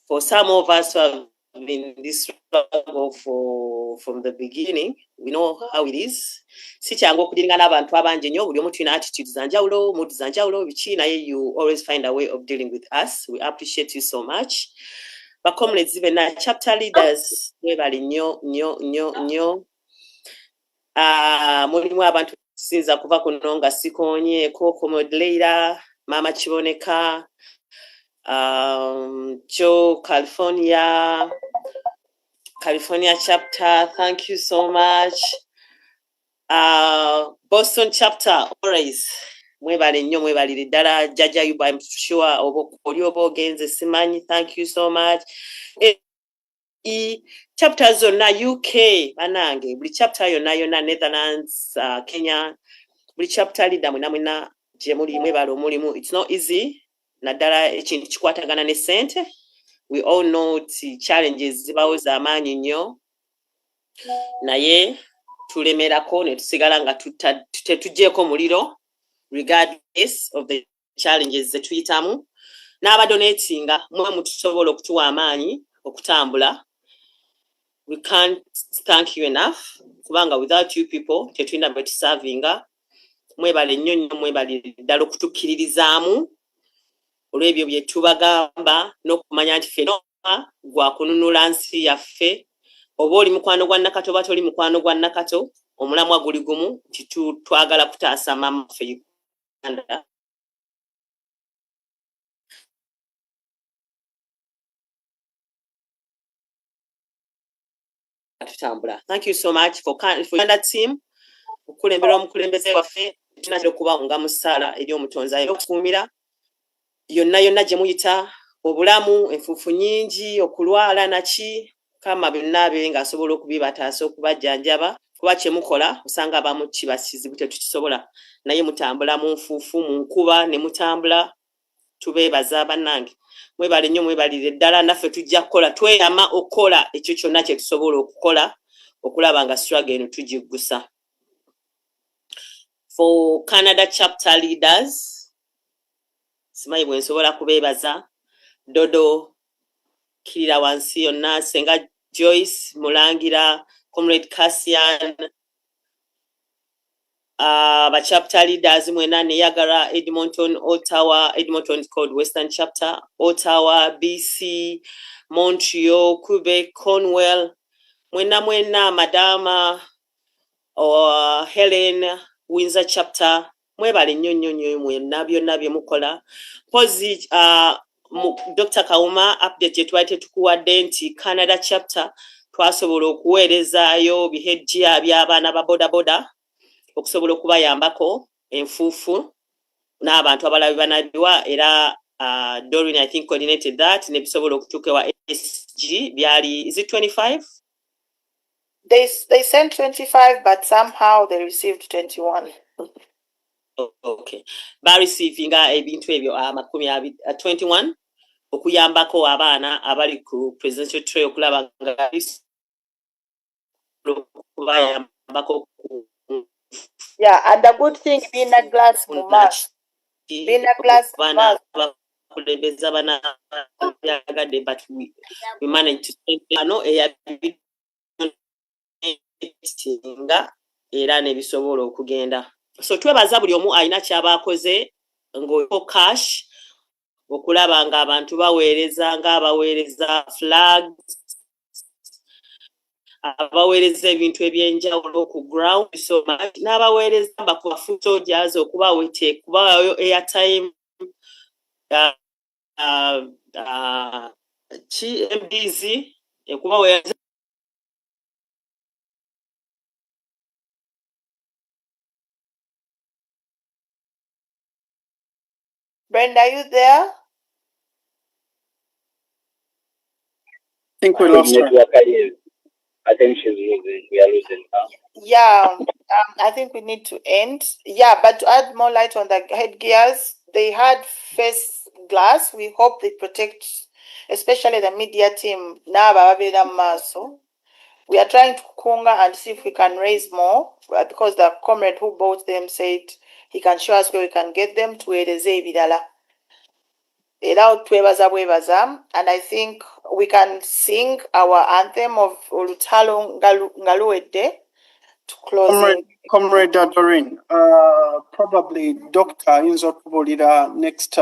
For some of us who have been in this struggle from the beginning, we know how it is. Sichango kudiringana abantu abanje nyo buli omu tulina attitudes zanjawulo, mood zanjawulo, bichi naye you always find a way of dealing with us. We appreciate you so much. But comrades, even na chapter leaders, webali nyo. Mulimu abantu sinza kuva kuno nga sikonye ko moderator, Mama Chiboneka, Joe, California chapter, thank you so much. Boston chapter, always. Mwebale nnyo mwebalire ddala Jaja Yuba, I'm sure oli oba ogenze simanyi, thank you so much. Chapter zonna UK banange buli chapter yonna Netherlands, Kenya, buli chapter leader mwena gye muli mwebale omulimu. It's not easy naddala ekintu kikwatagana ne ssente. We all know the challenges zibawo z'amaanyi nnyo naye tulemerako ne tusigala nga tetugyeko muliro regardless of the challenges ze tuyitamu. N'abadonatinga mwe mutusobola okutuwa amaanyi okutambula. We can't thank you enough kubanga without you people tetulina bwe tusavinga. Mwebale nnyo mwebale ddala okutukkiririzaamu olw'ebyo bye tubagamba n'okumanya nti ffenna gwa kununula nsi yaffe. Oba oli mukwano gwa Nakato oba toli mukwano gwa Nakato, omulamwa guli gumu nti twagala kutaasa maama waffe Uganda. Thank you so much for Uganda team. Okulembera omukulembeze waffe tunatera okuba nga musaala eri omutonzi okukuumira yonna gye muyita obulamu, enfuufu nnyingi, okulwala naki kama byonna abe nga asobola okubibataasa okubajjanjaba kuba kye mukola osanga abamu kiba kizibu tetukisobola naye mutambula mu nfuufu mu nkuba ne mutambula. Tubeebaza bannange mwebale nnyo mwebalire ddala naffe tujja kukola tweyama okukola ekyo kyonna kye tusobola okukola okulaba nga struggle eno tugiggusa. For Canada chapter leaders, simanyi bwe nsobola kubeebaza. Dodo Kirira wansi yonna, Senga Joyce Mulangira, Comrade Cassian, ba chapter leaders mwena Niagara, Edmonton, Ottawa, Edmonton is called Western chapter, Ottawa, BC, Montreal, Quebec, Cornwall, mwena Madama or Helen, Windsor chapter, mwebale nnyo mwena byonna bye mukola. Pozi Dr. Kauma update yetwate tukuwadde nti Canada chapter twasobola okuweerezaayo bihejja by'abaana ba boda okusobola okubayambako enfuufu n'abantu abalala banabiwa era Doreen I think coordinated that ne bisobola okutuuka wa SG byali is it 25? They sent 25 but somehow they received 21. Okay. Ba receiving ebintu ebyo 21 okuyambako abaana abali ku presidential tray okulaba nga yeah, and the good thing being a glass mask. Being a glass mask. But we managed to era ne bisobola okugenda. So twebaza buli omu alina ky'abakoze ng'oliko cash okulaba nga abantu baweereza ng'abaweereza flags, abaweereza ebintu ebyenjawulo ku ground so much n'abaweereza bakuba foot soldiers okuba wete kubayo airtime MDZ okuba weereza Brenda, are you there? I think we lost her. I think she's losing. We are losing her. Yeah, I think we need to end. Yeah, but to add more light on the headgears, they had face glass. We hope they protect, especially the media team. Now, we are trying to kunga and see if we can raise more because the comrade who bought them said he can show us where we can get them to ebidala. And I think we can sing our anthem of Olutalo Ngaluede to closing. Comrade Doreen, probably Dr. Inzo Kubolira next,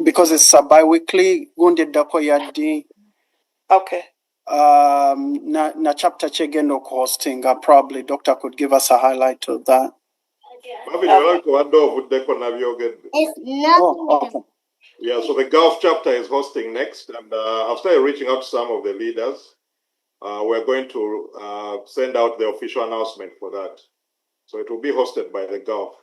because it's a bi-weekly, Gunde Dako Yadi. Okay. Na chapter chegendo hosting, probably Doctor could give us a highlight of that. Okay. Yeah, so the Gulf chapter is hosting next, and I've started reaching out to some of the leaders. We're going to send out the official announcement for that. So it will be hosted by the Gulf.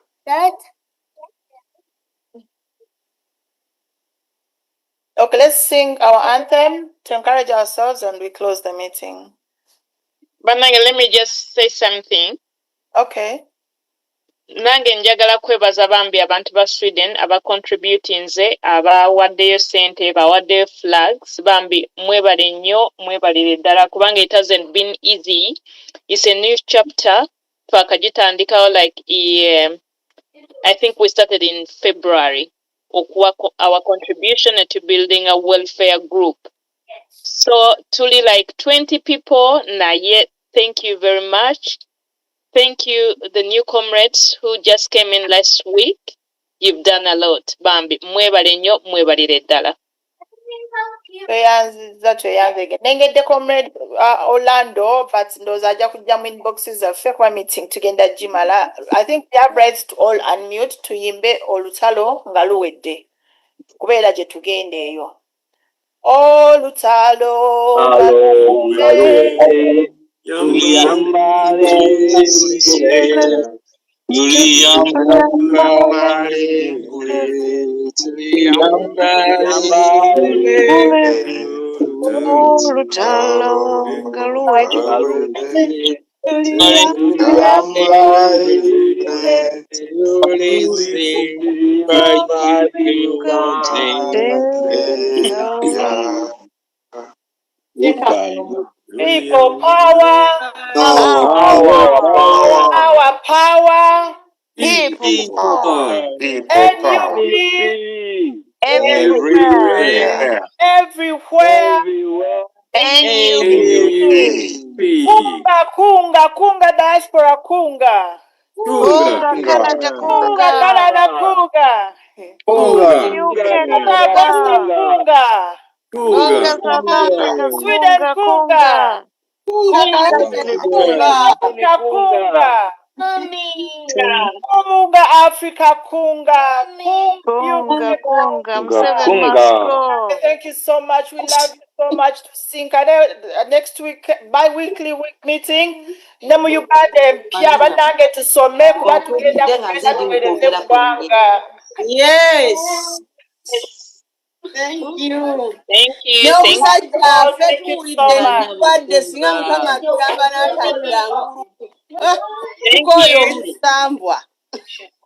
Okay, let's sing our anthem to encourage ourselves and we close the meeting. But let me just say something. Okay. Nange njagala kwebaza bambi abantu ba Sweden abacontributinze abawaddeyo sente bawaddeyo flags bambi mwebale nnyo mwebalire ddala kubanga it hasn't been easy. It's a new chapter twakagitandikawo like I think we started in February our contribution to building a welfare group. So truly like 20 people na yet thank you very much. Thank you, the new comrades who just came in last week. You've done a lot. Bambi, mwebale nnyo, mwebalire ddala. Nengedde comrade Orlando, but ndoza ajja kujja mu inboxes zaffe kuba meeting tugenda gimala. I think we have rights to all unmute tuyimbe olutalo nga luwedde. Kubeera gye tugenda eyo. Olutalo nga luwedde. People power, our power, People power, everywhere, kunga diaspora kunga Canada kunga Sweden kunga kunga Africa kunga Thank you so much. We love you so much to sing. Next week, bi-weekly meeting. Nemu yubade pia banange tusome kuba tugenda kugenda tubereze kubanga. Yes. Thank you. Thank you. Thank you so much. Thank you.